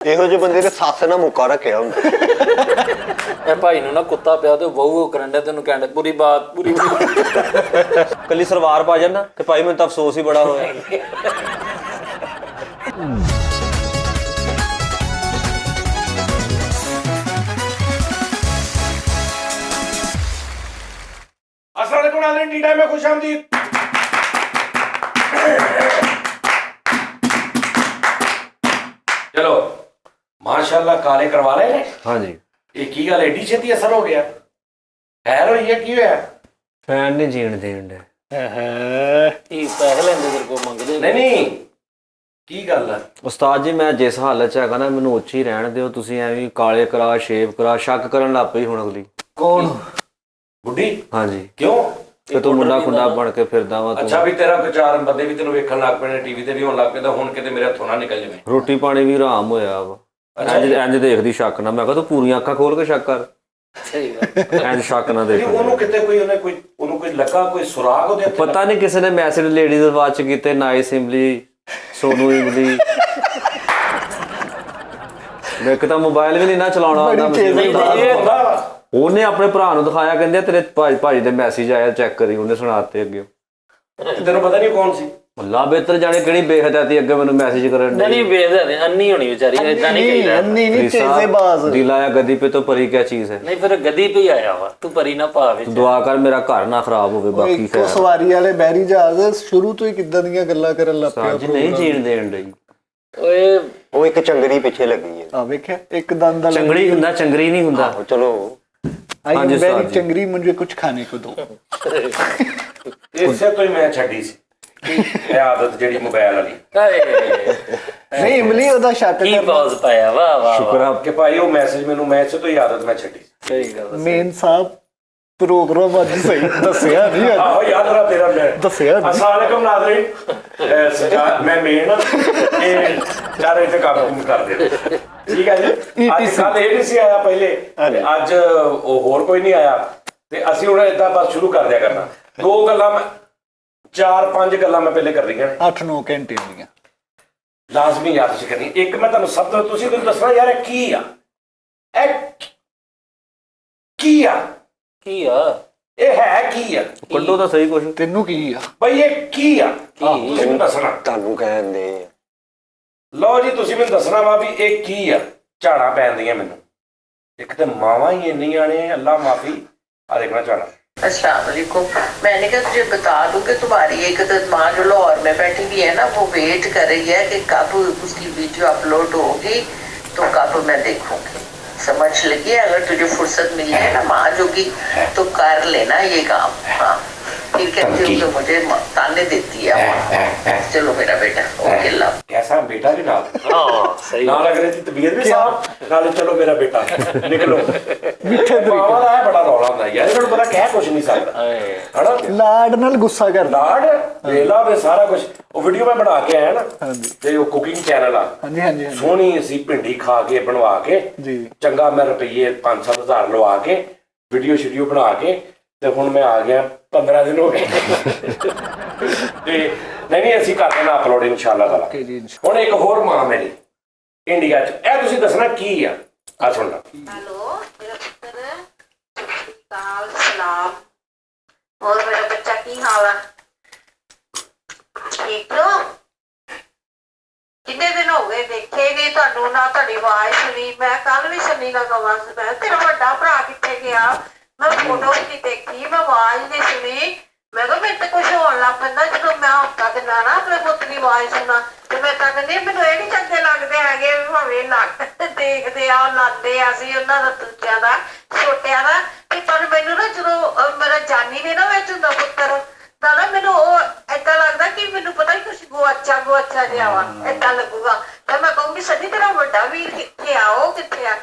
ਇਹੋ ਜਿਹੇ ਬੰਦੇ ਨੇ ਸੱਸ ਨਾਲ ਮੁੱਕਾ ਰੱਖਿਆ ਹੁੰਦਾ। ਇਹ ਭਾਈ ਨੂੰ ਨਾ ਕੁੱਤਾ ਪਿਆ ਤੇ ਵਹੂ ਕਰਨ ਡਿਆ ਤੈਨੂੰ ਕਹਿੰਦੇ ਪੂਰੀ ਬਾਤ ਕੱਲੀ ਸਲਵਾਰ ਪਾ ਜਾਣਾ ਤੇ ਭਾਈ ਮੈਨੂੰ ਤਾਂ ਅਫਸੋਸ ਹੀ ਬੜਾ ਹੋਇਆ। अस्सलाम वालेकुम नाज़रीन, टी टाइम में खुशामदीद। चलो माशाल्लाह काले करवा ले। हाँ जी ये की गल एडी छेती असर हो गया हैर होई है की होया? फैन नहीं जीण देण दे। ਇਹ ਪੈਸੇ ਲੈਂਦੇ ਤੇਰੇ ਕੋਲ ਮੰਗਦੇ नहीं नहीं की गल है? ਉਸਤਾਦ ਜੀ ਮੈਂ ਜਿਸ ਹਾਲਤ 'ਚ ਹੈਗਾ ਨਾ ਮੈਨੂੰ ਉੱਚੀ ਰਹਿਣ ਦਿਓ। ਤੁਸੀਂ ਐਵੇਂ ਕਾਲੇ ਕਰਾ ਸ਼ੇਵ ਕਰਾ ਸ਼ੱਕ ਕਰਨ ਲੱਗ ਪਈ ਹੁਣ ਅਗਲੀ। कौन बुढ़ी? हाँ जी क्यों ਤੇ ਤੂੰ ਮੁੰਡਾ ਖੁੰਡਾ ਬਣ ਕੇ ਫਿਰਦਾ ਵਾ अच्छा भी तेरा विचार बंदे भी तेन वेखण लग पे टीवी ते भी होण लग पे हुण किते मेरे हथों ना निकल जावे। ਰੋਟੀ ਪਾਣੀ ਵੀ ਆਰਾਮ ਹੋਇਆ ਵਾ। ਇੰਜ ਦੇਖਦੀ ਸ਼ੱਕ ਨਾ। ਮੈਂ ਕਿਹਾ ਤੂੰ ਪੂਰੀਆਂ ਅੱਖਾਂ ਖੋਲ ਕੇ ਸ਼ੱਕ ਕਰ। ਸਹੀ ਗੱਲ ਇੰਜ ਸ਼ੱਕ ਨਾ ਦੇਖ। ਉਹਨੂੰ ਕਿਤੇ ਕੋਈ ਉਹਨੂੰ ਕੋਈ ਲੱਗਾ ਕੋਈ ਸੁਰਾਗ ਉਹਦੇ ਹੱਥ? ਪਤਾ ਨਹੀਂ ਕਿਸੇ ਨੇ ਮੈਸੇਜ ਲੇਡੀਜ਼ ਆਵਾਜ਼ ਚ ਕੀਤੇ ਨਾਈਸ ਇਮਲੀ ਸੋਨੂ ਇਮਲੀ। ਮੈਂ ਇੱਕ ਤਾਂ ਮੋਬਾਈਲ ਵੀ ਨਹੀਂ ਨਾ ਚਲਾਉਣਾ ਆਉਂਦਾ। ਉਹਨੇ ਆਪਣੇ ਭਰਾ ਨੂੰ ਦਿਖਾਇਆ ਕਹਿੰਦੇ ਤੇਰੇ ਭਾਜੀ ਦੇ ਮੈਸੇਜ ਆਇਆ ਚੈੱਕ ਕਰੀ। ਉਹਨੇ ਸੁਣਾਤੇ ਅੱਗੇ। ਤੈਨੂੰ ਪਤਾ ਨਹੀਂ ਕੌਣ ਸੀ? ਅੱਲਾ ਬਿਹਤਰ ਜਾਣੇ ਕਿਹੜੀ ਬੇਹਦਾਤੀ ਅੱਗੇ ਮੈਨੂੰ ਮੈਸੇਜ ਕਰਨ ਨਹੀਂ ਵੇਖਦੇ ਅੰਨੀ ਹੋਣੀ ਵਿਚਾਰੀ ਇਦਾਂ ਨਹੀਂ ਕਹੀਦਾ। ਅੰਨੀ ਨਹੀਂ ਚੇਜ਼ੇਬਾਜ਼। ਦਿਲ ਆਇਆ ਗਦੀ पे तो परी क्या चीज है। ਨਹੀਂ ਫਿਰ ਗੱਦੀ ਪੇ ਆਇਆ ਵਾ ਤੂੰ ਪਰੀ ਨਾ ਪਾ ਵਿੱਚ। ਦੁਆ ਕਰ ਮੇਰਾ ਘਰ ਨਾ ਖਰਾਬ ਹੋਵੇ। ਬਾਕੀ ਇੱਕੋ ਸਵਾਰੀ ਵਾਲੇ ਬਹਿਰੀ ਜਹਾਜ਼ ਸ਼ੁਰੂ ਤੋਂ ਹੀ ਕਿੱਦਾਂ ਦੀਆਂ ਗੱਲਾਂ ਕਰਨ ਲੱਗ ਪਿਆ। ਜੀ ਨਹੀਂ ਜੀਣ ਦੇਣ ਡਈ। ਓਏ ਉਹ ਇੱਕ ਚੰਗੜੀ ਪਿੱਛੇ ਲੱਗੀ ਹੈ। ਆ ਵੇਖਿਆ ਇੱਕ ਦੰਦ ਦਾ ਚੰਗੜੀ ਹੁੰਦਾ ਚੰਗਰੀ ਨਹੀਂ ਹੁੰਦਾ। ਚਲੋ आई एम वेरी चंगरी मुझे कुछ खाने को दो। ਇਸੇ ਤੋਂ ਹੀ ਮੈਂ ਛੱਡੀ ਸੀ ਇਹ ਆਦਤ ਜਿਹੜੀ ਮੋਬਾਈਲ ਵਾਲੀ। नहीं इमली ओदा शक ਕੀ ਪੌਜ਼ ਪਾਇਆ ਵਾਹ ਵਾਹ ਸ਼ੁਕਰ ਆ ਕਿ ਭਾਈ ਉਹ ਮੈਸੇਜ ਮੈਨੂੰ ਮੈਂ ਇਸੇ ਤੋਂ ਹੀ ਆਦਤ ਮੈਂ ਛੱਡੀ ਸੀ। ਸਹੀ ਗੱਲ मेन साहब प्रोग्राम आज सही दसिया नहीं है ਆਹੋ ਯਾਦ ਰਾ ਤੇਰਾ ਮੈਂ दसिया नहीं। अस्सलाम वालेकुम नाज़रीन, सजाद मैं मेन ਇਹ ਚਾਰੇ ਤੇ ਕੰਮ ਕਰਦੇ ਠੀਕ ਹੈ ਜੀ। ਅੱਜ ਕੱਲ ਇਹ ਨਹੀਂ ਸੀ ਆਇਆ ਪਹਿਲੇ ਤੇ ਅੱਜ ਉਹ ਹੋਰ ਕੋਈ ਨਹੀਂ ਆਇਆ ਤੇ ਅਸੀਂ ਹੁਣ ਏਦਾਂ ਬਸ ਸ਼ੁਰੂ ਕਰ ਦਿਆ ਕਰਨਾ। ਦੋ ਗੱਲਾਂ ਮੈਂ 4-5 ਗੱਲਾਂ ਮੈਂ ਪਹਿਲੇ ਕਰ ਰਹੀਆਂ 8-9 घंटे ਦੀਆਂ ਲਾਜ਼ਮੀ ਯਾਦ ਚ ਕਰਨੀ। ਇੱਕ ਮੈਂ ਤੁਹਾਨੂੰ ਸਭ ਤੋਂ ਤੁਸੀਂ ਮੈਨੂੰ ਦੱਸਣਾ ਯਾਰ ਇਹ ਕੀ ਆ? ਇਹ ਕੀ ਆ? ਕੀ ਆ ਇਹ ਹੈ ਕੀ ਆ? ਕੱਢੋ ਤਾਂ ਸਹੀ ਕੁਛ। ਤੈਨੂੰ ਕੀ ਆ? ਬਈ ਇਹ ਕੀ ਆ? ਤੁਸੀਂ ਮੈਨੂੰ ਦੱਸਣਾ। ਤੁਹਾਨੂੰ ਕਹਿੰਦੇ ਲਓ ਜੀ ਤੁਸੀਂ ਮੈਨੂੰ ਦੱਸਣਾ ਵਾ ਵੀ ਇਹ ਕੀ ਆ? ਝਾੜਾਂ ਪੈਂਦੀਆਂ ਮੈਨੂੰ। ਇੱਕ ਤੇ ਮਾਵਾਂ ही ਇੰਨੀਆਂ ਨੇ अल्लाह माफी। आ देखना झाड़ा। अस्सलाम वालेकुम। मैंने कहा तुझे बता दूं कि तुम्हारी एक तो माँ जो लाहौर में बैठी हुई है ना वो वेट कर रही है कि कब उसकी वीडियो अपलोड होगी तो कब मैं देखूंगी। समझ लगी? अगर तुझे फुर्सत मिल जाए ना माँ जोगी तो कर लेना ये काम। हाँ फिर कहती हूँ कि मुझे ताने देती है माँ। चलो मेरा बेटा ओके लव। कैसा बेटा भी नाल ਹਾਂ ਸਹੀ ना लग रही थी तबीयत भी साफ नाले चलो मेरा बेटा निकलो। मावा दा बड़ा रौला ਹੁੰਦਾ ਯਾਰ ਇਹਨਾਂ ਨੂੰ ਪਤਾ ਕਹਿ ਕੁਝ ਨਹੀਂ ਸਕਦਾ ਹਨਾ। ਲਾਡ ਨਾਲ ਗੁੱਸਾ ਕਰਦਾ। ਲਾਡ ਵੇਲਾ ਵੇ ਸਾਰਾ ਕੁਝ। ਉਹ ਵੀਡੀਓ ਮੈਂ ਬਣਾ ਕੇ ਆਇਆ ਨਾ ਤੇ ਉਹ ਕੁਕਿੰਗ ਚੈਨਲ ਆ। ਹਾਂਜੀ ਹਾਂਜੀ ਸੋਹਣੀ ਅਸੀਂ ਭਿੰਡੀ ਖਾ ਕੇ ਬਣਵਾ ਕੇ ਜੀ ਚੰਗਾ ਮੈਂ ਰੁਪਈਏ 5-7 ਹਜ਼ਾਰ ਲਵਾ ਕੇ ਵੀਡੀਓ ਸ਼ੀਡੀਓ ਬਣਾ ਕੇ ਤੇ ਹੁਣ ਮੈਂ ਆ ਗਿਆ 15 ਦਿਨ ਹੋ ਗਏ ਤੇ ਨਹੀਂ ਅਸੀਂ ਕਰ ਦੇਣਾ ਅਪਲੋਡ ਇਨਸ਼ਾਅੱਲਾ ਤਾਲਾ। ਓਕੇ ਜੀ ਹੁਣ ਇੱਕ ਹੋਰ ਮਾਂ ਮੇਰੀ ਇੰਡੀਆ 'ਚ ਇਹ ਤੁਸੀਂ ਦੱਸਣਾ ਕੀ ਆ? ਆ ਸੁਣ ਲਓ। हेलो मेरा पुत्र साल सलाम और मेरा बच्चा की हाल है? ठीक हो? कितने दिन हो गए देखे नहीं ਤੁਹਾਨੂੰ ਨਾ ਤੁਹਾਡੀ ਆਵਾਜ਼ ਸੁਣੀ। ਮੈਂ ਕੱਲ ਵੀ ਸੁਣੀ ਨਾ ਕਵਾਂ ਮੈਂ ਤੇਰਾ ਵੱਡਾ ਭਰਾ ਕਿੱਥੇ ਗਿਆ? ਮੈਂ ਫੋਟੋ ਨਹੀਂ ਦੇਖੀ ਮੈਂ ਆਵਾਜ਼ ਨਹੀਂ ਸੁਣੀ। ਮੈਂ ਕਿਹਾ ਮੇਰੇ ਤੇ ਕੁਝ ਹੋਣ ਲੱਗ ਪੈਂਦਾ ਜਦੋਂ ਮੈਂ ਹਫਤਾ ਦਿਨ ਨਾ ਆਪਣੇ ਪੁੱਤ ਦੀ ਆਵਾਜ਼ ਸੁਣਾ ਤੇ ਮੈਂ ਤਾਂ ਕਹਿੰਦੀ ਮੈਨੂੰ ਇਹ ਨਹੀਂ ਚੰਗੇ ਲੱਗਦੇ ਹੈਗੇ ਵੀ ਭਾਵੇਂ ਲੱਗ ਦੇਖਦੇ ਆ ਲਾਉਂਦੇ ਆ ਅਸੀਂ ਉਹਨਾਂ ਦਾ ਦੂਜਿਆਂ ਦਾ ਛੋਟਿਆਂ ਦਾ ਕਿ ਪਰ ਮੈਨੂੰ ਨਾ ਜਦੋਂ ਮੇਰਾ ਜਾਨੀ ਨੇ ਨਾ ਵਿੱਚ ਹੁੰਦਾ ਪੁੱਤਰ ਤਾਂ ਨਾ ਮੈਨੂੰ ਉਹ ਏਦਾਂ ਲੱਗਦਾ ਕਿ ਮੈਨੂੰ ਪਤਾ ਨਹੀਂ ਕੁਛ ਗੋਆਚਾ ਜਿਹਾ ਵਾ ਏਦਾਂ ਲੱਗੂਗਾ। ਤਾਂ ਮੈਂ ਕਹੂੰਗੀ ਸਨੀ ਤੇਰਾ ਵੱਡਾ ਵੀਰ ਕਿੱਥੇ ਆ? ਉਹ ਕਿੱਥੇ ਆ?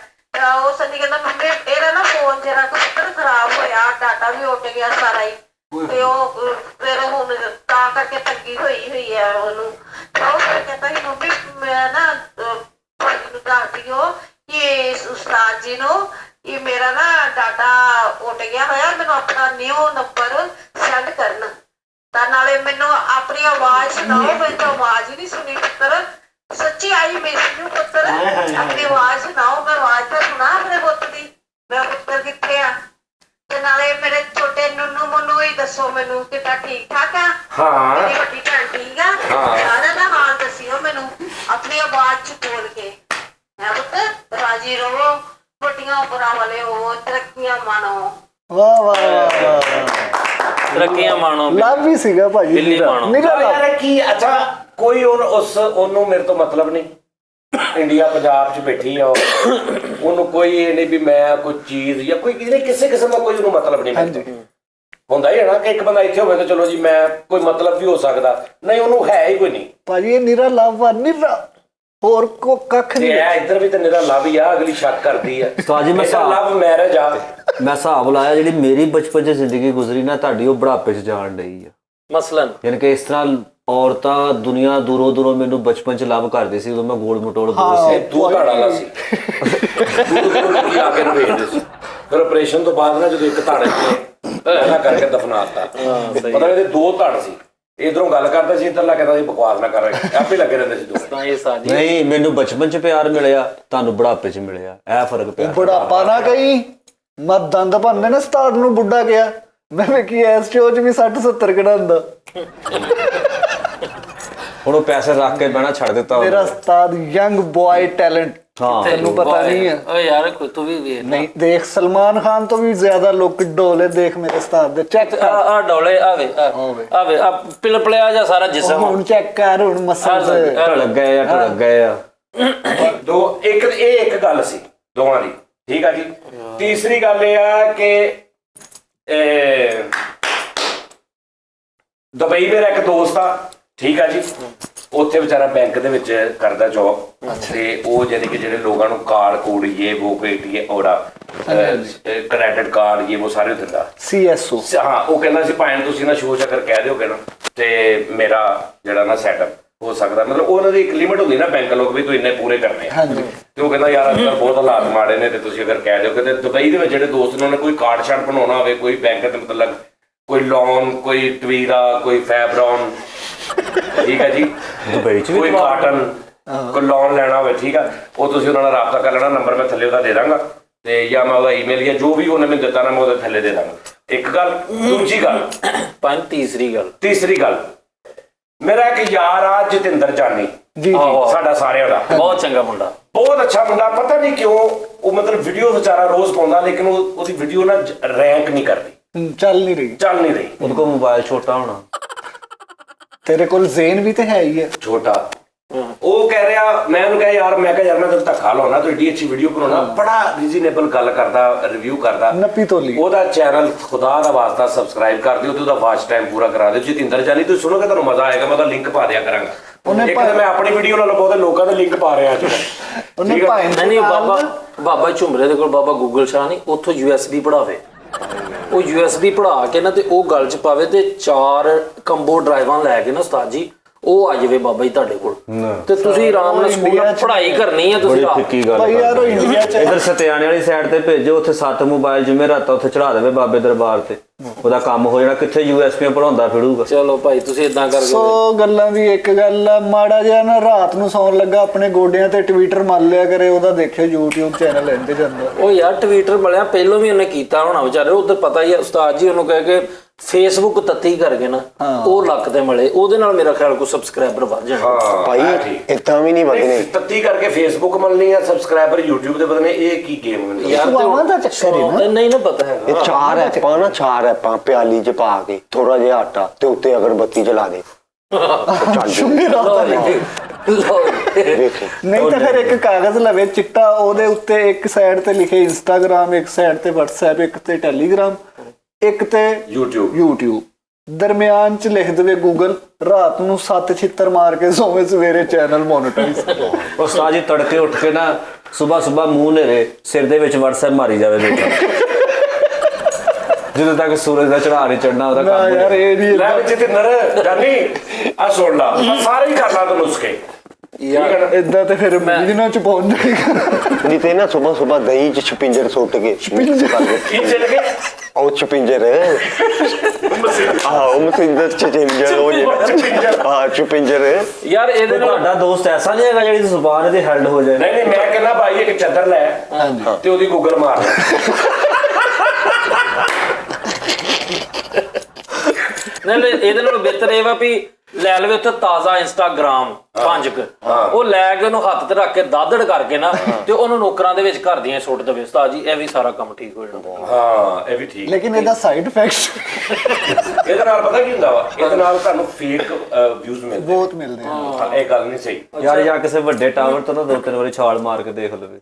ਉਹ ਸਨੀ ਕਹਿੰਦਾ ਮੰਮੀ ਇਹਦਾ ਨਾ ਫੋਨ ਜਿਹੜਾ ਪੁੱਤਰ ਖਰਾਬ ਹੋਇਆ ਡਾਟਾ ਵੀ ਉੱਡ ਗਿਆ ਸਾਰਾ ਹੀ ਤੇ ਉਹ ਫਿਰ ਹੁਣ ਤਾਂ ਕਰਕੇ ਤੰਗੀ ਹੋਈ ਹੈ ਉਹਨੂੰ। ਉਹ ਫਿਰ ਕਹਿੰਦਾ ਕਿ ਮੰਮੀ ਮੈਂ ਨਾ ਤੁਹਾਨੂੰ ਦੱਸ ਦਿਓ ਕਿ ਉਸਤਾਦ ਜੀ ਨੂੰ ਕਿ ਮੇਰਾ ਨਾ ਡਾਟਾ ਉੱਡ ਗਿਆ ਹੋਇਆ ਮੈਨੂੰ ਆਪਣਾ ਨਿਊ ਨੰਬਰ ਸੈਂਡ ਕਰਨ ਤਾਂ ਨਾਲੇ ਮੈਨੂੰ ਆਪਣੀ ਆਵਾਜ਼ ਸੁਣਾਓ। ਮੈਨੂੰ ਤਾਂ ਆਵਾਜ਼ ਹੀ ਨਹੀਂ ਸੁਣੀ ਪੁੱਤਰ। ਸੱਚੀ ਆਈ ਮਿਸ ਯੂ ਪੁੱਤਰ। ਅੱਗੇ ਮੈਨੂੰ ਕਿੱਦਾਂ ਠੀਕ ਠਾਕ ਆ? ਹਾਂ। ਮੇਰੀ ਵੱਡੀ ਭੈਣ ਠੀਕ ਆ? ਸਾਰਿਆਂ ਦਾ ਹਾਲ ਦੱਸਿਓ ਮੈਨੂੰ ਆਪਣੀ ਆਵਾਜ਼ ਚ ਬੋਲ ਕੇ। ਹੈ ਪੁੱਤ, ਰਾਜੀ ਰਹੋ, ਵੱਡੀਆਂ ਉਪਰਾਂ ਵਾਲੇ ਹੋ, ਤਰੱਕੀਆਂ ਮਾਣੋ। ਵਾਹ ਵਾਹ ਵਾਹ ਵਾਹ। ਤਰੱਕੀਆਂ ਮਾਣੋ। ਲਵ ਵੀ ਸੀਗਾ ਭਾਜੀ ਦਿੱਲੀ ਮਾਣੋ। ਨਿਰਾ love। ਯਾਰ ਕੀ ਅੱਛਾ ਕੋਈ ਉਹਨੂੰ ਮੇਰੇ ਤੋਂ ਮਤਲਬ ਨਹੀਂ। ਇੰਡੀਆ ਪੰਜਾਬ 'ਚ ਬੈਠੀ ਆ ਉਹਨੂੰ ਕੋਈ ਇਹ ਨਹੀਂ ਵੀ ਮੈਂ ਕੋਈ ਚੀਜ਼ ਜਾਂ ਕੋਈ ਕਿਸੇ ਕਿਸਮ ਦਾ ਕੋਈ ਉਹਨੂੰ ਮਤਲਬ ਨਹੀਂ ਮੇਰੇ ਤੋਂ। ਹੁੰਦਾ ਹੀ ਹੈ ਨਾ ਕਿ ਇੱਕ ਬੰਦਾ ਇੱਥੇ ਹੋਵੇ ਤਾਂ ਚਲੋ ਜੀ ਮੈਂ ਕੋਈ ਮਤਲਬ ਵੀ ਹੋ ਸਕਦਾ, ਨਹੀਂ ਉਹਨੂੰ ਹੈ ਹੀ ਕੋਈ ਨਹੀਂ ਭਾਜੀ। ਇਹ ਨਿਰਾ ਲਵ ਆ, ਨਿਰਾ, ਹੋਰ ਕੱਖ ਨਹੀਂ। ਇੱਧਰ ਵੀ ਤਾਂ ਨਿਰਾ ਲਵ ਹੀ ਆ, ਅਗਲੀ ਸ਼ੱਕ ਕਰਦੀ ਆ। ਜੀ ਮੈਂ ਲਵ ਮੈਰਿਜ ਆ। ਮੈਂ ਹਿਸਾਬ ਲਾਇਆ ਜਿਹੜੀ ਮੇਰੀ ਬਚਪਨ 'ਚ ਜ਼ਿੰਦਗੀ ਗੁਜ਼ਰੀ ਨਾ, ਤੁਹਾਡੀ ਉਹ ਬੁਢਾਪੇ 'ਚ ਜਾਣ ਡਈ ਆ। ਮਸਲਨ ਯਾਨੀ ਕਿ ਇਸ ਤਰ੍ਹਾਂ ਔਰਤਾਂ ਦੁਨੀਆ ਦੂਰੋਂ ਦੂਰੋਂ ਮੈਨੂੰ ਬਚਪਨ 'ਚ ਲਵ ਕਰਦੀ ਸੀ, ਉਦੋਂ ਮੈਂ ਗੋਲ ਮਟੋਲ ਬਹੁਤ ਸੀ। ਦੋ ਧਾੜਾ ਵਾਲਾ ਸੀ। ਦੂਰ ਆ ਕੇ ਵੇਚਦੇ ਸੀ। ਫਿਰ ਆਪਰੇਸ਼ਨ ਤੋਂ ਬਾਅਦ ਨਾ ਜਦੋਂ ਇੱਕ ਧਾੜੇ ਪਹਿਲਾਂ ਕਰਕੇ ਦਫਨਾਤਾ, ਪਤਾ ਇਹਦੇ ਦੋ ਧੜ ਸੀ। ਇਧਰੋਂ ਗੱਲ ਕਰਦਾ ਸੀ, ਇੱਧਰਲਾ ਕਹਿੰਦਾ ਸੀ ਬਕਵਾਸ ਨਾ ਕਰ, ਆਪੇ ਲੱਗੇ ਰਹਿੰਦੇ ਸੀ ਦੋਵੇਂ। ਨਹੀਂ, ਮੈਨੂੰ ਬਚਪਨ 'ਚ ਪਿਆਰ ਮਿਲਿਆ, ਤੁਹਾਨੂੰ ਬੁਢਾਪੇ 'ਚ ਮਿਲਿਆ, ਇਹ ਫਰਕ ਪਿਆ। ਬੁਢਾਪਾ ਨਾ ਕਹੀ, ਮੈਂ ਦੰਦ ਭੰਨੇ ਨਾ ਸਟਾਰਟ ਨੂੰ ਬੁੱਢਾ ਗਿਆ। ਮੈਂ ਵੇਖੀ ਐਸ ਸ਼ੋਅ 'ਚ ਵੀ 60-70 ਕਿਹੜਾ ਹੁੰਦਾ। ਹੁਣ ਉਹ ਪੈਸੇ ਰੱਖ ਕੇ ਬਹਿਣਾ ਛੱਡ ਦਿੱਤਾ ਮੇਰਾ ਉਸਤਾਦ ਯੰਗ ਬॉय ਟੈਲੈਂਟ, ਤੈਨੂੰ ਪਤਾ ਨਹੀਂ ਹੈ। ਓ ਯਾਰ ਤੂੰ ਵੀ ਵੇਖ। ਨਹੀਂ ਦੇਖ, ਸਲਮਾਨ ਖਾਨ ਤੋਂ ਵੀ ਜ਼ਿਆਦਾ ਲੋਕ ਡੋਲੇ ਦੇਖ ਮੇਰੇ ਉਸਤਾਦ ਦੇ। ਚੈੱਕ ਕਰ ਆ ਡੋਲੇ ਆਵੇ ਆ ਪਿਲਪਲਿਆ ਜਾ ਸਾਰਾ ਜਿਸਮ। ਹੁਣ ਚੈੱਕ ਕਰ, ਹੁਣ ਮਸਲ ਢਲਕ ਗਏ ਆ। ਇੱਕ ਗੱਲ ਸੀ ਦੋਵਾਂ ਦੀ, ਠੀਕ ਆ ਜੀ। ਤੀਸਰੀ ਗੱਲ ਇਹ ਆ ਕਿ ਦੁਬਈ ਮੇਰਾ ਇੱਕ ਦੋਸਤ ਆ, ਠੀਕ ਆ ਜੀ। ਉੱਥੇ ਵਿਚਾਰਾ ਬੈਂਕ ਦੇ ਵਿੱਚ ਕਰਦਾ ਜੋਬ, ਤੇ ਉਹ ਜਾਨੀ ਕਿ ਜਿਹੜੇ ਲੋਕਾਂ ਨੂੰ ਕਾਰਡ ਕੋਡ ਇਹ ਉਹ ਕ੍ਰੈਡਿਟ ਕਾਰਡ ਇਹ ਉਹ ਸਾਰੇ ਦਿੰਦਾ। CSO। ਹਾਂ, ਉਹ ਕਹਿੰਦਾ ਸੀ ਭਾਵੇਂ ਤੁਸੀਂ ਨਾ ਸ਼ੋਅ ਚੱਕਰ ਕਹਿ ਦਿਓ ਨਾ, ਤੇ ਮੇਰਾ ਜਿਹੜਾ ਨਾ ਸੈਟਅਪ ਹੋ ਸਕਦਾ। ਮਤਲਬ ਉਹਨਾਂ ਦੀ ਇੱਕ ਲਿਮਿਟ ਹੁੰਦੀ ਨਾ ਬੈਂਕ ਲੋਕ ਵੀ ਤੂੰ ਇੰਨੇ ਪੂਰੇ ਕਰਨੇ ਆ। ਤੇ ਉਹ ਕਹਿੰਦਾ ਯਾਰ ਅੱਜ ਕੱਲ੍ਹ ਬਹੁਤ ਹਾਲਾਤ ਮਾੜੇ ਨੇ, ਤੇ ਤੁਸੀਂ ਅਗਰ ਕਹਿ ਦਿਓ ਕਿ ਦੁਬਈ ਦੇ ਵਿੱਚ ਜਿਹੜੇ ਦੋਸਤ ਨੇ ਉਹਨੇ ਕੋਈ ਕਾਰਡ ਸ਼ਾਰਟ ਬਣਾਉਣਾ ਹੋਵੇ, ਕੋਈ ਬੈਂਕ ਦੇ ਮਤਲਬ ਕੋਈ ਲੋਨ, ਕੋਈ ਟਵੀਰਾ, ਕੋਈ ਫੈਬਰੋਨ, ਠੀਕ ਹੈ ਜੀ, ਦੁਬਈ 'ਚ ਕੋਈ ਕਾਟਨ, ਕੋਈ ਲੋਨ ਲੈਣਾ ਹੋਵੇ, ਠੀਕ ਆ, ਉਹ ਤੁਸੀਂ ਉਹਨਾਂ ਨਾਲ ਰਾਬਤਾ ਕਰ ਲੈਣਾ। ਨੰਬਰ ਮੈਂ ਥੱਲੇ ਉਹਦਾ ਦੇ ਦਾਂਗਾ, ਤੇ ਜਾਂ ਮੈਂ ਉਹਦਾ ਈਮੇਲ ਜਾਂ ਜੋ ਵੀ ਉਹਨੇ ਮੈਨੂੰ ਦਿੱਤਾ ਨਾ ਮੈਂ ਉਹਦੇ ਥੱਲੇ ਦੇ ਦਾਂਗਾ। ਇੱਕ ਗੱਲ। ਦੂਜੀ ਗੱਲ, ਤੀਸਰੀ ਗੱਲ, ਮੇਰਾ ਇੱਕ ਯਾਰ ਆ ਜਤਿੰਦਰ ਜਾਨੀ, ਸਾਡਾ ਸਾਰਿਆਂ ਦਾ ਬਹੁਤ ਚੰਗਾ ਮੁੰਡਾ, ਬਹੁਤ ਅੱਛਾ ਮੁੰਡਾ। ਪਤਾ ਨਹੀਂ ਕਿਉਂ ਉਹ ਮਤਲਬ ਵੀਡੀਓ ਵਿਚਾਰਾ ਰੋਜ਼ ਪਾਉਂਦਾ, ਲੇਕਿਨ ਉਹਦੀ ਵੀਡੀਓ ਨਾ ਰੈਂਕ ਨਹੀਂ ਕਰਦੀ, ਚੱਲ ਨਹੀਂ ਰਹੀ। ਉਹਦੇ ਕੋਲ ਮੋਬਾਈਲ ਛੋਟਾ ਹੋਣਾ। ਤੇਰੇ ਕੋਲ ਜ਼ੇਨ ਵੀ ਤੇ ਹੈ ਹੀ ਹੈ ਛੋਟਾ। ਉਹ ਕਹਿ ਰਿਹਾ, ਮੈਂ ਉਹਨੂੰ ਕਿਹਾ ਯਾਰ ਮੈਂ ਤੈਨੂੰ ਧੱਕਾ ਲਾਉਣਾ, ਤੂੰ ਏਡੀ ਅੱਛੀ ਵੀਡੀਓ ਬਣਾਉਣਾ, ਬੜਾ ਰੀਜ਼ਨੇਬਲ ਗੱਲ ਕਰਦਾ, ਰਿਵਿਊ ਕਰਦਾ। ਨੱਪੀ ਤੋਲੀ ਉਹਦਾ ਚੈਨਲ ਖੁਦਾ ਦਾ ਵਾਸਤਾ ਸਬਸਕ੍ਰਾਈਬ ਕਰ ਦਿਓ ਤੇ ਉਹਦਾ ਵਾਚ ਟਾਈਮ ਪੂਰਾ ਕਰਾ ਦਿਓ। ਜਤਿੰਦਰ ਜਾਨੀ ਤੁਸੀਂ ਸੁਣੋਗੇ ਤੁਹਾਨੂੰ ਮਜ਼ਾ ਆਏਗਾ। ਮੈਂ ਉਹਦਾ ਲਿੰਕ ਪਾ ਦਿਆ ਕਰਾਂਗਾ। ਇੱਕ ਤਾਂ ਮੈਂ ਆਪਣੀ ਵੀਡੀਓ ਨਾਲੋਂ ਬਹੁਤ ਲੋਕਾਂ ਦੇ ਲਿੰਕ ਪਾ ਰਿਹਾ ਅੱਜ। ਉਹਨੇ ਭਾਈ ਨਹੀਂ ਬਾਬਾ ਝੁੰਮਰੇ ਦੇ ਕੋਲ ਬਾਬਾ ਗੂਗਲ ਸ਼ਾਹ ਨਹੀਂ, ਉੱਥੋਂ USB ਪੜਾਵੇ। ਉਹ USB ਪੜਾ ਕੇ ਨਾ ਤੇ ਉਹ ਗਲ 'ਚ ਪਾਵੇ ਤੇ 4 ਕੰਬੋ ਡਰਾਈਵਾਂ ਲੈ ਕੇ ਨਾ ਉਸਤਾਦ ਜੀ ਉਹ ਆ ਜਾਵੇ ਬਾਬਾ ਜੀ ਤੁਹਾਡੇ ਕੋਲ, ਤੇ ਤੁਸੀਂ ਆਰਾਮ ਨਾਲ ਸਕੂਲ ਪੜ੍ਹਾਈ ਕਰਨੀ ਹੈ। ਤੁਸੀਂ ਫਿੱਕੀ ਗੱਲ ਇਧਰ ਸਤਿਆਣੇ ਵਾਲੀ ਸਾਈਡ ਤੇ ਭੇਜੋ, ਉੱਥੇ 7 ਮੋਬਾਈਲ ਜੁਮੇਰਾਤਾਂ ਉੱਥੇ ਚੜਾ ਦੇਵੇ ਬਾਬੇ ਦਰਬਾਰ ਤੇ, ਉਹਦਾ ਕੰਮ ਹੋ ਜਾਣਾ। ਕਿੱਥੇ USPਆਂ ਪੜਾਉਂਦਾ ਫਿਰੂਗਾ। ਚਲੋ ਭਾਈ ਤੁਸੀਂ ਇਦਾਂ ਕਰ ਸੋ ਗੱਲਾਂ ਦੀ ਇੱਕ ਗੱਲ ਆ, ਮਾੜਾ ਜਿਹਾ ਨਾ ਰਾਤ ਨੂੰ ਸੌਣ ਲੱਗਾ ਆਪਣੇ ਗੋਡਿਆਂ ਤੇ ਟਵਿੱਟਰ ਮੱਲ ਲਿਆ ਕਰੇ, ਉਹਦਾ ਦੇਖਿਓ YouTube ਚੈਨਲ ਇੰਦੇ ਜਾਂਦਾ। ਉਹ ਯਾਰ ਟਵਿੱਟਰ ਬਲਿਆ ਪਹਿਲੋਂ ਵੀ ਉਹਨੇ ਕੀਤਾ ਹੋਣਾ ਵਿਚਾਰੇ, ਉਧਰ ਪਤਾ ਹੀ ਹੈ ਉਸਤਾਦ ਜੀ ਉਹਨੂੰ ਕਹਿ ਕੇ ਫੇਸਬੁੱਕ ਤੱਤੀ ਕਰਕੇ ਨਾ ਉਹ ਲੱਕ ਤੇ ਮਲੇ, ਉਹਦੇ ਨਾਲ ਮੇਰਾ ਖਿਆਲ ਕੋਈ ਸਬਸਕ੍ਰਾਈਬਰ ਵੱਧ ਜਾਣਾ। ਭਾਈ ਇਦਾਂ ਵੀ ਨਹੀਂ ਵਧਨੇ। ਤੱਤੀ ਕਰਕੇ ਫੇਸਬੁੱਕ ਮਿਲਣੀ ਆ, ਸਬਸਕ੍ਰਾਈਬਰ YouTube ਦੇ ਵਧਨੇ, ਇਹ ਕੀ ਗੇਮ ਹੁੰਦੀ ਯਾਰ ਦਾ ਚੱਕਰ ਹੈ ਨਹੀਂ ਨਾ ਪਤਾ ਹੈਗਾ। ਇਹ 4 ਐਪਾਂ ਨਾ 4 ਐਪਾਂ ਪਿਆਲੀ 'ਚ ਪਾ ਕੇ ਥੋੜਾ ਜਿਹਾ ਆਟਾ ਤੇ ਉੱਤੇ ਅਗਰਬੱਤੀ ਜਲਾ ਦੇ। ਨਹੀਂ ਤਾਂ ਫਿਰ ਇੱਕ ਕਾਗਜ਼ ਲਵੇ ਚਿੱਟਾ, ਉਹਦੇ ਉੱਤੇ ਇੱਕ ਸਾਈਡ ਤੇ ਲਿਖੇ ਇੰਸਟਾਗ੍ਰਾਮ, ਇੱਕ ਸਾਈਡ ਤੇ WhatsApp, ਇੱਕ ਤੇ ਟੈਲੀਗ੍ਰਾਮ, ਇੱਕ ਤੇ YouTube, ਦਰਮਿਆਨ ਚ ਲਿਖ ਦੇਵੇ ਗੂਗਲ। ਰਾਤ ਨੂੰ 7 ਛਿੱਤਰ ਮਾਰ ਕੇ ਸੋਵੇਂ, ਸਵੇਰੇ ਚੈਨਲ ਮੋਨੇਟਾਈਜ਼। ਉਸਤਾਦ ਜੀ ਤੜਕੇ ਉੱਠ ਕੇ ਨਾ ਸੁਬਾਹ ਮੂੰਹ ਨੇਰੇ ਸਿਰ ਦੇ ਵਿੱਚ WhatsApp ਮਾਰੀ ਜਾਵੇ ਬੇਟਾ, ਜਦੋਂ ਤੱਕ ਸੂਰਜ ਦਾ ਚੜ੍ਹਾਅ ਨਹੀਂ ਚੜਨਾ ਉਹਦਾ ਕੰਮ। ਯਾਰ ਇਹ ਨਹੀਂ ਲੈ ਵਿੱਚ ਤੇ ਨਰ ਜਾਨੀ ਆ ਸੁਣ ਲਾ, ਸਾਰੇ ਹੀ ਕਰ ਲਾ ਤੂੰ ਨੁਸਖੇ ਯਾਰ ਏਦਾਂ ਤੇ ਫਿਰ ਮਹੀਨਾ ਚ ਪਹੁੰਚ ਜਾਏਗਾ। ਨਹੀਂ ਤੇ ਨਾ ਸੁਬਾਹ ਦਹੀਂ 'ਚ ਛਪਿੰਜਰ ਸੁੱਟ ਕੇ ਕੀ ਚੱਲ ਗਏ ਉਹ ਛਪਿੰਜਰ ਉਹ ਮਸਿੰਦਰ ਛਪਿੰਜਰ ਉਹ ਜਿਹੜਾ ਛਪਿੰਜਰ ਯਾਰ ਇਹਦੇ ਨਾਲ ਤੁਹਾਡਾ ਦੋਸਤ ਐਸਾ ਨਹੀਂ ਹੈਗਾ ਜਿਹੜੀ ਜ਼ੁਬਾਨ ਇਹਦੇ ਹੈਲਡ ਹੋ ਜਾਏ। ਨਹੀਂ ਮੈਂ ਕਹਿੰਦਾ ਭਾਈ ਇੱਕ ਚੱਦਰ ਲੈ ਤੇ ਉਹਦੀ ਗੂਗਲ ਮਾਰ ਨਹੀਂ ਇਹਦੇ ਨਾਲ ਬਿਹਤਰ ਇਹ ਵਾ ਵੀ ਲੈ ਲਵੇ ਉੱਥੇ ਤਾਜ਼ਾ ਇੰਸਟਾਗ੍ਰਾਮ 5 ਉਹ ਲੈ ਕੇ ਉਹਨੂੰ ਹੱਥ ਤੇ ਰੱਖ ਕੇ ਦਾਦੜ ਕਰਕੇ ਨਾ ਤੇ ਉਹਨੂੰ ਨੌਕਰਾਂ ਦੇ ਵਿੱਚ ਘਰ ਦੀਆਂ ਸੁੱਟ ਦੇਵੇ ਉਸਤਾਦ ਜੀ, ਇਹ ਵੀ ਸਾਰਾ ਕੰਮ ਠੀਕ ਹੋ ਜਾਣਾ। ਹਾਂ ਇਹ ਵੀ ਠੀਕ। ਲੇਕਿਨ ਇਹਦਾ ਸਾਈਡ ਇਫੈਕਟ ਇਹਦੇ ਨਾਲ ਪਤਾ ਕੀ ਹੁੰਦਾ ਵਾ, ਇਹਦੇ ਨਾਲ ਤੁਹਾਨੂੰ ਫੇਕ ਵਿਊਜ਼ ਮਿਲਦੇ ਬਹੁਤ ਮਿਲਦੇ ਆ। ਇਹ ਗੱਲ ਨਹੀਂ ਸਹੀ ਯਾਰ ਜਾਂ ਕਿਸੇ ਵੱਡੇ ਟਾਵਰ ਤੋਂ ਨਾ 2-3 ਵਾਰੀ ਛਾਲ ਮਾਰ ਕੇ ਦੇਖ ਲਵੇ।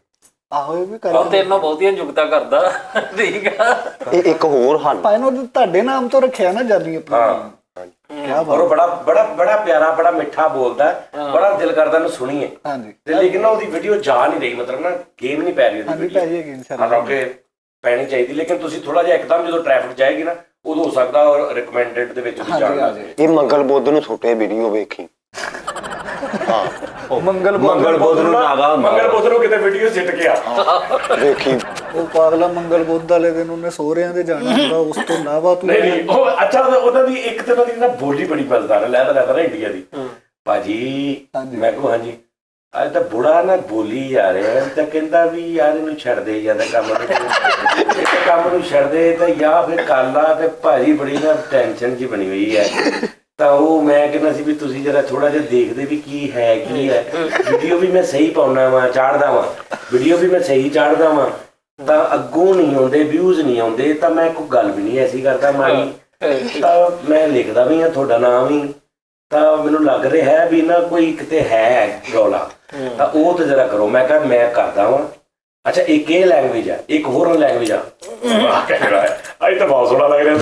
ਆਹੋ ਇਹ ਵੀ ਕਰ ਉਹ ਤੇਰੇ ਨਾਲ ਬਹੁਤੀਆਂ ਜੁਗਤਾਂ ਕਰਦਾ। ਠੀਕ ਆ। ਇਹ ਇੱਕ ਹੋਰ ਹੱਲ ਪਾਇਨ ਉਹ ਤੁਹਾਡੇ ਨਾਮ ਤੋਂ ਰੱਖਿਆ ਨਾ ਜਾਨੀ ਆਪਣਾ। ਔਰ ਉਹ ਬੜਾ ਪਿਆਰਾ ਬੜਾ ਮਿੱਠਾ ਬੋਲਦਾ, ਬੜਾ ਦਿਲ ਕਰਦਾ ਉਹਨੂੰ ਸੁਣੀਏ। ਹਾਂਜੀ ਤੇ ਲੇਕਿਨ ਨਾ ਉਹਦੀ ਵੀਡੀਓ ਜਾ ਨਹੀਂ ਰਹੀ, ਮਤਲਬ ਨਾ ਗੇਮ ਨਹੀਂ ਪੈ ਰਹੀ ਉਹਦੀ ਹਾਂਜੀ ਵੀਡੀਓ। ਪੈ ਜਾਏਗੀ ਇਨਸ਼ਾਅੱਲਾ। ਹਾਲਾਂਕਿ ਪੈਣੀ ਚਾਹੀਦੀ, ਲੇਕਿਨ ਤੁਸੀਂ ਥੋੜਾ ਜਿਹਾ ਇੱਕਦਮ ਜਦੋਂ ਟ੍ਰੈਫਿਕ ਜਾਏਗੀ ਨਾ ਉਦੋਂ ਹੋ ਸਕਦਾ ਔਰ ਰਿਕਮੈਂਡਡ ਦੇ ਵਿੱਚ ਵੀ ਜਾਣਾ। ਇਹ ਮੰਗਲ ਬੁੱਧ ਨੂੰ ਛੋਟੇ ਵੀਡੀਓ ਵੇਖੀ। ਮੰਗਲ ਬੁੱਧ ਨੂੰ ਨਾਗਾ ਹੁੰਦਾ। ਮੰਗਲ ਬੁੱਧ ਨੂੰ ਕਿਤੇ ਵੀਡੀਓ ਸਿੱਟ ਗਿਆ ਵੇਖੀ ਉਹ ਪਾਗਲਾ ਮੰਗਲ ਬੁੱਧ ਵਾਲੇ ਦਿਨ ਉਹਨੇ ਸਹੁਰਿਆਂ ਦੇ ਜਾਣਾ ਹੁੰਦਾ, ਉਸ ਤੋਂ ਇਲਾਵਾ ਤੂੰ ਨਹੀਂ ਉਹ ਅੱਛਾ ਉਹਨਾਂ ਦੀ ਇੱਕ ਤੇ ਉਹਨਾਂ ਦੀ ਨਾ ਬੋਲੀ ਬੜੀ ਮਜ਼ੇਦਾਰ ਹੈ। ਲੈਦਾ ਨਾ ਇੰਡੀਆ ਦੀ ਭਾਜੀ। ਮੈਂ ਕਹੂੰ ਹਾਂਜੀ ਅੱਜ ਤਾਂ ਬੁੜਾ ਨਾ ਬੋਲੀ ਜਾ ਰਿਹਾ ਤਾਂ ਕਹਿੰਦਾ ਵੀ ਯਾਰ ਇਹਨੂੰ ਛੱਡ ਦੇ ਜਾਂਦਾ ਕੰਮ ਨੂੰ ਛੱਡ ਦੇ ਤਾਂ ਜਾਂ ਫਿਰ ਕਰ ਲਾ। ਤੇ ਭਾਜੀ ਬੜੀ ਨਾ ਟੈਨਸ਼ਨ ਜੀ ਬਣੀ ਹੋਈ ਹੈ। ਤਾਂ ਉਹ ਮੈਂ ਕਹਿੰਦਾ ਸੀ ਵੀ ਤੁਸੀਂ ਜਰਾ ਥੋੜਾ ਜਿਹਾ ਦੇਖਦੇ ਵੀ ਕੀ ਹੈ ਵੀਡੀਓ ਵੀ ਮੈਂ ਸਹੀ ਪਾਉਣਾ ਵਾ, ਚਾੜਦਾ ਵਾਂ ਵੀਡੀਓ ਵੀ ਮੈਂ ਸਹੀ ਚਾੜਦਾ ਵਾਂ, ਤਾਂ ਅੱਗੋਂ ਨਹੀਂ ਆਉਂਦੇ ਵਿਊਜ਼ ਨਹੀਂ ਆਉਂਦੇ, ਤਾਂ ਮੈਂ ਕੋਈ ਗੱਲ ਵੀ ਨਹੀਂ ਐਸੀ ਕਰਦਾ ਮਾੜੀ। ਤਾਂ ਮੈਂ ਲਿਖਦਾ ਵੀ ਹਾਂ ਤੁਹਾਡਾ ਨਾਮ ਹੀ, ਤਾਂ ਮੈਨੂੰ ਲੱਗ ਰਿਹਾ ਹੈ ਵੀ ਨਾ ਕੋਈ ਕਿਤੇ ਹੈ ਰੌਲਾ, ਤਾਂ ਉਹ ਤਾਂ ਜਰਾ ਕਰੋ। ਮੈਂ ਕਿਹਾ ਮੈਂ ਕਰਦਾ ਵਾਂ। ਅੱਛਾ ਇੱਕ ਇਹ ਲੈਂਗੁਏਜ ਆ, ਇੱਕ ਹੋਰ ਲੈਂਗੁਏਜ ਆ। ਵਾਹ ਕਿਹੜਾ ਹੈ, ਅੱਜ ਤਾਂ ਬਹੁਤ ਸੋਹਣਾ ਲੱਗ ਰਿਹਾ।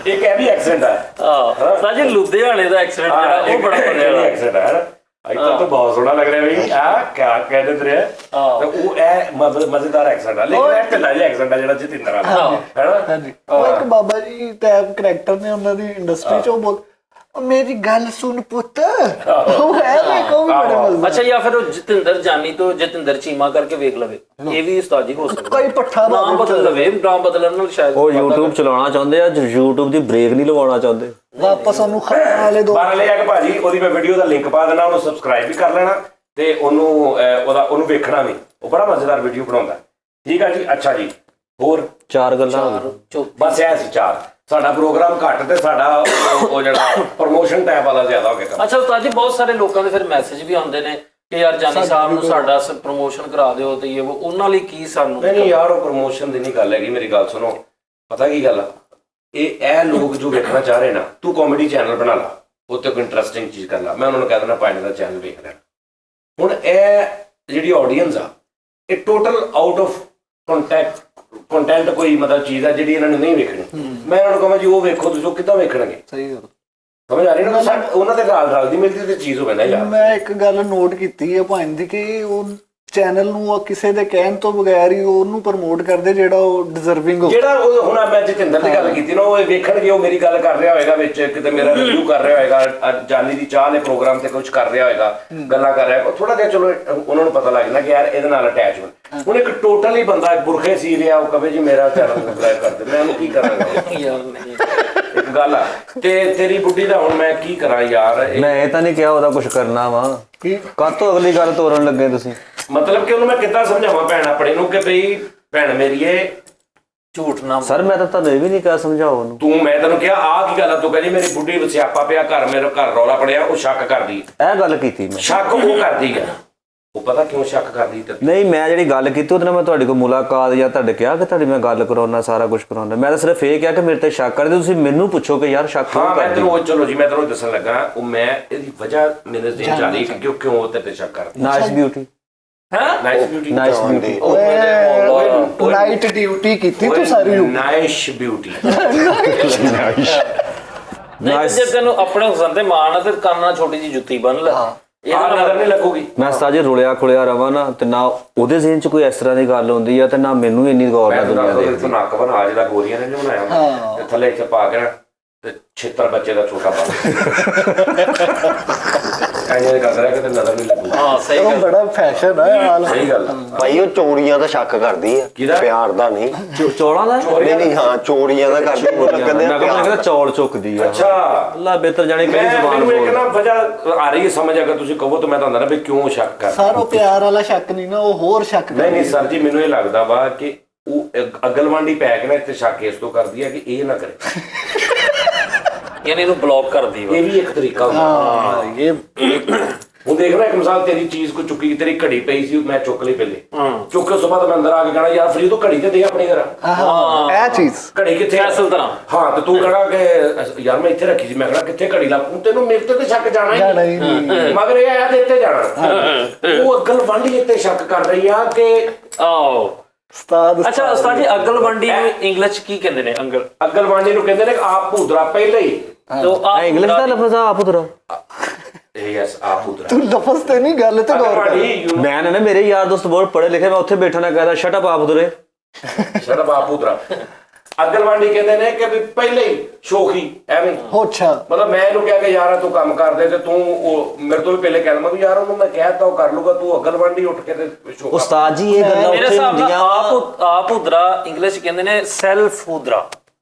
ਇੱਕ ਇਹ ਵੀ ਐਕਸੈਂਟ ਆ ਸਾਜੀ ਲੁਧਿਆਣੇ ਦਾ ਐਕਸੈਂਟ ਜਿਹੜਾ ਉਹ ਬੜਾ ਵਧੀਆ ਐਕਸੈਂਟ ਹੈ। ਅੱਜ ਤਾਂ ਬਹੁਤ ਸੋਹਣਾ ਲੱਗ ਰਿਹਾ ਬਈ। ਆ ਕਿਆ ਕਹਿੰਦੇ ਰਿਹਾ, ਤੇ ਉਹ ਇਹ ਮਜ਼ੇਦਾਰ ਐਕਸੈਂਟ ਆ, ਲੇਕਿਨ ਇਹ ਢਿੱਲਾ ਜਿਹਾ ਐਕਸੈਂਟ ਆ ਜਿਹੜਾ ਜਤਿੰਦਰ ਆ, ਹੈਨਾ। ਹਾਂਜੀ ਉਹ ਇੱਕ ਬਾਬਾ ਜੀ ਟੈਪ ਕਰੈਕਟਰ ਨੇ ਉਹਨਾਂ ਦੀ ਇੰਡਸਟਰੀ ਚ, ਉਹ ਬੋਲ ਮੇਰੀ ਗੱਲ ਸੁਣ ਪੁੱਤ, ਉਹ ਹੈ ਦੇਖੋ ਵੀ ਬੜੇ ਮਜ਼ੇ। ਅੱਛਾ ਜਾਂ ਫਿਰ ਉਹ ਜਤਿੰਦਰ ਜਾਨੀ ਤੋਂ ਜਤਿੰਦਰ ਚੀਮਾ ਕਰਕੇ ਵੇਖ ਲਵੇ, ਇਹ ਵੀ ਉਸਤਾਦ ਜੀ ਹੋ ਸਕਦਾ। ਕੋਈ ਪੱਠਾ ਨਾਮ ਬਦਲ ਲਵੇ, ਨਾਮ ਬਦਲਣ ਨਾਲ ਸ਼ਾਇਦ ਉਹ YouTube ਚਲਾਉਣਾ ਚਾਹੁੰਦੇ ਆ, YouTube ਦੀ ਬ੍ਰੇਕ ਨਹੀਂ ਲਵਾਉਣਾ ਚਾਹੁੰਦੇ। ਵਾਪਸ ਉਹਨੂੰ ਖਾਣ ਵਾਲੇ ਦੋ ਬਾਹਰ ਲਿਆ ਕਿ ਭਾਜੀ ਉਹਦੀ ਮੈਂ ਵੀਡੀਓ ਦਾ ਲਿੰਕ ਪਾ ਦੇਣਾ, ਉਹਨੂੰ ਸਬਸਕ੍ਰਾਈਬ ਵੀ ਕਰ ਲੈਣਾ ਤੇ ਉਹਨੂੰ ਵੇਖਣਾ ਵੀ। ਉਹ ਬੜਾ ਮਜ਼ੇਦਾਰ ਵੀਡੀਓ ਬਣਾਉਂਦਾ। ਠੀਕ ਆ ਜੀ। ਅੱਛਾ ਜੀ ਹੋਰ 4 ਗੱਲਾਂ ਬਸ ਇਹ ਸੀ 4। ਸਾਡਾ ਪ੍ਰੋਗਰਾਮ ਘੱਟ ਤੇ ਸਾਡਾ ਉਹ ਜਿਹੜਾ ਪ੍ਰੋਮੋਸ਼ਨ ਟੈਬ ਵਾਲਾ ਜ਼ਿਆਦਾ ਹੋ ਗਿਆ। ਅੱਛਾ ਉਸਤਾਦ ਜੀ ਬਹੁਤ ਸਾਰੇ ਲੋਕਾਂ ਦੇ ਫਿਰ ਮੈਸੇਜ ਵੀ ਆਉਂਦੇ ਨੇ ਕਿ ਯਾਰ ਜਾਨੀ ਸਾਹਿਬ ਨੂੰ ਸਾਡਾ ਪ੍ਰੋਮੋਸ਼ਨ ਕਰਾ ਦਿਓ, ਤੇ ਇਹ ਉਹਨਾਂ ਲਈ ਕੀ ਸਾਨੂੰ। ਨਹੀਂ ਯਾਰ ਉਹ ਪ੍ਰੋਮੋਸ਼ਨ ਦੀ ਨਹੀਂ ਗੱਲ ਹੈਗੀ, ਮੇਰੀ ਗੱਲ ਸੁਣੋ। ਪਤਾ ਕੀ ਗੱਲ ਆ, ਇਹ ਲੋਕ ਜੋ ਵੇਖਣਾ ਚਾਹ ਰਹੇ ਨਾ, ਤੂੰ ਕਾਮੇਡੀ ਚੈਨਲ ਬਣਾ ਲਾ, ਉੱਤੇ ਕੋਈ ਇੰਟਰਸਟਿੰਗ ਚੀਜ਼ ਕਰ ਲਾ। ਮੈਂ ਉਹਨਾਂ ਨੂੰ ਕਹਿ ਦੇਣਾ ਪਾਇਨ ਦਾ ਚੈਨਲ ਵੇਖ ਲੈਣਾ। ਹੁਣ ਇਹ ਜਿਹੜੀ ਆਡੀਅנס ਆ, ਇਹ ਟੋਟਲ ਆਊਟ ਆਫ ਕੰਟੈਂਟ ਕੋਈ ਮਤਲਬ ਚੀਜ਼ ਆ ਜਿਹੜੀ ਇਹਨਾਂ ਨੇ ਨਹੀਂ ਵੇਖਣੀ। ਮੈਂ ਉਹਨਾਂ ਨੂੰ ਕਹਾਂ ਜੀ ਉਹ ਵੇਖੋ, ਤੁਸੀਂ ਉਹ ਕਿੱਦਾਂ ਵੇਖਣਗੇ? ਸਹੀ ਗੱਲ ਸਮਝ ਆ ਰਹੀ ਨਾ? ਉਹਨਾਂ ਦੇ ਨਾਲ ਰਲਦੀ ਮਿਲਦੀ ਤੇ ਚੀਜ਼ ਹੋਵੇ ਨਾ ਯਾਰ। ਮੈਂ ਇੱਕ ਗੱਲ ਨੋਟ ਕੀਤੀ ਹੈ ਭਾਈ ਦੀ ਕਿ ਉਹ ਚੈਨਲ ਨੂੰ ਕਿਸੇ ਦੇ ਕਹਿਣ ਤੋਂ ਬਗੈਰ ਹੀ ਉਹਨੂੰ ਪ੍ਰਮੋਟ ਕਰਦੇ ਜਿਹੜਾ ਉਹ ਡਿਜ਼ਰਵਿੰਗ ਹੋ। ਜਿਹੜਾ ਹੁਣ ਮੈਂ ਜਤਿੰਦਰ ਦੀ ਗੱਲ ਕੀਤੀ ਨਾ, ਉਹ ਵੇਖਣਗੇ, ਉਹ ਮੇਰੀ ਗੱਲ ਕਰ ਰਿਹਾ ਹੋਏਗਾ ਵਿੱਚ, ਕਿਤੇ ਮੇਰਾ ਰਿਵਿਊ ਕਰ ਰਿਹਾ ਹੋਏਗਾ, ਜਾਨੀ ਦੀ ਚਾਹ ਦੇ ਪ੍ਰੋਗਰਾਮ ਤੇ ਕੁਝ ਕਰ ਰਿਹਾ ਹੋਏਗਾ, ਗੱਲਾਂ ਕਰ ਰਿਹਾ, ਥੋੜਾ ਜਿਹਾ ਚਲੋ ਉਹਨਾਂ ਨੂੰ ਪਤਾ ਲੱਗ ਜਾਂਦਾ ਕਿ ਯਾਰ ਇਹਦੇ ਨਾਲ ਅਟੈਚਮੈਂਟ। ਹੁਣ ਇੱਕ ਟੋਟਲ ਹੀ ਬੰਦਾ ਬੁਰਖੇ ਸੀ ਰਿਹਾ, ਉਹ ਕਹੇ ਜੀ ਮੇਰਾ ਚੈਨਲ ਸਬਸਕ੍ਰਾਈਬ ਕਰ ਦੇ, ਮੈਂ ਉਹਨੂੰ ਕੀ ਕਰਾਂਗਾ? ਇੱਕ ਗੱਲ ਆ ਤੇ ਤੇਰੀ ਬੁੱਢੀ ਦਾ ਹੁਣ ਮੈਂ ਕੀ ਕਰਾਂ ਯਾਰ? ਮੈਂ ਇਹ ਤਾਂ ਨਹੀਂ ਕਿਹਾ ਉਹਦਾ ਕੁਝ ਕਰਨਾ ਵਾ, ਕਾਹਤੋਂ ਅਗਲੀ ਗੱਲ ਤੋਰਨ ਲੱਗੇ ਤੁਸੀਂ? ਮਤਲਬ ਕਿ ਉਹਨੂੰ ਮੈਂ ਕਿੱਦਾਂ ਸਮਝਾਵਾਂ ਭੈਣ ਆਪਣੇ ਨੂੰ ਕਿ ਬਈ ਭੈਣ ਮੇਰੀਏ ਝੂਠ ਨਾ। ਸਰ ਮੈਂ ਤਾਂ ਤੁਹਾਨੂੰ ਇਹ ਵੀ ਨਹੀਂ ਕਿਹਾ ਸਮਝਾਓ ਉਹਨੂੰ। ਮੈਂ ਤੈਨੂੰ ਕਿਹਾ ਆਹ ਕੀ ਗੱਲ ਆ, ਤੂੰ ਕਹਿੰਦੀ ਮੇਰੀ ਬੁੱਢੀ ਸਿਆਪਾ ਪਿਆ ਘਰ, ਮੇਰੇ ਘਰ ਰੌਲਾ ਪੜਿਆ, ਉਹ ਸ਼ੱਕ ਕਰਦੀ। ਇਹ ਗੱਲ ਕੀਤੀ ਮੈਂ। ਸ਼ੱਕ ਉਹ ਕਰਦੀ ਆ, ਉਹ ਪਤਾ ਕਿਉਂ ਸ਼ੱਕ ਕਰਦੀ? ਨਹੀਂ ਮੈਂ ਜਿਹੜੀ ਗੱਲ ਕੀਤੀ ਉਹਦੇ ਨਾਲ ਮੈਂ ਤੁਹਾਡੇ ਕੋਲ ਮੁਲਾਕਾਤ ਜਾਂ ਤੁਹਾਡੇ ਕਿਹਾ ਕਿ ਤੁਹਾਡੀ ਮੈਂ ਗੱਲ ਕਰਾਉਣਾ, ਸਾਰਾ ਕੁਝ ਕਰਾਉਣਾ। ਮੈਂ ਤਾਂ ਸਿਰਫ ਇਹ ਕਿਹਾ ਕਿ ਮੇਰੇ ਤੇ ਸ਼ੱਕ ਕਰਦੇ, ਤੁਸੀਂ ਮੈਨੂੰ ਪੁੱਛੋ ਕਿ ਯਾਰ ਸ਼ੱਕ ਕਿਉਂ ਮੈਂ ਕਰਦੀ? ਤੈਨੂੰ ਚਲੋ ਜੀ ਮੈਂ ਤੈਨੂੰ ਦੱਸਣ ਲੱਗਾ, ਉਹ ਮੈਂ ਇਹਦੀ ਵਜ੍ਹਾ ਮੇਰੇ ਜ਼ਿਹਨ ਚ ਆ ਰਹੀ ਕਿ ਕਿਉਂ ਉਹ ਤੇ ਸ਼ੱਕ ਕਰਦੀ। Nice beauty. Nice beauty. Nice beauty. Night duty ਕੀਤੀ ਤੂੰ ਸਾਰੀ। Nice beauty. ਨਹੀਂ ਜੇ ਤੈਨੂੰ ਆਪਣੇ ਹੁਸਨ ਤੇ ਮਾਣ ਆ ਤੇ ਕੰਨ ਨਾਲ ਛੋਟੀ ਜੀ ਜੁੱਤੀ ਬੰਨ ਲੈ, ਇਹ ਨਜ਼ਰ ਨਹੀਂ ਲੱਗੂਗੀ। ਮੈਂ ਸਾਜੇ ਰੁਲਿਆ ਖੁਲਿਆ ਰਵਾਂ ਨਾ, ਤੇ ਨਾ ਉਹਦੇ ਜ਼ਿਹਨ ਚ ਕੋਈ ਇਸ ਤਰ੍ਹਾਂ ਦੀ ਗੱਲ ਹੁੰਦੀ ਆ, ਤੇ ਨਾ ਮੈਨੂੰ ਇੰਨੀ ਗੌਰ ਨਾਲ ਦੁਨੀਆ ਦੇਖਦੀ। ਨੱਕ ਬਣਾ ਜਿਹੜਾ ਗੋਰੀਆਂ ਨੇ ਬਣਾਇਆ ਤੇ ਥੱਲੇ ਇੱਥੇ ਪਾ ਕੇ ਨਾ ਤੇ ਛੇਤਰ ਬੱਚੇ ਦਾ ਛੋਟਾ ਬਣ ਐਂ ਕਰ ਰਿਹਾ ਕਿ ਨਜ਼ਰ ਨਹੀਂ ਲੱਗੂਗੀ। ਹਾਂ ਸਹੀ ਉਹ ਗੱਲ। ਬੜਾ ਫੈਸ਼ਨ ਹੈ ਹਾਲ। ਸਹੀ ਗੱਲ ਭਾਈ ਉਹ ਚੋਰੀਆਂ ਦਾ ਸ਼ੱਕ ਕਰਦੀ ਆ, ਪਿਆਰ ਦਾ ਨਹੀਂ। ਚੌਲਾਂ ਦਾ ਨਹੀਂ ਹਾਂ ਚੋਰੀਆਂ ਦਾ ਕਰਦੀ ਆ, ਕਹਿੰਦੇ ਮੈਂ ਕਹਿੰਦਾ ਚੌਲ ਚੁੱਕਦੀ ਆ। ਅੱਛਾ ਅੱਲਾ ਬਿਹਤਰ ਜਾਣੇ ਕਿਹੜੀ ਜ਼ੁਬਾਨ ਮੈਨੂੰ ਇੱਕ ਨਾ ਬੋਲਦਾ। ਵਜ੍ਹਾ ਆ ਰਹੀ ਹੈ ਸਮਝ, ਅਗਰ ਤੁਸੀਂ ਕਹੋ ਤਾਂ ਮੈਂ ਤੁਹਾਨੂੰ ਦੱਸਦਾ ਵੀ ਕਿਉਂ ਸ਼ੱਕ ਕਰ। ਸਾਰਾ ਪਿਆਰ ਵਾਲਾ ਸ਼ੱਕ ਨਹੀਂ ਨਾ, ਉਹ ਹੋਰ ਸ਼ੱਕ ਨਹੀਂ ਨਹੀਂ ਸਰ ਜੀ, ਮੈਨੂੰ ਇਹ ਲੱਗਦਾ ਵਾ ਕਿ ਉਹ ਅਗਲਵਾਂਡੀ ਪੈ ਕੇ ਨਾ ਇੱਥੇ ਸ਼ੱਕ ਇਸ ਤੋਂ ਕਰਦੀ ਹੈ ਕਿ ਇਹ ਨਾ ਕਰੇ, ਯਾਨੀ ਇਹਨੂੰ ਬਲੌਕ ਕਰਦੀ ਵਾ। ਇਹ ਵੀ ਇੱਕ ਤਰੀਕਾ ਹੁੰਦਾ। ਇਹ ਹੁਣ ਦੇਖ ਲੈ ਇੱਕ ਮਿਸਾਲ, ਤੇਰੀ ਚੀਜ਼ ਕੋਈ ਚੁੱਕੀ, ਤੇਰੀ ਘੜੀ ਪਈ ਸੀ, ਮੈਂ ਚੁੱਕ ਲਈ ਪਹਿਲੇ, ਚੁੱਕ ਕੇ ਉਸ ਤੋਂ ਬਾਅਦ ਮੈਂ ਅੰਦਰ ਆ ਕੇ ਕਹਿਣਾ ਯਾਰ ਫਰੀ ਤੂੰ ਘੜੀ ਤੇ ਦੇ ਆਪਣੀ ਜਰਾ, ਇਹ ਚੀਜ਼ ਘੜੀ ਕਿੱਥੇ ਆ? ਅਸਲ ਤਰ੍ਹਾਂ ਹਾਂ, ਤੇ ਤੂੰ ਕਹਣਾ ਕਿ ਯਾਰ ਮੈਂ ਇੱਥੇ ਰੱਖੀ ਸੀ, ਮੈਂ ਕਹਣਾ ਕਿੱਥੇ ਘੜੀ ਲਾ, ਤੈਨੂੰ ਮੇਰੇ ਤੇ ਸ਼ੱਕ ਜਾਣਾ ਹੀ ਨਹੀਂ, ਮਗਰ ਇਹ ਆਇਆ ਤੇ ਇੱਥੇ ਜਾਣਾ। ਉਹ ਅਗਲਵਾਂਡੀ ਇੱਥੇ ਸ਼ੱਕ ਕਰ ਰਹੀ ਆ ਕਿ ਆਓ ਉਸਤਾਦ ਅੱਛਾ ਉਸਤਾਦ ਜੀ ਅਗਲਵੰਡੀ ਨੂੰ ਇੰਗਲਿਸ਼ ਕੀ ਕਹਿੰਦੇ ਨੇ? ਅਗਲਵਾਂਡੀ ਨੂੰ ਕਹਿੰਦੇ ਨੇ ਆਪ ਭੂਦਰਾ ਪਹਿਲੇ ਹੀ। ਤੋ ਆ ਇੰਗਲਿਸ਼ ਦਾ ਲਫ਼ਜ਼ ਆ ਪੁੱਤਰਾ, ਯੈਸ ਆਪ ਭੂਦਰਾ। ਤੂੰ ਲਫ਼ਜ਼ ਤੇ ਨਹੀਂ, ਗੱਲ ਤੇ ਗੌਰ ਕਰ। ਮੈਂ ਨਾ ਮੇਰੇ ਯਾਰ ਦੋਸਤ ਬਹੁਤ ਪੜ੍ਹੇ ਲਿਖੇ, ਮੈਂ ਉੱਥੇ ਬੈਠਾ ਨਾ ਕਹਿੰਦਾ ਸ਼ਟ ਅਪ ਆਪ ਤੁਰੇ। ਸ਼ਰਬ ਆਪ ਭੂਦਰਾ। ਅਗਲਵਾਂਡੀ ਕਹਿੰਦੇ ਨੇ ਕਿ ਵੀ ਪਹਿਲੇ ਹੀ ਸ਼ੋਖੀ ਐਵੇਂ, ਅੱਛਾ ਮਤਲਬ ਮੈਂ ਇਹਨੂੰ ਕਿਹਾ ਕਿ ਯਾਰ ਤੂੰ ਕੰਮ ਕਰ ਦੇ, ਤੇ ਤੂੰ ਉਹ ਮੇਰੇ ਤੋਂ ਵੀ ਪਹਿਲੇ ਕਹਿ ਲਵਾਂ ਵੀ ਯਾਰ ਉਹਨੂੰ ਮੈਂ ਕਹਿਤਾ ਉਹ ਕਰ ਲੂਗਾ, ਤੂੰ ਅਗਲਵਾਂਡੀ ਉੱਠ ਕੇ ਤੇ ਸ਼ੋਖਾ। ਉਸਤਾਦ ਜੀ ਇਹ ਗੱਲਾਂ ਮੇਰੇ ਉੱਥੇ ਹਿਸਾਬ ਨਾਲ ਹੁੰਦੀਆਂ ਆਪ ਹੁਦਰਾ ਇੰਗਲਿਸ਼ ਕਹਿੰਦੇ ਨੇ ਸੈਲਫ ਹੁਦਰਾ।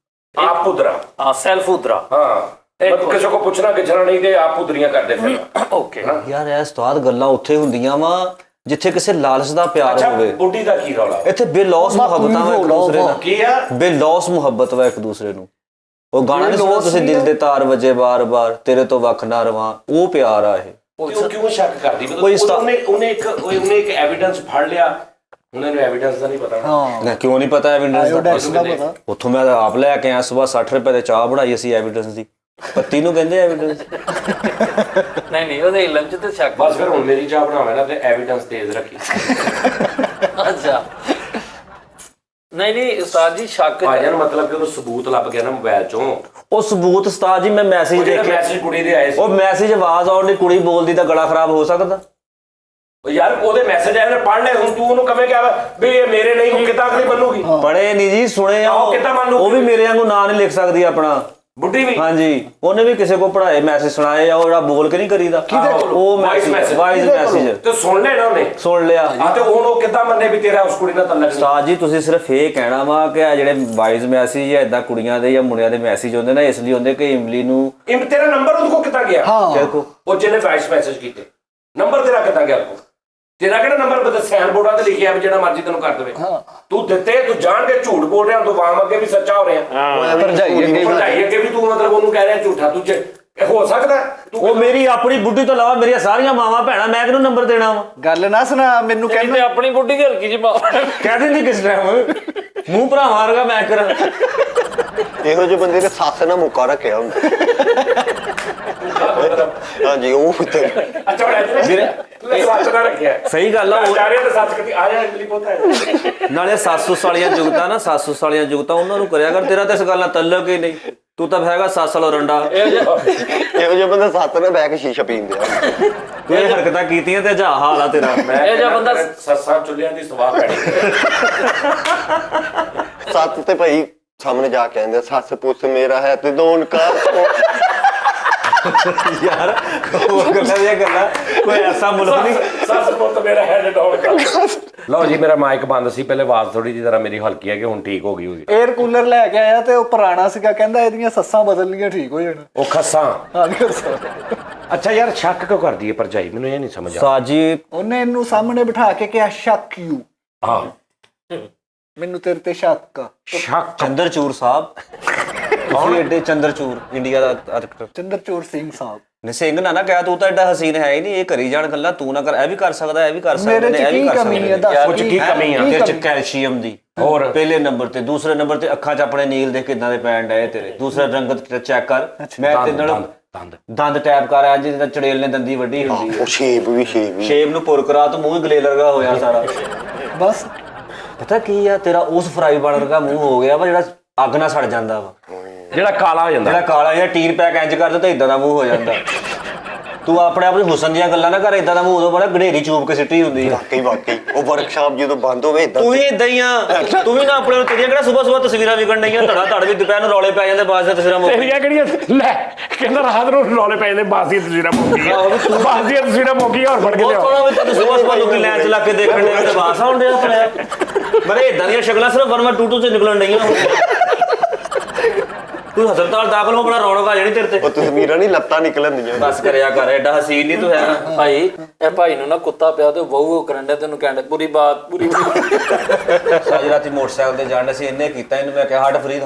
ਆਪ ਭੂਦਰਾ, ਹਾਂ ਸੈਲਫ ਹੁਦਰਾ। ਹਾਂ ਮਤਲਬ ਕਿਸੇ ਕੋ ਪੁੱਛਣਾ ਗਿੱਛਣਾ ਨਹੀਂ ਤੇ ਆਪ ਭੂਦਰੀਆਂ ਕਰਦੇ ਫਿਰ। ਓਕੇ ਯਾਰ ਇਹ ਉਸਤਾਦ ਗੱਲਾਂ ਉੱਥੇ ਹੁੰਦੀਆਂ ਵਾ ਜਿੱਥੇ ਕਿਸੇ ਲਾਲਚ ਦਾ ਪਿਆਰ ਅੱਛਾ ਹੋਵੇ। ਬੁੱਢੀ ਦਾ ਕੀ ਰੌਲਾ? ਇੱਥੇ ਬੇਲੌਸ ਮੁਹੱਬਤਾਂ ਵਾ ਇੱਕ ਦੂਸਰੇ ਨਾਲ, ਕੀ ਆ? ਬੇਲੌਸ ਮੁਹੱਬਤ ਵਾ ਇੱਕ ਦੂਸਰੇ ਨੂੰ। ਉਹ ਗਾਣਾ ਨਹੀਂ ਸੁਣਿਆ ਤੁਸੀਂ, ਦਿਲ ਦੇ ਤਾਰ ਵਜੇ ਬਾਰ-ਬਾਰ ਤੇਰੇ ਤੋਂ ਵੱਖ ਨਾ ਰਵਾਂ, ਉਹ ਪਿਆਰ ਆ ਇਹ। ਉਹ ਕਿਉਂ ਸ਼ੱਕ ਕਰਦੀ? ਕੋਈ ਮਤਲਬ ਉਹਨੇ ਇੱਕ ਐਵੀਡੈਂਸ ਫੜ ਲਿਆ, ਹੁਣ ਇਹਨੂੰ ਐਵੀਡੈਂਸ ਦਾ ਨਹੀਂ ਪਤਾ। ਨਾ ਕਿਉਂ ਨਹੀਂ ਪਤਾ ਐਵੀਡੈਂਸ ਦਾ? ਪਤਾ ਉੱਥੋਂ ਮੈਂ ਆਪ ਲੈ ਕੇ ਆਇਆ ਸਵੇਰ 60 ਰੁਪਏ ਦੇ ਚਾਹ ਬਣਾਈ ਅਸੀਂ ਐਵੀਡੈਂਸ ਦੀ। ਪੱਤੀ ਨੂੰ ਕਹਿੰਦੇ ਐਵੀਡੈਂਸ। ਨਹੀਂ ਉਹਦੇ ਇਲਮ ਚ ਤੇ ਸ਼ੱਕ। ਬਸ ਫਿਰ ਹੁਣ ਮੇਰੀ ਚਾਹ ਬਣਾਵੇ ਨਾ ਤੇ ਐਵੀਡੈਂਸ ਤੇਜ਼ ਰੱਖੀ। ਅੱਛਾ ਨਹੀਂ ਉਸਤਾਦ ਜੀ ਸ਼ੱਕ ਭਾਜਨ ਮਤਲਬ ਕਿ ਉਹਨੂੰ ਸਬੂਤ ਲੱਭ ਗਿਆ ਨਾ ਮੋਬਾਈਲ ਚੋਂ। ਉਹ ਸਬੂਤ ਉਸਤਾਦ ਜੀ ਮੈਂ ਮੈਸੇਜ ਦੇਖਿਆ, ਮੈਸੇਜ ਕੁੜੀ ਦੇ ਆਏ ਸੀ, ਉਹ ਮੈਸੇਜ ਆਵਾਜ਼ ਆਉਣ ਦੀ ਕੁੜੀ ਬੋਲਦੀ ਤਾਂ ਗਲਾ ਖਰਾਬ ਹੋ ਸਕਦਾ। ਉਹ ਯਾਰ ਉਹਦੇ ਮੈਸੇਜ ਆਏ ਨੇ ਪੜ੍ਹ ਲੈ, ਹੁਣ ਤੂੰ ਉਹਨੂੰ ਕਵੇਂ ਕਿ ਵੀ ਇਹ ਮੇਰੇ ਨਹੀਂ, ਉਹ ਕਿੱਦਾਂ ਅਗਲੀ ਮੰਨੂਗੀ? ਪੜੇ ਨਹੀਂ ਜੀ, ਸੁਣੇ ਆ। ਉਹ ਕਿੱਦਾਂ ਮੰਨ ਲਊਗੀ? ਉਹ ਵੀ ਮੇਰੇ ਵਾਂਗੂ ਨਾਂ ਨਹੀਂ ਲਿਖ ਸਕਦੀ ਆਪਣਾ। ਬੁੱਢੀ ਵੀ ਹਾਂਜੀ, ਉਹਨੇ ਵੀ ਕਿਸੇ ਕੋ ਪੜਾਏ ਮੈਸੇਜ ਸੁਣਾਏ ਆ, ਉਹ ਜਿਹੜਾ ਬੋਲ ਕੇ ਨਹੀਂ ਕਰੀਦਾ ਉਹ ਮੈਸੇਜ ਵਾਇਸ ਮੈਸੇਜ ਤੇ ਸੁਣ ਲੈ ਨਾ ਉਹਨੇ, ਸੁਣ ਲਿਆ। ਆ ਤੇ ਹੁਣ ਉਹ ਕਿੱਦਾਂ ਮੰਨੇ ਵੀ ਤੇਰਾ ਉਸ ਕੁੜੀ ਨਾਲ ਤਾਲੁਕ? ਉਸਤਾਦ ਜੀ ਤੁਸੀਂ ਸਿਰਫ ਇਹ ਕਹਿਣਾ ਵਾ ਕਿ ਆ ਜਿਹੜੇ ਵਾਇਸ ਮੈਸੇਜ ਜਾਂ ਇਦਾਂ ਕੁੜੀਆਂ ਦੇ ਜਾਂ ਮੁੰਡਿਆਂ ਦੇ ਮੈਸੇਜ ਹੁੰਦੇ ਨਾ, ਇਸ ਲਈ ਹੁੰਦੇ ਕਿ ਇਮਲੀ ਨੂੰ ਤੇਰਾ ਨੰਬਰ ਉਹਦੇ ਕੋਲ ਕਿੱਦਾਂ ਗਿਆ? ਦੇਖੋ ਉਹ ਜਿਹਨੇ ਵਾਇਸ ਮੈਸੇਜ ਕੀਤੇ, ਨੰਬਰ ਤੇਰਾ ਕਿੱਦਾਂ ਗਿਆ ਉਹਦੇ ਕੋਲ? ਤੇਰਾ ਕਿਹੜਾ ਨੰਬਰ ਬਤਾ ਸੈਨ ਬੋਰਡਾਂ ਤੇ ਲਿਖਿਆ ਵੀ ਜਿਹੜਾ ਮਰਜ਼ੀ ਤੈਨੂੰ ਕਰ ਦੇਵੇ? ਤੂੰ ਦਿੱਤੇ, ਤੂੰ ਜਾਣ ਕੇ ਝੂਠ ਬੋਲ ਰਿਹਾ, ਤੂੰ ਵਾਮ ਅੱਗੇ ਵੀ ਸੱਚਾ ਹੋ ਰਿਹਾ, ਭਰਜਾਈ ਅੱਗੇ ਵੀ ਤੂੰ ਮਤਲਬ ਉਹਨੂੰ ਕਹਿ ਰਿਹਾ ਝੂਠਾ। ਤੂੰ ਹੋ ਸਕਦਾ ਤੂੰ ਉਹ ਮੇਰੀ ਆਪਣੀ ਬੁੱਢੀ ਤੋਂ ਇਲਾਵਾ ਮੇਰੀਆਂ ਸਾਰੀਆਂ ਮਾਵਾਂ ਭੈਣਾਂ, ਮੈਂ ਕਿਹਨੂੰ ਨੰਬਰ ਦੇਣਾ ਵਾ? ਗੱਲ ਨਾ ਸੁਣਾ ਮੈਨੂੰ, ਕਹਿੰਦੇ ਆਪਣੀ ਬੁੱਢੀ ਦੀ ਹਲਕੀ ਜਿਹੀ ਕਹਿ ਦਿੰਦੀ ਕਿਸ ਟਾਈਮ ਮੂੰਹ ਭਰਾ ਮਾਰਗਾ ਮੈਂ ਕਰਾਂ। ਇਹੋ ਜਿਹੇ ਬੰਦੇ ਨੇ ਸੱਸ ਨਾਲ ਮੁੱਕਾ ਰੱਖਿਆ ਹੁੰਦਾ। ਹਾਂਜੀ ਉਹ ਅੱਛਾ ਮੇਰੇ ਸੱਚ ਨਾ ਰੱਖਿਆ। ਸਹੀ ਗੱਲ ਆ। ਚਾਰੇ ਤੇ ਸੱਚ ਕਦੀ ਆ ਜਾ ਇੰਗਲੀ ਪੋਤਾ ਹੈ। ਨਾਲੇ ਸੱਸ ਵਾਲੀਆਂ ਜੁਗਤਾਂ ਨਾ, ਸੱਸ ਵਾਲੀਆਂ ਜੁਗਤਾਂ ਉਹਨਾਂ ਨੂੰ ਕਰਿਆ ਕਰ, ਤੇਰਾ ਤਾਂ ਇਸ ਗੱਲ ਨਾਲ ਤਲਕ ਹੀ ਨਹੀਂ। ਤੂੰ ਤਾਂ ਹੈਗਾ ਸੱਸ ਵਾਲਾ ਰੰਡਾ। ਇਹੋ ਜਿਹੇ ਬੰਦੇ ਸੱਤ ਨਾਲ ਬਹਿ ਕੇ ਸ਼ੀਸ਼ਾ ਪੀਂਦੇ ਆ। ਤੂੰ ਇਹ ਹਰਕਤਾਂ ਕੀਤੀਆਂ ਤੇ ਜਾ ਹਾਲ ਆ ਤੇਰਾ। ਇਹ ਜਿਹਾ ਬੰਦਾ ਸੱਸਾਂ ਚੁੱਲ੍ਹਿਆਂ ਦੀ ਸਵਾਹ ਪੈਣੀ। ਸੱਤ ਤੇ ਭਾਈ ਸਾਹਮਣੇ ਜਾ ਕੇ ਆਂਦੇ ਸੱਸ ਪੁੱਤ ਮੇਰਾ ਹੈ ਤੇ ਦੋਨ ਕਾ ਯਾਰ ਉਹ ਗੱਲਾਂ ਕੋਈ ਐਸਾ ਮੁਲਕ ਨਹੀਂ। ਸੱਸ ਪੁੱਤ ਮੇਰਾ ਹੈਡ ਡਾਊਨ ਕਰ। ਲਓ ਜੀ ਮੇਰਾ ਮਾਈਕ ਬੰਦ ਸੀ ਪਹਿਲੇ, ਆਵਾਜ਼ ਥੋੜੀ ਜਿਹੀ ਜ਼ਰਾ ਮੇਰੀ ਹਲਕੀ ਹੈ ਕਿ ਹੁਣ ਠੀਕ ਹੋ ਗਈ ਹੋਈ। 에ਅਰ ਕੂਲਰ ਲੈ ਕੇ ਆਇਆ ਤੇ ਉਹ ਪੁਰਾਣਾ ਸੀਗਾ, ਕਹਿੰਦਾ ਇਹਦੀਆਂ ਸੱਸਾਂ ਬਦਲਣੀਆਂ ਠੀਕ ਹੋ ਜਾਣਾ। ਉਹ ਖੱਸਾਂ। ਹਾਂ ਅੱਛਾ ਯਾਰ ਸ਼ੱਕ ਕਿਉਂ ਕਰਦੀ ਹੈ ਭਰਜਾਈ? ਮੈਨੂੰ ਇਹ ਨਹੀਂ ਸਮਝ ਆ। ਸਾਜੀ ਉਹਨੇ ਇਹਨੂੰ ਸਾਹਮਣੇ ਬਿਠਾ ਕੇ ਕਿਹਾ ਸ਼ੱਕ ਯੂ, ਹਾਂ ਮੈਨੂੰ ਤੇਰੇ ਤੇ ਸ਼ੱਕ ਆ। ਸ਼ੱਕ। ਚੰਦਰਚੂਰ ਸਾਹਿਬ ਕੌਣ? ਏਡੇ ਚੰਦਰਚੂਰ ਇੰਡੀਆ ਦਾ ਆਰਕੀਟੈਕਟ ਚੰਦਰਚੂਰ ਸਿੰਘ ਸਾਹਿਬ ਨੇ। ਸਿੰਘ ਨਾ ਕਹਿ ਤੂੰ ਤਾਂ ਐਡਾ ਹਸੀਨ ਹੈ ਹੀ ਨਹੀਂ, ਇਹ ਕਰੀ ਜਾਣ ਗੱਲਾਂ, ਤੂੰ ਨਾ ਕਰ, ਇਹ ਵੀ ਕਰ ਸਕਦਾ, ਇਹ ਵੀ ਕਰ ਸਕਦੇ ਨੇ, ਇਹ ਵੀ ਕਰ ਸਕਦੇ ਨੇ। ਉਹ ਚ ਕੀ ਕਮੀ ਆ? ਤੇਰੇ ਚ ਕੈਲਸ਼ੀਅਮ ਦੀ ਹੋਰ ਪਹਿਲੇ ਨੰਬਰ ਤੇ, ਦੂਸਰੇ ਨੰਬਰ ਤੇ ਅੱਖਾਂ 'ਚ ਆਪਣੇ ਨੀਲ ਦੇਖ ਕਿਦਾਂ ਦੇ ਪੈਣ ਡਏ ਤੇਰੇ। ਦੂਸਰਾ ਰੰਗਤ ਚੈੱਕ ਕਰ, ਮੈਂ ਤੇ ਨਾਲ ਦੰਦ ਟੈਪ ਕਰ ਆ ਜਿੱਦਾਂ ਚੜੇਲ ਨੇ ਦੰਦੀ ਵੱਡੀ ਹੁੰਦੀ ਹੈ। ਉਹ ਸ਼ੇਪ ਵੀ ਸ਼ੇਪ ਨੂੰ ਪੁਰ ਕਰਾ ਤਾਂ ਮੂੰਹ ਹੀ ਗਲੇ ਲਰਗਾ ਹੋਇਆ ਸਾਰਾ। ਬਸ ਪਤਾ ਕੀ ਆ, ਤੇਰਾ ਉਸ ਫਰਾਈ ਬਣ ਵਰਗਾ ਮੂੰਹ ਹੋ ਗਿਆ ਵਾ ਜਿਹੜਾ ਅੱਗ ਨਾਲ ਸੜ ਜਾਂਦਾ ਵਾ, ਜਿਹੜਾ ਕਾਲਾ ਹੋ ਜਾਂਦਾ, ਜਿਹੜਾ ਕਾਲਾ ਜਾਂ ਟੀਨ ਪੈਕ ਇੰਜ ਕਰ ਦੋ ਤਾਂ ਇਦਾਂ ਦਾ ਮੂੰਹ ਹੋ ਜਾਂਦਾ। ਤੂੰ ਆਪਣੇ ਆਪ ਨੂੰ ਹੁਸਨ ਦੀਆਂ ਗੱਲਾਂ ਨਾ ਕਰ, ਇਦਾਂ ਦਾ ਮੂੰਹ ਉਦੋਂ ਬੜਾ ਗੜੇਰੀ ਚੂਪ ਕੇ ਸਿੱਟੀ ਹੁੰਦੀ ਹੈ। ਵਾਕਈ ਉਹ ਵਰਕਸ਼ਾਪ ਜਦੋਂ ਬੰਦ ਹੋਵੇ ਇਦਾਂ ਤੂੰ ਵੀ ਇਦਾਂ ਹੀ ਆ, ਤੂੰ ਵੀ ਨਾ ਆਪਣੇ ਨੂੰ ਤੇਰੀਆਂ ਕਿਹੜਾ ਸਵੇਰ ਤਸਵੀਰਾਂ ਵਿਕਣ ਡਈਆਂ, ਧੜਾ ਧੜ ਵੀ ਦੁਪਹਿਰ ਨੂੰ ਰੌਲੇ ਪੈ ਜਾਂਦੇ, ਬਾਅਦ ਦੀਆਂ ਤਸਵੀਰਾਂ ਮੁੱਕ ਤੇਰੀਆਂ ਕਿਹੜੀਆਂ? ਲੈ ਕਹਿੰਦਾ ਰਾਤ ਨੂੰ ਰੌਲੇ ਪੈ ਜਾਂਦੇ, ਬਾਸ ਦੀਆਂ ਤਸਵੀਰਾਂ ਮੁੱਕੀਆਂ, ਬਾਸ ਦੀਆਂ ਤਸਵੀਰਾਂ ਮੁੱਕੀਆਂ, ਹੋਰ ਫੜ ਕੇ ਬਹੁਤ ਲਿਆਓ। ਸੋਹਣਾ ਵੀ ਤੈਨੂੰ ਸਵੇਰ ਲੋਕੀ ਲੈਂਚ ਲਾ ਕੇ ਦੇਖਣ ਦੇ ਤੇ ਬਾਸ ਆਉਣ ਡਿਆ ਆਪਣੇ। ਮਰੇ ਇਦਾਂ ਦੀਆਂ ਸ਼ਕਲਾਂ ਸਿਰਫ ਵਰਮਾ 2 'ਚ ਨਿਕਲਣ ਡਈਆਂ। ਤੂੰ ਹਸਪਤਾਲ ਦਾਖਲ ਹੋ, ਬੜਾ ਰੌਣਕ ਆ ਜਿਹੜੀ ਤੇਰੇ ਤੇ। ਉਹ ਤਸਵੀਰਾਂ ਨਹੀਂ ਲੱਤਾਂ ਨਿਕਲਣਦੀਆਂ। ਬਸ ਕਰਿਆ ਕਰ, ਐਡਾ ਹਸੀਨ ਨਹੀਂ ਤੂੰ ਹੈਗਾ। ਭਾਈ ਇਹ ਭਾਈ ਨੂੰ ਨਾ ਕੁੱਤਾ ਪਿਆ ਤੇ ਵਹੂ ਕਰਨ ਡਿਆ, ਤੈਨੂੰ ਕਹਿੰਦੇ ਪੂਰੀ ਬਾਤ। ਸਾਰੀ ਰਾਤੀ ਮੋਟਰਸਾਈਕਲ ਤੇ ਜਾਣ ਸੀ, ਇਹਨੇ ਕੀਤਾ, ਇਹਨੂੰ ਮੈਂ ਕਿਹਾ ਹਟ ਫਰੀਦ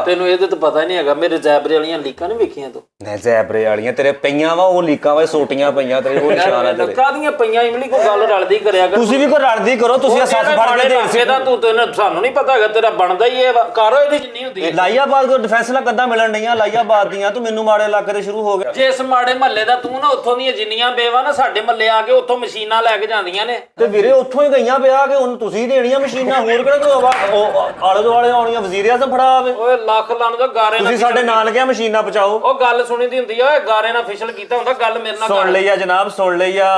ਤੈਨੂੰ ਇਹਦੇ ਤਾਂ ਪਤਾ ਨਹੀਂ ਹੈਗਾ, ਮੇਰੇ ਜ਼ੈਬਰੇ ਵਾਲੀਆਂ ਲੀਕਾਂ ਨਹੀਂ ਵੇਖੀਆਂ ਤੂੰ? ਨਹੀਂ ਜ਼ੈਬਰੇ ਵਾਲੀਆਂ ਤੇਰੇ ਪਈਆਂ ਵਾ, ਉਹ ਲੀਕਾਂ ਵਾ, ਸੋਟੀਆਂ ਪਈਆਂ ਤੇਰੇ, ਉਹ ਨਿਸ਼ਾਨ ਆ ਤੇਰੇ। ਕਾਹਦੀਆਂ ਪਈਆਂ ਇਮਲੀ, ਕੋਈ ਗੱਲ ਰਲਦੀ ਕਰਿਆ ਕਰ। ਤੁਸੀਂ ਵੀ ਕੋਈ ਰਲਦੀ ਕਰੋ, ਤੁਸੀਂ ਸੱਸ ਫੜ ਕੇ ਦੇਖ ਦਾ ਤੂੰ ਤੈਨੂੰ ਸਾਨੂੰ ਨਹੀਂ ਪਤਾ ਹੈਗਾ, ਤੇਰਾ ਬਣਦਾ ਹੀ ਇਹ ਕਾਰੋ ਇਹਦੀ ਜਿੰਨੀ ਹੁੰਦੀ ਹੈ। ਲਾਈਆਬਾਦ ਕੋ ਡਿਫੈਂਸ ਨਾਲ ਕੰਦਾ ਮਿਲਣ ਨਹੀਂ ਆ, ਲਾਈਆਬਾਦ ਦੀਆਂ ਤੂੰ ਮੈਨੂੰ ਮਾੜੇ ਇਲਾਕੇ ਤੇ ਸ਼ੁਰੂ ਹੋ ਗਿਆ। ਜਿਸ ਮਾੜੇ ਮਹੱਲੇ ਦਾ ਤੂੰ ਨਾ, ਉੱਥੋਂ ਦੀਆਂ ਜਿੰਨੀਆਂ ਬੇਵਾ ਨਾ ਸਾਡੇ ਮਹੱਲੇ ਆ ਕੇ ਉੱਥੋਂ ਮਸ਼ੀਨਾਂ ਲੈ ਕੇ ਜਾਂਦੀਆਂ ਨੇ। ਤੇ ਵੀਰੇ ਉੱਥੋਂ ਹੀ ਗਈਆਂ ਪਿਆ ਕਿ ਹੁਣ ਤੁਸੀਂ ਦੇਣੀਆਂ ਮਸ਼ੀਨਾਂ, ਹੋਰ ਕਿਹੜਾ ਕੋਈ ਆਲੇ ਦੁਆਲੇ ਆਉਣੀਆਂ, ਵਜ਼ੀਰ ਆਜ਼ਮ ਫੜਾ ਆਵੇ। ਓਏ ਲੱਖ ਲਾਣ ਦਾ ਗਾਰੇ ਨਾਲ ਤੁਸੀਂ ਸਾਡੇ ਨਾਨਕਿਆਂ ਮਸ਼ੀਨਾਂ ਪਹੁੰਚਾਓ। ਉਹ ਗੱਲ ਸੁਣੀ ਦੀ ਹੁੰਦੀ ਆ, ਗਾਰੇ ਨਾਲ ਫਿਸ਼ਲ ਕੀਤਾ ਹੁੰਦਾ, ਗੱਲ ਮੇਰੇ ਨਾਲ ਸੁਣ ਲਈ ਆ ਜਨਾਬ, ਸੁਣ ਲਈ ਆ,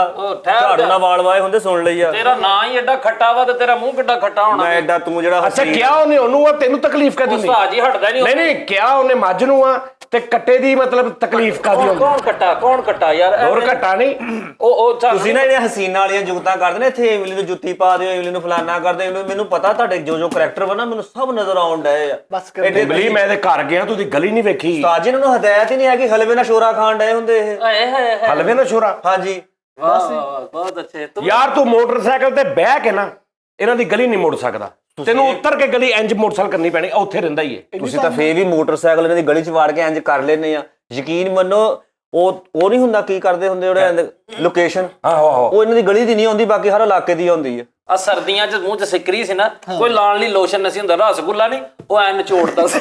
ਝਾੜੂ ਨਾਲ ਵਾਲ ਵਾਏ ਹੁੰਦੇ, ਸੁਣ ਲਈ ਆ। ਤੇਰਾ ਨਾਂ ਹੀ ਐਡਾ ਖੱਟਾ ਵਾ ਤੇ ਤੇਰਾ ਮੂੰਹ ਕਿੱਡਾ ਖੱਟਾ ਹੋਣਾ। ਮੈਂ ਐਡਾ ਤੂੰ ਜਿਹੜਾ ਅੱਛਾ ਕਿਹਾ ਉਹਨੇ ਉਹਨੂੰ ਆ, ਤੈਨੂੰ ਤਕਲੀਫ ਕਦੀ ਨਹੀਂ? ਉਸਤਾਦ ਜੀ ਹਟਦਾ ਨਹੀਂ। ਨਹੀਂ ਕਿਹਾ ਉਹਨੇ ਮੱਝ ਨੂੰ ਆ ਤੇ ਕੱਟੇ ਦੀ ਮਤਲਬ ਤਕਲੀਫ ਕਾਦੀ ਹੁੰਦੀ? ਕੌਣ ਕੱਟਾ ਯਾਰ? ਹੋਰ ਕੱਟਾ ਨਹੀਂ। ਉਹ ਤੁਸੀਂ ਨਾ ਜਿਹੜੀਆਂ ਹਸੀਨਾ ਵਾਲੀਆਂ ਜੁਗਤਾਂ ਕਰਦੇ ਨੇ, ਇੱਥੇ ਇਮਲੀ ਨੂੰ ਜੁੱਤੀ ਪਾ ਦਿਓ, ਇਮਲੀ ਨੂੰ ਫਲਾਨਾ ਕਰਦੇ, ਮੈਨੂੰ ਪਤਾ ਤੁਹਾਡੇ ਜੋ ਕਰੈਕਟਰ ਵਾ ਨਾ, ਮੈਨੂੰ ਸਭ ਨਜ਼ਰ ਆਉਣ ਡਏ ਆ। ਬਸ ਇਮਲੀ ਮੈਂ ਤੇ ਘਰ ਗਿਆ, ਤੂੰ ਦੀ ਗਲੀ ਨਹੀਂ ਵੇਖੀ? ਉਸਤਾਦ ਜੀ ਇਹਨਾਂ ਨੂੰ ਹਦਾਇਤ ਹੀ ਨਹੀਂ ਹੈਗੀ, ਹਲਵੇ ਨਾਲ ਸ਼ੋਰਾ ਖਾਣ ਡਏ ਹੁੰਦੇ ਇਹ। ਹਲਵੇ ਨਾ ਛੋਰਾ। ਹਾਂਜੀ ਬਹੁਤ ਅੱਛੇ। ਯਾਰ ਤੂੰ ਮੋਟਰਸਾਈਕਲ ਤੇ ਬਹਿ ਕੇ ਨਾ ਇਹਨਾਂ ਦੀ ਗਲੀ ਨਹੀਂ ਮੁੜ ਸਕਦਾ, ਤੈਨੂੰ ਉੱਤਰ ਕੇ ਗਲੀ ਇੰਜ ਮੋਟਰਸਾਈਕਲ ਕਰਨੀ ਪੈਣੀ, ਉੱਥੇ ਰਹਿੰਦਾ ਹੀ ਹੈ। ਤੁਸੀਂ ਤਾਂ ਫੇਰ ਵੀ ਮੋਟਰਸਾਈਕਲ ਇਹਨਾਂ ਦੀ ਗਲੀ ਚ ਵਾੜ ਕੇ ਇੰਜ ਕਰ ਲੈਨੇ ਆ। ਯਕੀਨ ਮੰਨੋ ਉਹ ਨਹੀਂ ਹੁੰਦਾ, ਕੀ ਕਰਦੇ ਹੁੰਦੇ ਉਹਦੇ ਲੋਕੇਸ਼ਨ, ਆਹੋ ਉਹ ਇਹਨਾਂ ਦੀ ਗਲੀ ਦੀ ਨਹੀਂ ਆਉਂਦੀ, ਬਾਕੀ ਹਰ ਇਲਾਕੇ ਦੀ ਆਉਂਦੀ ਹੈ। ਆ ਸਰਦੀਆਂ ਚ ਮੂੰਹ ਚ ਸਿਕਰੀ ਸੀ ਨਾ, ਕੋਈ ਲਾਣ ਲਈ ਲੋਸ਼ਨ ਨਹੀਂ ਸੀ ਹੁੰਦਾ, ਰਸਗੁੱਲਾ ਨਹੀਂ ਉਹ ਐ ਨਿਚੋੜਦਾ ਸੀ।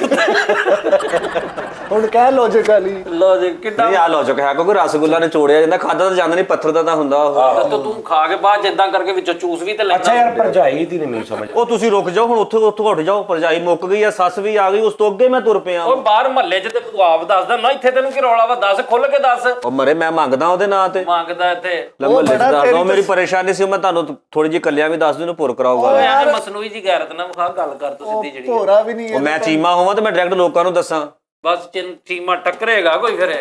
ਹੁਣ ਕਹਿ ਲੌਜੀਕਲੀ ਲੋ ਜੀ ਕਿੱਡਾ ਨਹੀਂ ਆ ਲੌਜਿਕ ਹੈ, ਕਿਉਂਕਿ ਰਸਗੁੱਲਾ ਨੇ ਚੋੜਿਆ ਜਾਂਦਾ, ਖਾਦਾ ਤਾਂ ਜਾਂਦਾ ਨਹੀਂ, ਪੱਥਰ ਦਾ ਤਾਂ ਹੁੰਦਾ ਉਹ। ਤਾਂ ਤੂੰ ਖਾ ਕੇ ਬਾਅਦ ਜਿੱਦਾਂ ਕਰਕੇ ਵਿੱਚੋਂ ਚੂਸ ਵੀ ਤੇ ਲੈਂਦਾ। ਅੱਛਾ ਯਾਰ ਭਰਜਾਈ ਦੀ ਨਹੀਂ ਸਮਝ। ਉਹ ਤੁਸੀਂ ਰੁਕ ਜਾਓ ਹੁਣ, ਉੱਥੋਂ ਉੱਠ ਜਾਓ, ਭਰਜਾਈ ਮੁੱਕ ਗਈ ਆ, ਸੱਸ ਵੀ ਆ ਗਈ, ਉਸ ਤੋਂ ਅੱਗੇ ਮੈਂ ਤੁਰ ਪਿਆ। ਉਹ ਬਾਹਰ ਮਹੱਲੇ ਚ ਤੇ ਤੂੰ ਆਪ ਦੱਸਦਾ ਨਾ, ਇੱਥੇ ਤੈਨੂੰ ਕੀ ਰੌਲਾ ਵਾ? ਦੱਸ ਖੁੱਲ ਕੇ ਦੱਸ। ਉਹ ਮਰੇ ਮੈਂ ਮੰਗਦਾ ਉਹਦੇ ਨਾਂ ਤੇ, ਮੰਗਦਾ ਇੱਥੇ ਮਹੱਲੇ ਚ ਦੱਸਦਾ। ਉਹ ਮੇਰੀ ਪਰੇਸ਼ਾਨੀ ਸੀ, ਮੈਂ ਤੁਹਾਨੂੰ ਥੋੜੀ ਜਿਹੀ ਕੱਲਿਆਂ ਵੀ ਦੱਸ ਦੂੰ, ਇਹਨੂੰ ਪੁਰ ਕਰਾਊਗਾ। ਐ ਮਸਨੂਈ ਜੀ ਗੈਰਤ ਨਾਲ ਵਿਖਾ, ਗੱਲ ਕਰ ਤੂੰ ਸਿੱਧੀ ਜਿਹੜੀ ਭੋਰਾ ਵੀ ਨਹੀਂ ਉਹ ਮੈਂ ਚੀਮਾ ਹੋਵਾਂ ਤੇ ਮੈਂ ਡਾਇਰੈਕਟ ਲੋਕਾਂ ਨੂੰ ਦੱਸਾਂ। ਬਸ ਚੀਮਾ ਟੱਕਰੇਗਾ ਕੋਈ ਫਿਰ।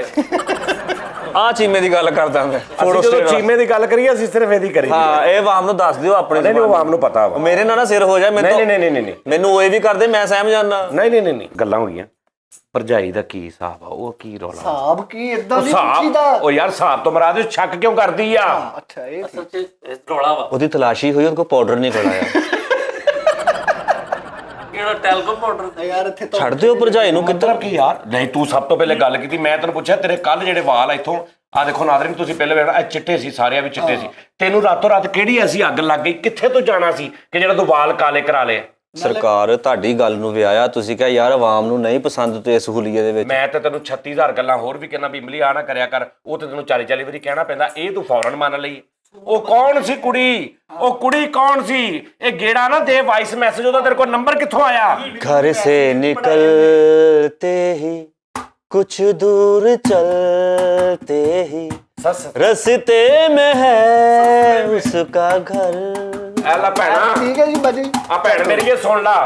ਆ ਚੀਮੇ ਦੀ ਗੱਲ ਕਰਦਾ ਮੈਂ, ਫੋਟੋ ਜਦੋਂ ਚੀਮੇ ਦੀ ਗੱਲ ਕਰੀਏ ਅਸੀਂ ਸਿਰਫ ਇਹਦੀ ਕਰੀ। ਹਾਂ ਇਹ ਆਵਾਮ ਨੂੰ ਦੱਸ ਦਿਓ ਆਪਣੇ। ਨਹੀਂ ਉਹ ਆਮ ਨੂੰ ਪਤਾ ਵਾ। ਮੇਰੇ ਨਾਲ ਨਾ ਸਿਰ ਹੋ ਜਾਏ ਮੈਨੂੰ। ਨਹੀਂ ਮੈਨੂੰ ਉਹ ਇਹ ਵੀ ਕਰਦੇ, ਮੈਂ ਸਹਿਮ ਜਾਣਾ। ਨਹੀਂ ਗੱਲਾਂ ਹੋ ਗਈਆਂ। ਭਰਜਾਈ ਦਾ ਕੀ ਹਿਸਾਬ ਆ, ਉਹ ਕੀ ਰੌਲਾ? ਹਿਸਾਬ ਕੀ ਇਦਾਂ ਨਹੀਂ ਹਿਸਾਬ ਪੁੱਛੀਦਾ। ਉਹ ਯਾਰ ਹਿਸਾਬ ਤੋਂ ਮਰਾਦ ਸ਼ੱਕ ਕਿਉਂ ਕਰਦੀ ਆ? ਅੱਛਾ ਇਹ ਸੱਚ ਰੌਲਾ ਵਾ। ਉਹਦੀ ਤਲਾਸ਼ੀ ਹੋਈ, ਉਹਨੂੰ ਪਾਊਡਰ ਨਹੀਂ ਕੋਲਾਇਆ। ਕਿਹੜਾ ਟੈਲਕਮ ਪਾਊਡਰ? ਯਾਰ ਇੱਥੇ ਛੱਡ ਦਿਓ ਭਰਜਾਈ ਨੂੰ। ਕਿੱਧਰ ਕੀ ਯਾਰ? ਨਹੀਂ ਤੂੰ ਸਭ ਤੋਂ ਪਹਿਲੇ ਗੱਲ ਕੀਤੀ, ਮੈਂ ਤੈਨੂੰ ਪੁੱਛਿਆ ਤੇਰੇ ਕੱਲ ਜਿਹੜੇ ਵਾਲ ਇੱਥੋਂ ਆ ਦੇਖੋ ਨਾਜ਼ਰੀਨ, ਤੁਸੀਂ ਪਹਿਲੇ ਵੇਖਣਾ ਇਹ ਚਿੱਟੇ ਸੀ, ਸਾਰਿਆਂ ਵੀ ਚਿੱਟੇ ਸੀ। ਤੈਨੂੰ ਰਾਤੋਂ ਰਾਤ ਕਿਹੜੀ ਐਸੀ ਅੱਗ ਲੱਗ ਗਈ? ਕਿੱਥੇ ਤੋਂ ਜਾਣਾ ਸੀ ਕਿ ਜਿਹੜਾ ਤੂੰ ਵਾਲ ਕਾਲੇ ਕਰਾ ਲਏ? ਸਰਕਾਰ ਤੁਹਾਡੀ ਗੱਲ ਨੂੰ ਵਿਆਹਿਆ, ਤੁਸੀਂ ਕਿਹਾ ਯਾਰ ਆਵਾਮ ਨੂੰ ਨਹੀਂ ਪਸੰਦ ਤੇ ਇਸ ਹੁਲੀਏ ਦੇ ਵਿੱਚ। ਮੈਂ ਤਾਂ ਤੈਨੂੰ 36000 ਗੱਲਾਂ ਹੋਰ ਵੀ ਕਹਿੰਦਾ ਵੀ ਇਮਲੀ ਆ ਨਾ ਕਰਿਆ ਕਰ, ਉਹ ਤੇ ਤੈਨੂੰ 40 ਵਾਰੀ ਕਹਿਣਾ ਪੈਂਦਾ, ਇਹ ਤੂੰ ਫੌਰਨ ਮੰਨ ਲਈ। ਉਹ ਕੌਣ ਸੀ ਕੁੜੀ? ਉਹ ਕੁੜੀ ਕੌਣ ਸੀ? ਇਹ ਗੇੜਾ ਨਾ ਦੇ ਵਾਇਸ ਮੈਸੇਜ, ਉਹਦਾ ਤੇਰੇ ਕੋਲ ਨੰਬਰ ਕਿੱਥੋਂ ਆਇਆ? घर से निकलते ही कुछ दूर चलते ही रस्ते में है उसका घर। ਐ ਲੈ ਭੈਣਾ, ਠੀਕ ਹੈ ਜੀ ਬਾਜੀ, ਆ ਭੈਣ ਮੇਰੀ ਇਹ ਸੁਣ ਲਾ,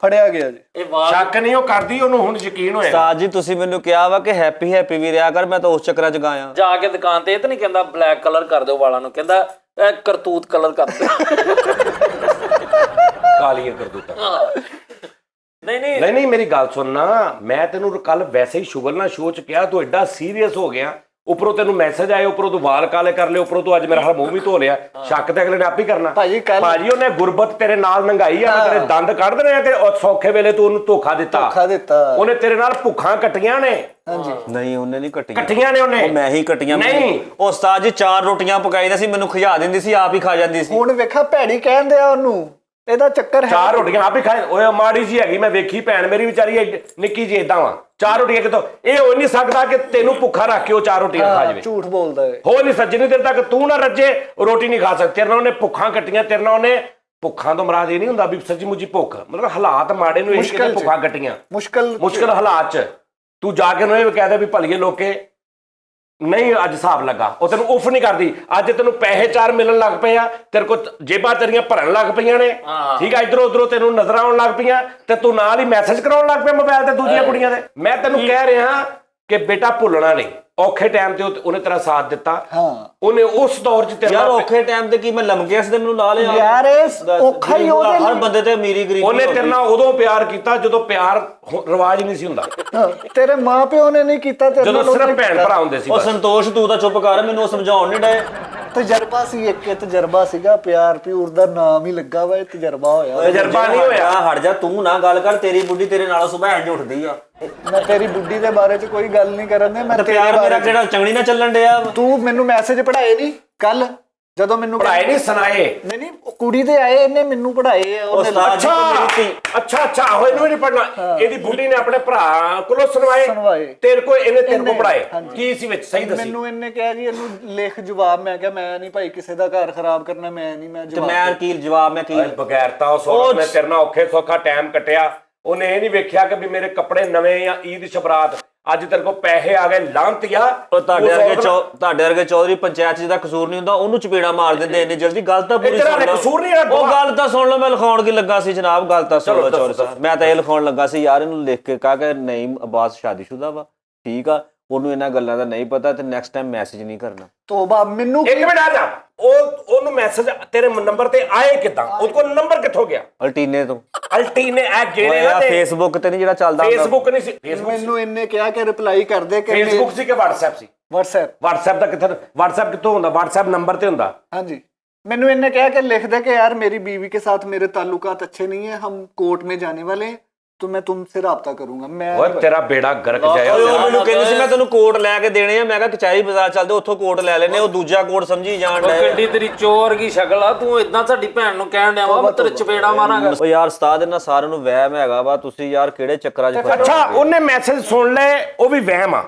ਫੜਿਆ ਗਿਆ ਜੀ। ਇਹ ਵਾਲ ਸ਼ੱਕ ਨਹੀਂ ਉਹ ਕਰਦੀ, ਉਹਨੂੰ ਹੁਣ ਯਕੀਨ ਹੋਇਆ। ਉਸਤਾਦ ਜੀ ਤੁਸੀਂ ਮੈਨੂੰ ਕਿਹਾ ਵਾ ਕਿ ਹੈਪੀ ਵੀ ਰਿਹਾ ਕਰ, ਮੈਂ ਤਾਂ ਉਸ ਚੱਕਰਾਂ 'ਚ ਗਾਇਆ। ਜਾ ਕੇ ਦੁਕਾਨ ਤੇ ਇਹ ਤਾਂ ਨਹੀਂ ਕਹਿੰਦਾ ਬਲੈਕ ਕਲਰ ਕਰ ਦਿਓ ਵਾਲਾਂ ਨੂੰ, ਕਹਿੰਦਾ ਇਹ ਕਰਤੂਤ ਕਲਰ ਕਰ ਦਿਓ। ਕਾਲੀਆਂ ਕਰਦੂਤਾਂ। ਨਹੀਂ ਮੇਰੀ ਗੱਲ ਸੁਣਨਾ, ਮੈਂ ਤੈਨੂੰ ਕੱਲ ਵੈਸੇ ਹੀ ਸ਼ੁਗਲ ਨਾਲ ਸ਼ੋਅ ਚ ਕਿਹਾ, ਤੂੰ ਐਡਾ ਸੀਰੀਅਸ ਹੋ ਗਿਆ, ਉੱਪਰੋਂ ਤੈਨੂੰ ਮੈਸੇਜ ਆਏ, ਉੱਪਰੋਂ ਤੂੰ ਵਾਲ ਕਾਲੇ ਕਰ ਲਏ, ਉੱਪਰੋਂ ਤੂੰ ਅੱਜ ਮੇਰਾ ਮੂੰਹ ਵੀ ਧੋ ਲਿਆ। ਸ਼ੱਕ ਤੇ ਅਗਲੇ ਨੇ ਆਪ ਹੀ ਕਰਨਾ। ਭਾਜੀ ਉਹਨੇ ਗੁਰਬਤ ਤੇਰੇ ਨਾਲ ਨੰਗਾਈ ਆ, ਤੇਰੇ ਦੰਦ ਕੱਢ ਦੇਣੇ ਆ, ਤੇ ਸੌਖੇ ਵੇਲੇ ਤੂੰ ਉਹਨੂੰ ਧੋਖਾ ਦਿੱਤਾ। ਉਹਨੇ ਤੇਰੇ ਨਾਲ ਭੁੱਖਾਂ ਕੱਟੀਆਂ ਨੇ। ਨਹੀਂ ਉਹਨੇ ਨਹੀਂ ਕੱਟੀਆਂ ਨੇ ਉਹਨੇ। ਉਹ ਮੈਂ ਹੀ ਕੱਟੀਆਂ। ਨਹੀਂ ਉਹ ਉਸਤਾਦ ਜੀ 4 ਰੋਟੀਆਂ ਪਕਾਈਦਾ ਸੀ, ਮੈਨੂੰ ਖਿਜਾ ਦਿੰਦੀ ਸੀ, ਆਪ ਹੀ ਖਾ ਜਾਂਦੀ ਸੀ। ਹੁਣ ਵੇਖਾ ਭੈੜੀ ਕਹਿੰਦੇ ਆ ਉਹਨੂੰ, ਇਹਦਾ ਚੱਕਰ ਹੈ। 4 ਰੋਟੀਆਂ ਆਪ ਹੀ ਖਾਏ। ਓਏ ਮਾੜੀ ਜੀ ਹੈਗੀ, ਮੈਂ ਵੇਖੀ ਭੈਣ ਮੇਰੀ ਵਿਚਾਰੀ ਨਿੱਕੀ ਜੀ ਏਦਾਂ ਵਾ, 4 ਰੋਟੀਆਂ ਕਿਤੋਂ? ਇਹ ਹੋ ਨਹੀਂ ਸਕਦਾ ਕਿ ਤੈਨੂੰ ਭੁੱਖਾ ਰੱਖ ਕੇ ਉਹ 4 ਰੋਟੀਆਂ ਖਾ ਜਾਵੇ। ਝੂਠ ਬੋਲਦਾ ਹੈ। ਹੋ ਨਹੀਂ ਸੱਜੇ, ਨਹੀਂ ਦੇਰ ਤੱਕ ਤੂੰ ਨਾ ਰੱਜੇ ਉਹ ਰੋਟੀ ਨਹੀਂ ਖਾ ਸਕਦਾ। ਤੇਰੇ ਨਾਲ ਉਹਨੇ ਭੁੱਖਾਂ ਕੱਟੀਆਂ, ਤੇਰੇ ਨਾਲ ਉਹਨੇ ਭੁੱਖਾਂ ਤੋਂ ਮਰਾਦ ਇਹ ਨਹੀਂ ਹੁੰਦਾ ਵੀ ਸੱਚੀ ਮੁੱਚੀ ਭੁੱਖ, ਮਤਲਬ ਹਾਲਾਤ ਮਾੜੇ ਨੂੰ ਇਹ ਕਿਤੇ ਭੁੱਖਾਂ ਕੱਟੀਆਂ ਮੁਸ਼ਕਲ ਹਾਲਾਤ 'ਚ ਤੂੰ ਜਾ ਕੇ ਉਹਨੂੰ ਇਹ ਕਹਿ ਦੇ ਵੀ ਭਲੀਏ ਲੋਕੇ ਨਹੀਂ ਅੱਜ ਹਿਸਾਬ ਲੱਗਾ, ਉਹ ਤੈਨੂੰ ਉਫ ਨਹੀਂ ਕਰਦੀ। ਅੱਜ ਤੈਨੂੰ ਪੈਸੇ 4 ਮਿਲਣ ਲੱਗ ਪਏ ਆ, ਤੇਰੇ ਕੋਲ ਜੇਬਾਂ ਤੇਰੀਆਂ ਭਰਨ ਲੱਗ ਪਈਆਂ ਨੇ, ਠੀਕ ਆ, ਇਧਰੋਂ ਉਧਰੋਂ ਤੈਨੂੰ ਨਜ਼ਰ ਆਉਣ ਲੱਗ ਪਈਆਂ, ਤੇ ਤੂੰ ਨਾਲ ਹੀ ਮੈਸੇਜ ਕਰਾਉਣ ਲੱਗ ਪਿਆ ਮੋਬਾਈਲ ਤੇ ਦੂਜੀਆਂ ਕੁੜੀਆਂ ਦੇ। ਮੈਂ ਤੈਨੂੰ ਕਹਿ ਰਿਹਾ ਕਿ ਬੇਟਾ ਭੁੱਲਣਾ ਨਹੀਂ, ਔਖੇ ਟਾਈਮ ਤੇ ਉਹਨੇ ਤੇਰਾ ਸਾਥ ਦਿੱਤਾ ਹਾਂ ਉਹਨੇ ਉਸ ਦੌਰ 'ਚ ਤੇਰਾ ਯਾਰ ਔਖੇ ਟਾਈਮ ਤੇ ਕੀ ਮੈਂ ਲੰਮਕਿਆ ਸੀ ਤੇ ਮੈਨੂੰ ਲਾ ਲਿਆ ਯਾਰ ਇਹ ਔਖਾ ਹੀ ਉਹਦੇ ਹਰ ਲਈ। ਬੰਦੇ ਤੇ ਅਮੀਰੀ ਗਰੀਬੀ ਉਹਨੇ ਤੇਰੇ ਨਾਲ ਉਦੋਂ ਪਿਆਰ ਕੀਤਾ ਜਦੋਂ ਪਿਆਰ ਰਿਵਾਜ ਨਹੀਂ ਸੀ ਹੁੰਦਾ, ਹਾਂ, ਤੇਰੇ ਮਾਪਿਓ ਨੇ ਨਹੀਂ ਕੀਤਾ ਤੇਰੇ ਜਦੋਂ ਨਾਲ ਉਹਨੇ ਸਿਰਫ ਭੈਣ ਭਰਾ ਹੁੰਦੇ ਸੀ ਉਹ ਬਸ। ਸੰਤੋਸ਼ ਤੂੰ ਤਾਂ ਚੁੱਪ ਕਰ ਮੈਨੂੰ ਉਹ ਸਮਝਾਉਣ ਨਹੀਂ ਡਏ ਤਜਰਬਾ ਸੀ, ਇੱਕ ਤਜਰਬਾ ਸੀਗਾ, ਪਿਆਰ ਪਿਊਰ ਦਾ ਨਾਮ ਹੀ ਲੱਗਾ ਵਾ, ਇਹ ਤਜਰਬਾ ਹੋਇਆ। ਤਜਰਬਾ ਨਹੀਂ ਹੋਇਆ। ਹਟ ਜਾ ਤੂੰ ਨਾ ਗੱਲ ਕਰ, ਤੇਰੀ ਬੁੱਢੀ ਤੇਰੇ ਨਾਲ ਸੁਭਾਅ ਇੰਜ ਉੱਠਦੀ ਆ ਮੈਂ ਤੇਰੀ ਬੁੱਢੀ ਦੇ ਬਾਰੇ 'ਚ ਕੋਈ ਗੱਲ ਨਹੀਂ ਕਰਨ ਦੇ, ਮੈਂ ਤੇ ਤੇਰੇ ਪਿਆਰ ਮੇਰਾ ਬਾਰੇ 'ਚ। ਕਿਹੜਾ ਚੰਗਣੀ ਨਾ ਚੱਲਣ ਡਿਆ ਵਾ। ਤੂੰ ਮੈਨੂੰ ਮੈਸੇਜ ਪੜਾਏ ਨਹੀਂ ਕੱਲ ਜਦੋਂ ਮੈਨੂੰ ਪੜਾਏ ਨਹੀਂ ਸੁਣਾਏ। ਨਹੀਂ ਨਹੀਂ ਉਹ ਕੁੜੀ ਦੇ ਆਏ, ਇਹਨੇ ਮੈਨੂੰ ਪੜਾਏ ਆ, ਉਹਨੇ ਉਸਤਾਦ ਜੀ ਅੱਛਾ ਮੇਰੀ ਧੀ ਅੱਛਾ ਹੋਏ ਨੂੰ ਨਹੀਂ ਪੜਨਾ। ਇਹਦੀ ਬੁੱਢੀ ਨੇ ਆਪਣੇ ਭਰਾ ਕੋਲੋਂ ਸੁਣਵਾਏ, ਤੇਰੇ ਕੋਲ ਇਹਨੇ ਤੇਰੇ ਕੋਲ ਪੜਾਏ। ਕੀ ਸੀ ਵਿੱਚ ਸਹੀ ਦੱਸੀ। ਮੈਨੂੰ ਇਹਨੇ ਕਿਹਾ ਜੀ ਇਹਨੂੰ ਲਿਖ ਜਵਾਬ, ਮੈਂ ਕਿਹਾ ਮੈਂ ਨਹੀਂ ਭਾਈ ਕਿਸੇ ਦਾ ਘਰ ਖਰਾਬ ਕਰਨਾ, ਮੈਂ ਨਹੀਂ, ਮੈਂ ਤੇ ਜਵਾਬ ਮੈਂ ਕੀ ਜਵਾਬ ਮੈਂ ਕੀ ਬਗੈਰਤਾ ਉਸ ਔਰਤ ਨੇ ਤੇਰੇ ਨਾਲ ਔਖੇ ਸੌਖਾ ਟਾਈਮ ਕੱਟਿਆ। ਉਹਨੇ ਇਹ ਨਹੀਂ ਵੇਖਿਆ ਕਿ ਵੀ ਮੇਰੇ ਕੱਪੜੇ ਨਵੇਂ ਜਾਂ ਈਦ ਸ਼ਬਰਾਤ, ਅੱਜ ਤੇਰੇ ਕੋਲ ਪੈਸੇ ਆ ਗਏ ਲਾਂਤਿਆ। ਉਹ ਤੁਹਾਡੇ ਵਰਗੇ ਚੌਧਰੀ ਪੰਚਾਇਤ ਜਿਹਦਾ ਕਸੂਰ ਨਹੀਂ ਹੁੰਦਾ ਉਹਨੂੰ ਚਪੇੜਾ ਮਾਰ ਦਿੰਦੇ ਇੰਨੀ ਜਲਦੀ। ਗੱਲ ਤਾਂ ਪੂਰੀ ਤੇਰਾ ਸੁਣ ਲਓ। ਕਸੂਰ ਨਹੀਂ ਹੈਗਾ। ਉਹ ਗੱਲ ਤਾਂ ਸੁਣ ਲਓ, ਮੈਂ ਲਿਖਾਉਣ ਕੀ ਲੱਗਾ ਸੀ ਜਨਾਬ, ਗੱਲ ਤਾਂ ਸੁਣ ਲਓ ਚੌਧਰੀ ਸਾਹਿਬ। ਮੈਂ ਤਾਂ ਇਹ ਲਿਖਾਉਣ ਲੱਗਾ ਸੀ ਯਾਰ ਇਹਨੂੰ ਲਿਖ ਕੇ ਕਹਾ ਕਿ ਨਹੀਂ ਅਬਾਸ ਸ਼ਾਦੀशुदा ਵਾ, ਠੀਕ ਆ, ਉਹਨੂੰ ਇਹਨਾਂ ਗੱਲਾਂ ਦਾ ਨਹੀਂ ਪਤਾ ਤੇ ਨੈਕਸਟ ਟਾਈਮ ਮੈਸੇਜ ਨਹੀਂ ਕਰਨਾ। ਤੋਬਾ ਮੈਨੂੰ ਇੱਕ ਮਿੰਟ ਆ ਜਾ, ਉਹਨੂੰ ਮੈਸੇਜ ਤੇਰੇ ਨੰਬਰ ਤੇ ਆਏ ਕਿਦਾਂ? ਉਹਦੇ ਕੋਲ ਨੰਬਰ ਕਿੱਥੋਂ ਗਿਆ? ਅਲਟੀਨੇ ਤੋਂ ਅਲਟੀਨੇ ਐ ਗੇੜੇ ਓਏ ਨਾ ਤੇ ਫੇਸਬੁੱਕ ਤੇ ਨਹੀਂ ਜਿਹੜਾ ਚੱਲਦਾ ਫੇਸਬੁੱਕ ਨਹੀਂ ਸੀ। ਫੇਸਬੁੱਕ ਮੈਨੂੰ ਇਹਨੇ ਕਿਹਾ ਕਿ ਰਿਪਲਾਈ ਕਰ ਦੇ ਕਿ ਫੇਸਬੁੱਕ ਸੀ ਕਿ WhatsApp ਸੀ? WhatsApp ਦਾ ਕਿੱਥੇ? WhatsApp ਕਿੱਥੋਂ ਹੁੰਦਾ? WhatsApp ਨੰਬਰ ਤੇ ਹੁੰਦਾ। ਹਾਂਜੀ मैंने इन्हें कहा कि लिख दे कि यार मेरी बीवी के साथ मेरे ताल्लुकात अच्छे नहीं है, हम कोर्ट में जाने वाले हैं, तो मैं तुमसे राब्ता करूंगा। मैं ਓਏ ਤੇਰਾ ਬੇੜਾ ਗਰਕ ਜਾਏ। ਉਹ ਮੈਨੂੰ ਕਹਿੰਦੇ ਸੀ ਮੈਂ ਤੈਨੂੰ ਕੋਟ ਲੈ ਕੇ ਦੇਣੇ ਆ, ਮੈਂ ਕਿਹਾ ਕਚਹਿਰੀ ਬਾਜ਼ਾਰ ਚੱਲਦੇ ਉੱਥੋਂ ਕੋਟ ਲੈ ਲੈਨੇ, ਉਹ ਦੂਜਾ ਕੋਟ ਸਮਝੀ ਜਾਣ ਉਹ ਡਿਆ। ਗੱਡੀ ਤੇਰੀ ਚੋਰ ਕੀ ਸ਼ਕਲ ਆ, ਤੂੰ ਇਦਾਂ ਸਾਡੀ ਭੈਣ ਨੂੰ ਕਹਿਣ ਡਿਆ ਵਾ ਮੈਂ ਤੇਰੇ ਚਪੇੜਾ ਮਾਰਾਂਗਾ। ਉਹ ਯਾਰ ਉਸਤਾਦ ਇਹਨਾਂ ਸਾਰਿਆਂ ਨੂੰ ਵਹਿਮ ਹੈਗਾ ਵਾ, ਤੁਸੀਂ ਯਾਰ ਕਿਹੜੇ ਚੱਕਰਾਂ 'ਚ ਫਸੇ ਅੱਛਾ ਉਹਨੇ ਮੈਸੇਜ ਸੁਣ ਲਏ, ਉਹ ਵੀ ਵਹਿਮ ਆ।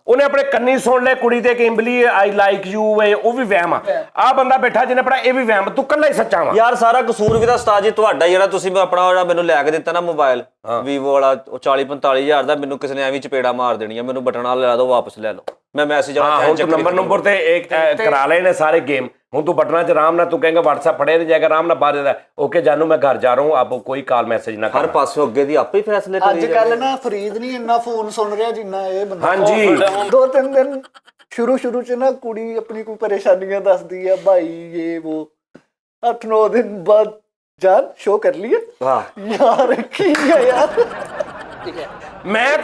ਉਹਨੇ ਆਪਣੇ ਕੰਨੀ ਸੁਣ ਲਏ ਕੁੜੀ ਦੇ ਕਿੰਬਲੀ ਆਈ ਲਾਈਕ ਯੂ ਏ, ਉਹ ਵੀ ਵਹਿਮ ਆ। ਆ ਬੰਦਾ ਬੈਠਾ ਜਿਹਨੇ ਪੜਾ, ਇਹ ਵੀ ਵਹਿਮ। ਤੂੰ ਕੱਲਾ ਹੀ ਸੱਚਾ ਵਾ ਯਾਰ। ਸਾਰਾ ਕਸੂਰ ਵੀ ਤਾਂ ਉਸਤਾਦ ਜੀ ਤੁਹਾਡਾ, ਜਿਹੜਾ ਤੁਸੀਂ ਆਪਣਾ ਜਿਹੜਾ ਮੈਨੂੰ ਲੈ ਕੇ ਦਿੱਤਾ ਨਾ ਮੋਬਾਈਲ ਵੀਵੋ ਵਾਲਾ, ਉਹ 40-45 ਹਜ਼ਾਰ ਦਾ, ਮੈਨੂੰ ਕਿਸੇ ਨੇ ਐਵੇਂ ਚਪੇੜਾ ਮਾਰ ਦੇਣੀ ਆ, ਮੈਨੂੰ ਬਟਨ ਵਾਲਾ ਲੈ ਦਿਓ, ਵਾਪਸ ਲੈ ਲਓ। ਮੈਂ ਮੈਸੇਜ ਹੁਣ ਤੂੰ ਨੰਬਰ ਤੇ ਇੱਕ ਕਰਾ ਲਏ ਨੇ ਸਾਰੇ ਗੇਮ। ਹੁਣ ਤੂੰ ਬਟਨਾਂ 'ਚ ਆਰਾਮ ਨਾਲ ਤੂੰ ਕਹੇਂਗਾ WhatsApp ਪੜਿਆ ਨਹੀਂ ਜਾਏਗਾ, ਆਰਾਮ ਨਾਲ ਬਾਹਰ ਦਾ ਓਕੇ ਜਾਨੂ ਮੈਂ ਘਰ ਜਾ ਰਹਾ ਹੂੰ, ਆਪ ਕੋਈ ਕਾਲ ਮੈਸੇਜ ਨਾ ਕਰ। ਹਰ ਪਾਸੋਂ ਅੱਗੇ ਦੀ ਆਪੇ ਹੀ ਫੈਸਲੇ ਕਰੀ ਅੱਜ ਕੱਲ ਨਾ ਫਰੀਦ ਨਹੀਂ ਇੰਨਾ ਫੋਨ ਸੁਣ ਰਿਹਾ ਜਿੰਨਾ ਇਹ ਬੰਦਾ। ਹਾਂਜੀ 2-3 ਦਿਨ ਸ਼ੁਰੂ ਚ ਨਾ ਕੁੜੀ ਆਪਣੀ ਕੋਈ ਪਰੇਸ਼ਾਨੀਆਂ ਦੱਸਦੀ ਆ, ਭਾਈ ਇਹ ਉਹ 8-9 ਦਿਨ ਬਾਅਦ ਜਾਨ ਸ਼ੋ ਕਰ ਲਈ ਹਾਂ ਯਾਰ ਕੀ ਆ ਯਾਰ। ਮੈਂ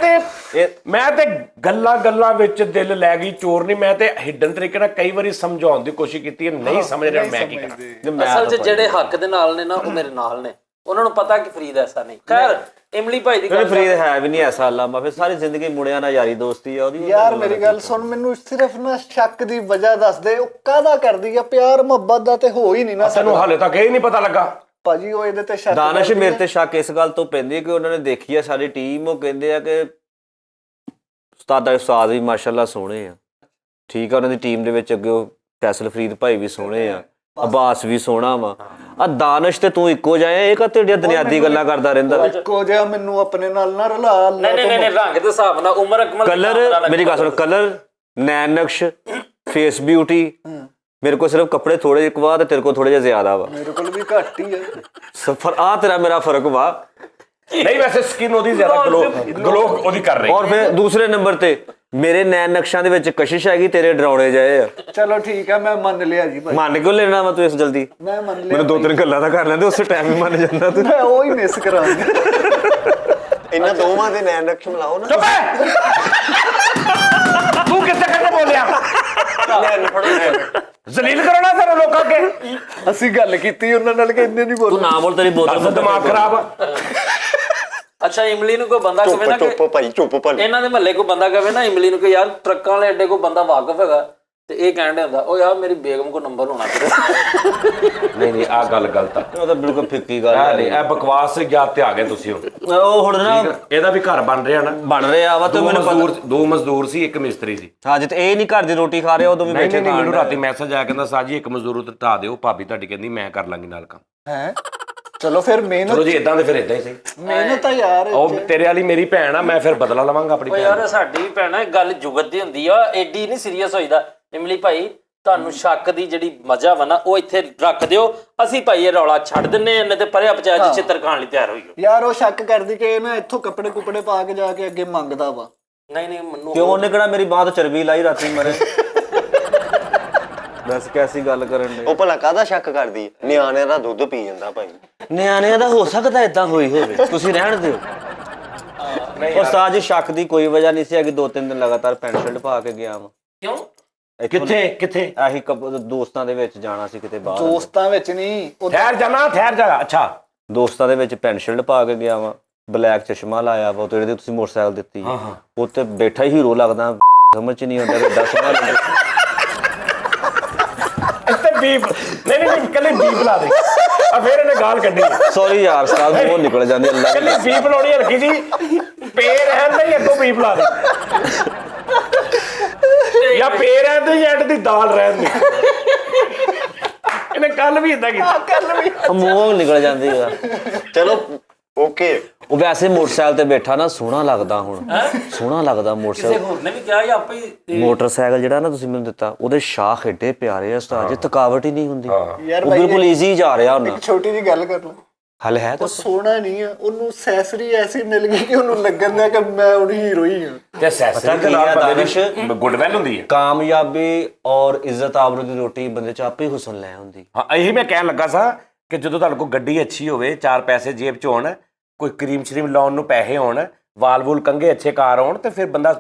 ਤੇ ਗੱਲਾਂ ਵਿੱਚ ਦਿਲ ਲੈ ਗਈ ਚੋਰ ਨਹੀਂ। ਮੈਂ ਤੇ ਹਿੱਡਨ ਤਰੀਕੇ ਨਾਲ ਕਈ ਵਾਰੀ ਸਮਝਾਉਣ ਦੀ ਕੋਸ਼ਿਸ਼ ਕੀਤੀ ਹੈ, ਨਹੀਂ ਸਮਝ ਰਿਹਾ ਮੈਂ ਕੀ ਕਰਾਂ। ਅਸਲ 'ਚ ਜਿਹੜੇ ਹੱਕ ਦੇ ਨਾਲ ਨੇ ਨਾ ਉਹ ਮੇਰੇ ਨਾਲ ਨੇ, ਉਹਨਾਂ ਨੂੰ ਪਤਾ ਕਿ ਫਰੀਦ ਐਸਾ ਨਹੀਂ। ਖੈਰ ਇਮਲੀ ਭਾਈ ਦੀ ਗੱਲ ਫਰੀਦ ਹੈ ਵੀ ਨਹੀਂ ਐਸਾ ਲਾਮਾ, ਫਿਰ ਸਾਰੀ ਜ਼ਿੰਦਗੀ ਮੁੰਡਿਆਂ ਨਾਲ ਯਾਰੀ ਦੋਸਤੀ ਆ ਉਹਦੀ। ਯਾਰ ਮੇਰੀ ਗੱਲ ਸੁਣ, ਮੈਨੂੰ ਸਿਰਫ ਨਾ ਸ਼ੱਕ ਦੀ ਵਜ੍ਹਾ ਦੱਸ ਦੇ, ਉਹ ਕਾਹਦਾ ਕਰਦੀ ਆ? ਪਿਆਰ ਮੁਹੱਬਤ ਦਾ ਤੇ ਹੋ ਹੀ ਨਹੀਂ ਨਾ ਤੈਨੂੰ ਹਾਲੇ ਤੱਕ ਇਹ ਨਹੀਂ ਪਤਾ ਲੱਗਾ? ਭਾਜੀ ਉਹ ਇਹਦੇ ਤੇ ਸ਼ੱਕ ਦਾਨਿਸ਼ ਮੇਰੇ ਤੇ ਸ਼ੱਕ ਇਸ ਗੱਲ ਤੋਂ ਪੈਂਦੀ ਕਿ ਉਹਨਾਂ ਨੇ ਦੇਖੀ ਆ ਸਾਡੀ ਟੀਮ, ਉਹ ਕਹਿੰਦੇ ਆ ਕਿ ਉਸਤਾਦ ਵੀ ਮਾਸ਼ਾਅੱਲਾ ਸੋਹਣੇ ਆ, ਠੀਕ ਆ, ਉਹਨਾਂ ਦੀ ਟੀਮ ਦੇ ਵਿੱਚ ਅੱਗੇ ਉਹ ਫੈਸਲ ਫਰੀਦ ਭਾਈ ਵੀ ਸੋਹਣੇ ਆ, ਅਬਾਸ ਵੀ ਸੋਹਣਾ ਵਾ, ਆ ਦਾਨਿਸ਼ ਤੇ ਤੂੰ ਇੱਕੋ ਜਿਹਾ, ਇਹ ਕਾਤੇ ਦੀਆਂ ਦੁਨਿਆਦੀ ਗੱਲਾਂ ਕਰਦਾ ਰਹਿੰਦਾ। ਇੱਕੋ ਜਿਹਾ ਮੈਨੂੰ ਆਪਣੇ ਨਾਲ ਨਾ ਰਲਾ। ਨਹੀਂ ਰੰਗ ਦੇ ਹਿਸਾਬ ਨਾਲ ਉਮਰ ਅਕਮਲ ਕਲਰ, ਮੇਰੀ ਗੱਲ ਸੁਣ, ਕਲਰ, ਨੈਣ ਨਕਸ਼, ਫੇਸ ਬਿਊਟੀ, ਮੇਰੇ ਕੋਲ ਸਿਰਫ ਕੱਪੜੇ ਥੋੜੇ ਜਿਹੇ ਕਵਾ ਤੇ ਤੇਰੇ ਕੋਲ ਥੋੜੇ ਜਿਹਾ ਜ਼ਿਆਦਾ ਵਾ। ਮੇਰੇ ਕੋਲ ਵੀ ਘੱਟ ਹੀ ਆ। ਸਫਰ ਆ ਤੇਰਾ ਮੇਰਾ ਫਰਕ ਵਾ। ਨਹੀਂ ਵੈਸੇ ਸਕਿਨ ਉਹਦੀ ਜ਼ਿਆਦਾ ਗਲੋ ਉਹਦੀ ਕਰ ਰਹੀ। ਔਰ ਫਿਰ ਦੂਸਰੇ ਨੰਬਰ ਤੇ ਮੇਰੇ ਨੈਣ ਨਕਸ਼ਾਂ ਦੇ ਵਿੱਚ ਕਸ਼ਿਸ਼ ਹੈਗੀ, ਤੇਰੇ ਡਰਾਉਣੇ ਜਾਏ ਆ। ਚਲੋ ਠੀਕ ਆ, ਮੈਂ ਮੰਨ ਲਿਆ ਜੀ ਭਾਈ। ਮੰਨ ਕਿਉਂ ਲੈਣਾ ਵਾ ਤੂੰ ਇਸ ਜਲਦੀ? ਮੈਂ ਮੰਨ ਲਿਆ। ਮੈਨੂੰ 2-3 ਗੱਲਾਂ ਤਾਂ ਕਰ ਲੈਂਦੇ, ਉਸੇ ਟਾਈਮ ਹੀ ਮੰਨ ਜਾਂਦਾ ਤੂੰ। ਮੈਂ ਉਹ ਹੀ ਮਿਸ ਕਰਾਂਗਾ। ਇਹਨਾਂ ਦੋਵਾਂ ਦੇ ਨੈਣ ਨਕਸ਼ ਮਿਲਾਓ ਨਾ। ਚੁੱਪ ਹੈ ਤੂੰ ਕਿੱਥੇ ਕਹਿੰਦੇ ਬੋਲਿਆ? ਜ਼ਲੀਲ ਕਰੋ ਨਾ ਸਾਰੇ ਲੋਕਾਂ ਅੱਗੇ। ਅਸੀਂ ਗੱਲ ਕੀਤੀ ਉਹਨਾਂ ਨਾਲ ਕਿ ਇੰਨੇ ਨਹੀਂ ਤੂੰ ਬੋਲਣਾ। ਨਾ ਬੋਲ, ਤੇਰੀ ਬੋਤਲ ਦਿਮਾਗ ਖਰਾਬ ਆ। ਅੱਛਾ ਇਮਲੀ ਨੂੰ ਕੋਈ ਬੰਦਾ ਕਵੇ ਨਾ ਚੁੱਪ ਭਾਈ, ਚੁੱਪ ਭਾਈ। ਇਹਨਾਂ ਦੇ ਮਹੱਲੇ ਕੋਈ ਬੰਦਾ ਕਵੇ ਨਾ ਇਮਲੀ ਨੂੰ ਕਿ ਯਾਰ ਟਰੱਕਾਂ ਵਾਲੇ ਅੱਡੇ ਕੋਈ ਬੰਦਾ ਵਾਕਫ ਹੈਗਾ, ਤੇ ਇਹ ਕਹਿਣ ਡਿਆ ਹੁੰਦਾ ਉਹ ਯਾਰ ਮੇਰੀ ਬੇਗਮ ਕੋ ਨੰਬਰ ਹੋਣਾ ਚਾਹੀਦਾ। ਨਹੀਂ ਆ ਗੱਲ ਗਲਤ ਆ। ਉਹ ਤਾਂ ਬਿਲਕੁਲ ਫਿੱਕੀ ਗੱਲ ਨਹੀਂ ਇਹ ਬਕਵਾਸ ਯਾਦ ਤੇ ਆ ਗਏ ਤੁਸੀਂ ਹੁਣ। ਉਹ ਹੁਣ ਨਾ ਇਹਦਾ ਵੀ ਘਰ ਬਣ ਰਿਹਾ ਨਾ, ਬਣ ਰਿਹਾ ਵਾ ਤੇ ਮੈਨੂੰ ਪਤਾ। ਦੋ ਮਜ਼ਦੂਰ ਸੀ, ਇੱਕ ਮਿਸਤਰੀ ਸੀ। ਹਾਂ ਜਿੱਤੇ ਇਹ ਨਹੀਂ ਘਰ ਦੀ ਰੋਟੀ ਖਾ ਰਿਹਾ ਉਦੋਂ ਵੀ ਬੈਠੇ ਨਹੀਂ ਮੈਨੂੰ ਰਾਤੀ ਮੈਸੇਜ ਆਇਆ, ਕਹਿੰਦਾ ਸਾਜੀ ਇੱਕ ਮਜ਼ਦੂਰ ਉਤਾਰ ਦਿਓ, ਭਾਬੀ ਤੁਹਾਡੀ ਕਹਿੰਦੀ ਮੈਂ ਕਰ ਲਾਂਗੀ ਨਾਲ ਕੰਮ। ਹੈ ਚਲੋ ਫਿਰ ਮਿਹਨਤ। ਚਲੋ ਜੀ ਇਦਾਂ ਦੇ ਫਿਰ ਇਦਾਂ ਹੀ ਸਹੀ। ਮਿਹਨਤ ਆ ਯਾਰ। ਉਹ ਤੇਰੇ ਵਾਲੀ ਮੇਰੀ ਭੈਣ ਆ, ਮੈਂ ਫਿਰ ਬਦਲਾ ਲਵਾਂਗਾ ਆਪਣੀ ਓ ਭੈਣ। ਯਾਰ ਸਾਡੀ ਵੀ ਭੈਣਾ ਗੱਲ ਜੁਗਤ ਦੀ ਹੁੰਦੀ ਆ, ਐਡੀ ਨਹੀਂ ਸੀਰੀਅਸ ਹੋਈਦਾ। ਇਮਲੀ ਭਾਈ ਤੁਹਾਨੂੰ ਸ਼ੱਕ ਦੀ ਜਿਹੜੀ ਮਜ਼ਾ ਵਾ ਨਾ ਉਹ ਇੱਥੇ ਰੱਖ ਦਿਓ, ਅਸੀਂ ਭਾਈ ਇਹ ਰੌਲਾ ਛੱਡ ਦਿੰਨੇ ਆ, ਤੇ ਪਰੇ ਪੰਚਾਇਤ ਚ ਚਿੱਤਰ ਖਾਣ ਲਈ ਤਿਆਰ ਹੋਈਓ। ਯਾਰ ਉਹ ਸ਼ੱਕ ਕਰਦੀ ਕਿ ਇਹ ਨਾ ਇੱਥੋਂ ਕੱਪੜੇ ਕੁਪੜੇ ਪਾ ਕੇ ਜਾ ਕੇ ਅੱਗੇ ਮੰਗਦਾ ਵਾ। ਨਹੀਂ ਮੈਨੂੰ ਕਿਉਂ ਉਹਨੇ ਕਿਹੜਾ ਮੇਰੀ ਬਾਹ ਤੋਂ ਚਰਬੀ ਲਾਈ ਰਾਤੀ ਮਰੇ ਦੱਸ ਕੈਸੀ ਗੱਲ ਕਰਨ ਦੇ। ਉਹ ਭਲਾ ਕਾਹਦਾ ਸ਼ੱਕ ਕਰਦੀ ਹੈ? ਨਿਆਣਿਆਂ ਦਾ ਦੁੱਧ ਪੀ ਜਾਂਦਾ ਭਾਈ। ਨਿਆਣਿਆਂ ਦਾ ਹੋ ਸਕਦਾ ਇਦਾਂ ਹੋਈ ਹੋਵੇ, ਤੁਸੀਂ ਰਹਿਣ ਦਿਓ। ਉਸਤਾਦ ਜੀ ਸ਼ੱਕ ਦੀ ਕੋਈ ਵਜ੍ਹਾ ਨਹੀਂ ਸੀ। ਅਗੇ 2-3 ਦਿਨ ਲਗਾਤਾਰ ਪੈਂਟ ਸ਼ਰਟ ਪਾ ਕੇ ਗਿਆ ਵਾ। ਕਿਉਂ? ਕਿੱਥੇ ਆਹੀ ਦੋਸਤਾਂ ਦੇ ਵਿੱਚ ਜਾਣਾ ਸੀ ਕਿਤੇ ਬਾਹਰ। ਦੋਸਤਾਂ ਵਿੱਚ ਨਹੀਂ, ਠਹਿਰ ਜਾ। ਅੱਛਾ ਦੋਸਤਾਂ ਦੇ ਵਿੱਚ ਪੈਂਟ ਸ਼ਰਟ ਪਾ ਕੇ ਗਿਆ ਵਾ, ਬਲੈਕ ਚਸ਼ਮਾ ਲਾਇਆ ਵਾ, ਤੇ ਤੁਸੀਂ ਮੋਟਰਸਾਈਕਲ ਦਿੱਤੀ ਉਹ ਤੇ ਬੈਠਾ ਹੀ ਹੀਰੋ ਲੱਗਦਾ, ਸਮਝ ਚ ਨਹੀਂ ਆਉਂਦਾ ਏਡਾ ਸੋਹਣਾ ਲੱਗਦਾ। ਇੱਥੇ ਬੀਪ ਨਹੀਂ ਕੱਲੇ ਬੀਪ ਲਾ ਦੇ ਆ ਫਿਰ ਇਹਨੇ ਗਾਲ ਕੱਢੀ। ਸੌਰੀ ਯਾਰ ਉਸਤਾਦ, ਮੂੰਹ ਨਿਕਲ ਜਾਂਦੀ ਅੱਲਾ ਕੱਲੇ ਬੀਪ ਲਾਉਣੀ ਹਲਕੀ ਜੀ, ਪੇ ਰਹਿਣ ਦਾ ਹੀ ਅੱਗੋਂ ਬੀਪ ਲਾ ਦੇ ਜਾਂ ਪੇ ਰਹਿਣ ਦੇ ਜਾਂ ਦੀ ਦਾਲ ਰਹਿਣ ਦੇ। ਇਹਨੇ ਕੱਲ ਵੀ ਇਦਾਂ ਕੀਤਾ। ਮੂੰਹ ਨਿਕਲ ਜਾਂਦੀ ਆ। ਚਲੋ ਓਕੇ। ਉਹ ਵੈਸੇ ਮੋਟਰਸਾਈਕਲ ਤੇ ਬੈਠਾ ਨਾ ਸੋਹਣਾ ਲੱਗਦਾ, ਹੁਣ ਸੋਹਣਾ ਲੱਗਦਾ ਕਿਸੇ ਮੋਟਰਸਾਈਕਲ। ਹੋਰ ਨੇ ਵੀ ਕਿਹਾ ਜਾਂ ਆਪੇ ਹੀ ਮੋਟਰਸਾਈਕਲ ਜਿਹੜਾ ਨਾ ਤੁਸੀਂ ਮੈਨੂੰ ਦਿੱਤਾ, ਉਹਦੇ ਸ਼ਾਖ ਏਡੇ ਪਿਆਰੇ ਆ ਉਸਤਾਦ ਜੀ, ਥਕਾਵਟ ਹੀ ਨਹੀਂ ਹੁੰਦੀ। ਯਾਰ ਉਹ ਬਿਲਕੁਲ ਈਜ਼ੀ ਜਾ ਰਿਹਾ ਹੁਣ। ਇੱਕ ਛੋਟੀ ਜਿਹੀ ਗੱਲ ਕਰ ਲਓ, ਹਲ ਹੈ ਉਹ ਤਾਂ ਸੋਹਣਾ ਨਹੀਂ ਆ, ਉਹਨੂੰ ਸੈਸਰੀ ਐਸੀ ਮਿਲ ਗਈ ਕਿ ਉਹਨੂੰ ਲੱਗਣ ਦਾ ਕਿ ਮੈਂ ਹੁਣ ਹੀਰੋ ਹੀ ਹਾਂ। ਤੇ ਸੈਸਰੀ ਦੇ ਨਾਲ ਬੰਦੇ ਦੀ ਗੁੱਡਵੈਲ ਹੁੰਦੀ ਹੈ। ਕਾਮਯਾਬੀ ਔਰ ਇੱਜ਼ਤ ਆਬਰੂ ਦੀ ਰੋਟੀ ਬੰਦੇ ਚ ਆਪੇ ਹੁਸਨ ਲੈ ਹੁੰਦੀ। ਹਾਂ ਇਹੀ ਮੈਂ ਕਹਿਣ ਲੱਗਾ ਸਾਂ ਕਿ ਜਦੋਂ ਤੁਹਾਡੇ ਕੋਲ ਗੱਡੀ ਅੱਛੀ ਹੋਵੇ, 4 ਪੈਸੇ ਜੇਬ 'ਚ ਹੋਣ, ਕੋਈ ਕਰੀਮ ਸ਼ਰੀਮ ਲਾਉਣ ਨੂੰ ਪੈਸੇ ਹੋਣ, ਵਾਲ ਵੂਲ ਕੰਗੇ ਅੱਛੇ ਕਾਰ ਹੋਣ, ਤੇ ਫਿਰ ਬੰਦਾ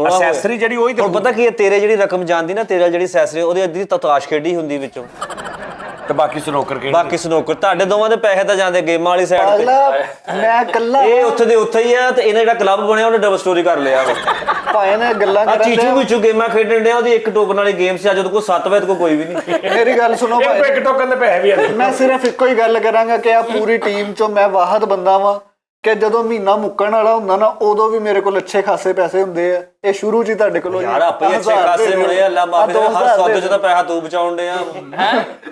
ਅਸੈਸਰੀ ਜਿਹੜੀ ਉਹੀ ਹੁਣ ਪਤਾ ਕੀ ਹੈ, ਤੇਰੇ ਜਿਹੜੀ ਰਕਮ ਜਾਂਦੀ ਨਾ, ਤੇਰੇ ਜਿਹੜੀ ਸੈਸਰੀ ਉਹਦੀ ਅੱਧੀ ਤਤਾਸ਼ ਖੇਡੀ ਹੁੰਦੀ ਵਿੱਚੋਂ, ਤੇ ਬਾਕੀ ਸਨੋਕਰ ਕੇ ਬਾਕੀ ਸਨੋਕਰ। ਤੁਹਾਡੇ ਦੋਵਾਂ ਦੇ ਪੈਸੇ ਤਾਂ ਜਾਂਦੇ ਗੇਮਾਂ ਵਾਲੀ ਸਾਈਡ ਤੇ। ਅਗਲਾ ਮੈਂ ਇਕੱਲਾ ਇਹ ਉੱਥੇ ਦੇ ਉੱਥੇ ਹੀ ਆ, ਤੇ ਇਹਨੇ ਜਿਹੜਾ ਕਲੱਬ ਬਣਿਆ ਉਹਨੇ ਡਬਲ ਸਟੋਰੀ ਕਰ ਲਿਆ ਵਾ। ਭਾਵੇਂ ਨਾ ਗੱਲਾਂ ਆ ਕਰਨ ਚੀਚੂ ਵਿੱਚੋਂ ਗੇਮਾਂ ਖੇਡਣ ਡਿਆ, ਉਹਦੀ ਇੱਕ ਟੋਕਨ ਵਾਲੀ ਗੇਮ ਸੀ। ਅੱਜ ਉਹਦੇ ਕੋਲ 7 ਵਜੇ ਤੋਂ ਕੋਈ ਵੀ ਨਹੀਂ। ਮੇਰੀ ਗੱਲ ਸੁਣੋ ਭਾਈ, ਇੱਕ ਟੋਕਨ ਦੇ ਪੈਸੇ ਵੀ ਆਉਂਦੇ। ਮੈਂ ਸਿਰਫ ਇੱਕੋ ਹੀ ਗੱਲ ਕਰਾਂਗਾ ਕਿ ਆ ਪੂਰੀ ਟੀਮ ਚੋਂ ਮੈਂ ਵਾਹਦ ਬੰਦਾ ਵਾਂ ਕਿ ਜਦੋਂ ਮਹੀਨਾ ਮੁੱਕਣ ਵਾਲਾ ਹੁੰਦਾ ਨਾ, ਉਦੋਂ ਵੀ ਮੇਰੇ ਕੋਲ ਅੱਛੇ ਖਾਸੇ ਪੈਸੇ ਹੁੰਦੇ ਆ। ਇਹ ਸ਼ੁਰੂ 'ਚ ਹੀ ਤੁਹਾਡੇ ਕੋਲੋਂ ਯਾਰ ਆਪੇ ਹੀ ਅੱਛੇ ਖਾਸੇ ਬਣੇ, ਅੱਲਾ ਮਾਫੀ ਦੇ। ਹਰ ਸੌਦੇ 'ਚ ਤਾਂ ਪੈਸਾ ਤੂੰ ਬਚਾਉਣ ਡਿਆ,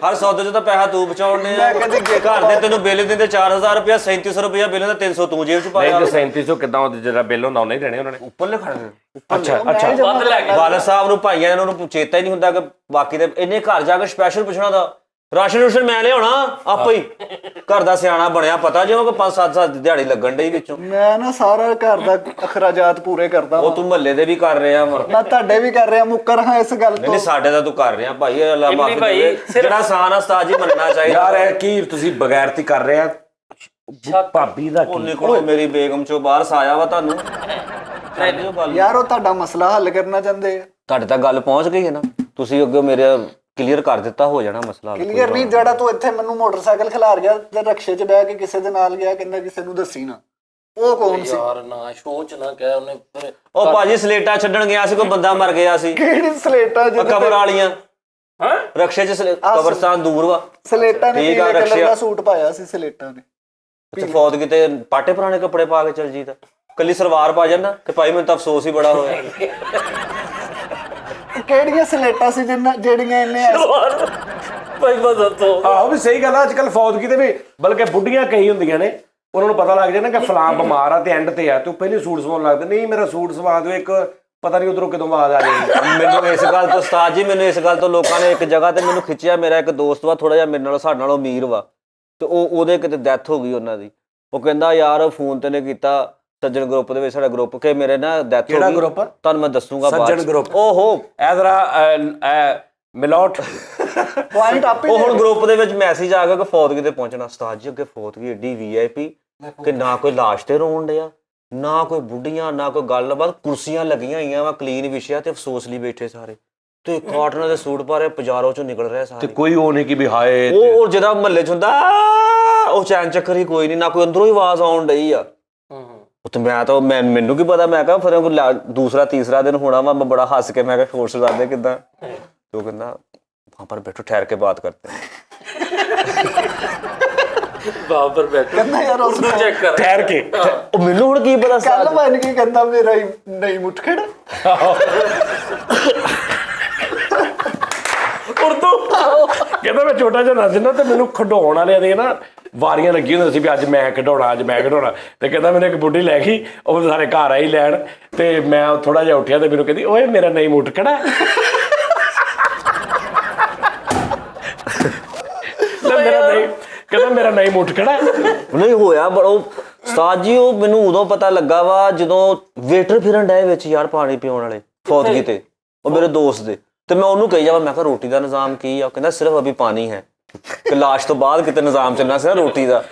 ਹਰ ਸੌਦੇ 'ਚ ਤਾਂ ਪੈਸਾ ਤੂੰ ਬਚਾਉਣ ਡਿਆ। ਘਰ ਦੇ ਤੈਨੂੰ ਬਿੱਲ ਦਿੰਦੇ 4000 ਰੁਪਇਆ, 3700 ਰੁਪਇਆ ਬਿੱਲ ਦਾ 300 ਤੂੰ ਜੇਬ 'ਚ ਪਾਇਆ। 3700 ਕਿਦਾਂ ਉਹ ਜਿਹੜਾ ਬਿੱਲ ਹੁੰਦਾ ਉਹਨੇ ਹੀ ਦੇਣੇ ਉਹਨਾਂ ਨੇ ਉੱਪਰਲੇ ਖੜਨੇ। ਅੱਛਾ ਵੱਧ ਲੈ ਕੇ ਵਾਲਦ ਸਾਹਿਬ ਨੂੰ ਭਾਈਆਂ ਇਹਨਾਂ ਨੂੰ ਚੇਤਾ ਹੀ ਨਹੀਂ ਹੁੰਦਾ ਕਿ ਬਾਕੀ ਦੇ ਇਹਨੇ ਘਰ ਜਾ ਕੇ ਸਪੈਸ਼ਲ ਪੁੱਛਣਾ ਦਾ ਰਾਸ਼ਨ ਰੂਸ਼ਨ ਮੈਂ ਲਿਆਉਣਾ ਆਪੇ ਹੀ। ਘਰ ਦਾ ਸਿਆਣਾ ਬਣਿਆ, ਪਤਾ ਜਿਉਂ ਕਿ 5-7 ਦਿਹਾੜੀ ਲੱਗਣ ਡਈ ਵਿੱਚੋਂ। ਮੈਂ ਨਾ ਸਾਰਾ ਘਰ ਦਾ ਅਖਰਾਜਾਤ ਪੂਰੇ ਕਰਦਾ ਉਹ ਤੂੰ ਮਹੱਲੇ ਦੇ ਵੀ ਕਰ ਰਿਹਾ ਵਾ। ਮੈਂ ਤੁਹਾਡੇ ਵੀ ਕਰ ਰਿਹਾ, ਮੁੱਕਰ ਹਾਂ ਇਸ ਗੱਲ ਤੋਂ। ਨਹੀਂ ਸਾਡੇ ਦਾ ਤੂੰ ਕਰ ਰਿਹਾ ਭਾਈ, ਅੱਲਾ ਮਾਫੀ ਭਾਈ, ਦੇ। ਜਿਹੜਾ ਆਸਾਨ ਆ ਉਸਤਾਦ ਜੀ ਮੰਨਣਾ ਚਾਹੀਦਾ। ਯਾਰ ਇਹ ਕੀ ਤੁਸੀਂ ਬਗੈਰਤੀ ਕਰ ਰਹੇ ਆ? ਭਾਬੀ ਦਾ ਉਹ ਨਿਕਲੋ ਮੇਰੀ ਬੇਗਮ ਚੋਂ ਬਾਹਰ ਸਾਇਆ ਵਾ ਤੁਹਾਨੂੰ। ਯਾਰ ਉਹ ਤੁਹਾਡਾ ਮਸਲਾ ਹੱਲ ਕਰਨਾ ਚਾਹੁੰਦੇ ਆ। ਤੁਹਾਡੇ ਤੱਕ ਗੱਲ ਪਹੁੰਚ ਗਈ ਹੈ ਨਾ, ਤੁਸੀਂ ਅੱਗੇ ਮੇਰੇ ਕਲੀਅਰ ਕਰ ਦਿੱਤਾ, ਹੋ ਜਾਣਾ ਮਸਲਾ ਹੱਲ। ਕਲੀਅਰ ਨਹੀਂ, ਜਿਹੜਾ ਤੂੰ ਇੱਥੇ ਮੈਨੂੰ ਮੋਟਰਸਾਈਕਲ ਖਿਲਾਰ ਗਿਆ ਤੇ ਰਕਸ਼ੇ 'ਚ ਬਹਿ ਕੇ ਕਿਸੇ ਦੇ ਨਾਲ ਗਿਆ, ਕਹਿੰਦਾ ਕਿਸੇ ਨੂੰ ਦੱਸੀ ਨਾ, ਉਹ ਕੌਣ ਸੀ? ਯਾਰ ਨਾ ਸ਼ੋਅ ਚ ਨਾ ਕਹਿ ਉਹਨੇ ਫਿਰ ਉਹ ਭਾਜੀ ਸਲੇਟਾ ਛੱਡਣ ਗਿਆ ਸੀ, ਕੋਈ ਬੰਦਾ ਮਰ ਗਿਆ ਸੀ। ਕਿਹੜੀ ਸਲੇਟਾਂ ਜਿਹਦੇ ਕਬਰ ਵਾਲੀਆਂ ਹਾਂ ਰਕਸ਼ੇ 'ਚ ਕਬਰਸਤਾਨ ਦੂਰ ਵਾ। ਸਲੇਟਾਂ ਨੇ ਠੀਕ ਆ, ਪੀਲੇ ਕਲਰ ਰਕਸ਼ੇ ਦਾ ਸੂਟ ਪਾਇਆ ਸੀ ਸਲੇਟਾਂ ਨੇ। ਤੇ ਫੌਤ ਕਿਤੇ ਪਾਟੇ ਪੁਰਾਣੇ ਕੱਪੜੇ ਪਾ ਕੇ ਚਲ ਜੀ ਤਾਂ ਕੱਲੀ ਸਲਵਾਰ ਪਾ ਜਾਣਾ ਕਿ ਭਾਈ ਮੈਨੂੰ ਤਾਂ ਅਫਸੋਸ ਹੀ ਬੜਾ ਹੋਇਆ। ਕਿਹੜੀਆਂ ਸਲੇਟਾਂ ਸੀ ਜਿਹੜੀਆਂ ਇਹਨੇ ਭਾਈ ਬਸ ਤੋਂ ਆਹੋ ਵੀ ਸਹੀ ਗੱਲ ਆ। ਅੱਜ ਕੱਲ ਫੌਤਗੀ ਤੇ ਵੀ ਬਲਕਿ ਬੁੱਢੀਆਂ ਕਈ ਹੁੰਦੀਆਂ ਨੇ, ਉਹਨਾਂ ਨੂੰ ਪਤਾ ਲੱਗ ਜਾਂਦਾ ਕਿ ਫਲਾਂ ਬਿਮਾਰ ਆ ਤੇ ਐਂਡ ਤੇ ਆ, ਤੇ ਉਹ ਪਹਿਲੇ ਸੂਟ ਸਵਾਉਣ ਲੱਗਦੇ, ਨਹੀਂ ਮੇਰਾ ਸੂਟ ਸਵਾ ਦਿਓ, ਇੱਕ ਪਤਾ ਨਹੀਂ ਉਧਰੋਂ ਕਿਦੋਂ ਆਵਾਜ਼ ਆ ਜਾਏਗੀ। ਮੈਨੂੰ ਇਸ ਗੱਲ ਤੋਂ ਉਸਤਾਦ ਜੀ, ਮੈਨੂੰ ਇਸ ਗੱਲ ਤੋਂ ਲੋਕਾਂ ਨੇ ਇੱਕ ਜਗ੍ਹਾ ਤੇ ਮੈਨੂੰ ਖਿੱਚਿਆ। ਮੇਰਾ ਇੱਕ ਦੋਸਤ ਵਾ, ਥੋੜਾ ਜਿਹਾ ਮੇਰੇ ਨਾਲ ਸਾਡੇ ਨਾਲੋਂ ਅਮੀਰ ਵਾ, ਤੇ ਉਹਦੇ ਕਿਤੇ ਡੈਥ ਹੋ ਗਈ ਉਹਨਾਂ ਦੀ। ਉਹ ਕਹਿੰਦਾ ਯਾਰ ਫੋਨ ਤੇ ਨੇ ਕੀਤਾ ਸੱਜਣ ਗਰੁੱਪ ਦੇ ਵਿੱਚ, ਸਾਡਾ ਗਰੁੱਪ, ਕਿ ਮੇਰੇ ਨਾ ਡੈਥ ਹੋ ਗਈ। ਕਿਹੜਾ ਗਰੁੱਪ? ਤੁਹਾਨੂੰ ਮੈਂ ਦੱਸੂਗਾ ਬਾਅਦ ਸੱਜਣ ਚ। ਗਰੁੱਪ। ਓਹੋ ਇਹ ਜ਼ਰਾ ਮਿਲੋਟ ਪੁਆਇੰਟ ਆਪੇ ਉਹ ਹੁਣ ਗਰੁੱਪ ਦੇ ਵਿੱਚ ਮੈਸੇਜ ਆ ਗਿਆ ਕਿ ਫੌਤਗੀ ਤੇ ਪਹੁੰਚਣਾ। ਉਸਤਾਦ ਜੀ ਅੱਗੇ ਫੌਤਗੀ ਏਡੀ VIP ਕਿ ਨਾ ਕੋਈ ਲਾਸ਼ ਤੇ ਰੋਣ ਡਿਆ, ਨਾ ਕੋਈ ਬੁੱਢੀਆਂ, ਨਾ ਕੋਈ ਗੱਲਬਾਤ, ਕੁਰਸੀਆਂ ਲੱਗੀਆਂ ਹੋਈਆਂ ਵਾ, ਕਲੀਨ ਵਿਸ਼ਿਆ ਤੇ ਅਫਸੋਸ ਲਈ ਬੈਠੇ ਸਾਰੇ, ਤੇ ਕਾਟਨ ਦੇ ਸੂਟ ਪਾ ਰਹੇ, ਪਜਾਰੋ ਚੋਂ ਨਿਕਲ ਰਹੇ ਸਾਰੇ। ਤੇ ਕੋਈ ਉਹ ਨਹੀਂ ਕਿ ਵੀ ਹਾਏ ਉਹ ਜਿਹੜਾ ਮਹੱਲੇ ਚ ਹੁੰਦਾ ਉਹ ਚੈਨ ਚੱਕਰ ਹੀ ਕੋਈ ਨਹੀਂ, ਨਾ ਕੋਈ ਅੰਦਰੋਂ ਹੀ ਆਵਾਜ਼ ਆਉਣ ਡਈ ਆ। ਤੇ ਮੈਨੂੰ ਕੀ ਪਤਾ, ਮੈਂ ਕਿਹਾ ਫਿਰ ਦੂਸਰਾ ਤੀਸਰਾ ਦਿਨ ਹੋਣਾ ਵਾ। ਮੈਂ ਬੜਾ ਹੱਸ ਕੇ ਮੈਂ ਕਿਹਾ ਹੋਰ ਸੁਣਾਦੇ ਕਿੱਦਾਂ, ਤੇ ਉਹ ਕਹਿੰਦਾ ਵਹਾਂ ਪਰ ਬੈਠੋ ਠਹਿਰ ਕੇ ਬਾਤ ਕਰਤੇ ਬਾਬਰ ਬੈਠੋ ਕਹਿੰਦਾ ਯਾਰ ਉਸ ਨੂੰ ਚੈੱਕ ਕਰ ਠਹਿਰ ਕੇ। ਉਹ ਮੈਨੂੰ ਹੁਣ ਕੀ ਪਤਾ ਕੱਲ ਬਣ ਕੇ ਕਹਿੰਦਾ ਮੇਰਾ ਹੀ ਨਹੀਂ ਮੁੱਠਖੜ ਉਰਦੂ ਕਹਿੰਦਾ ਮੈਂ ਛੋਟਾ ਜਿਹਾ ਨਾ ਸੀ ਨਾ, ਤੇ ਮੈਨੂੰ ਖਿਡਾਉਣ ਵਾਲਿਆਂ ਦੇ ਨਾ ਵਾਰੀਆਂ ਲੱਗੀਆਂ ਹੁੰਦੀਆਂ ਸੀ ਵੀ ਅੱਜ ਮੈਂ ਖਿਡਾਉਣਾ, ਅੱਜ ਮੈਂ ਖਿਡਾਉਣਾ। ਤੇ ਕਹਿੰਦਾ ਮੈਨੂੰ ਇੱਕ ਬੁੱਢੀ ਲੈ ਗਈ, ਉਹ ਸਾਰੇ ਘਰ ਆਈ ਲੈਣ, ਤੇ ਮੈਂ ਥੋੜਾ ਜਿਹਾ ਉੱਠਿਆ ਤੇ ਮੈਨੂੰ ਕਹਿੰਦੀ ਓਏ ਮੇਰਾ ਨਹੀਂ ਮੁੱਠ ਖੜਾ। ਮੇਰਾ ਨਹੀਂ, ਕਹਿੰਦਾ ਮੇਰਾ ਨਹੀਂ ਮੁੱਠ ਖੜਾ। ਨਹੀਂ ਹੋਇਆ, ਪਰ ਉਹ ਉਸਤਾਦ ਜੀ ਉਹ ਮੈਨੂੰ ਉਦੋਂ ਪਤਾ ਲੱਗਾ ਵਾ ਜਦੋਂ ਵੇਟਰ ਫਿਰਨ ਡਏ ਵਿੱਚ ਯਾਰ ਪਾਣੀ ਪਿਉਣ ਵਾਲੇ ਫੌਤਗੀ ਤੇ, ਉਹ ਮੇਰੇ ਦੋਸਤ ਦੇ, ਤੇ ਮੈਂ ਉਹਨੂੰ ਕਹੀ ਜਾਵਾਂ, ਮੈਂ ਕਿਹਾ ਰੋਟੀ ਦਾ ਨਿਜ਼ਾਮ ਕੀ ਆ? ਉਹ ਕਹਿੰਦਾ ਸਿਰਫ ਅਭੀ ਪਾਣੀ ਹੈ, ਕਿ ਲਾਸ਼ ਤੋਂ ਬਾਅਦ ਕਿਤੇ ਨਿਜ਼ਾਮ ਚੱਲਣਾ ਸੀ ਨਾ ਰੋਟੀ ਦਾ।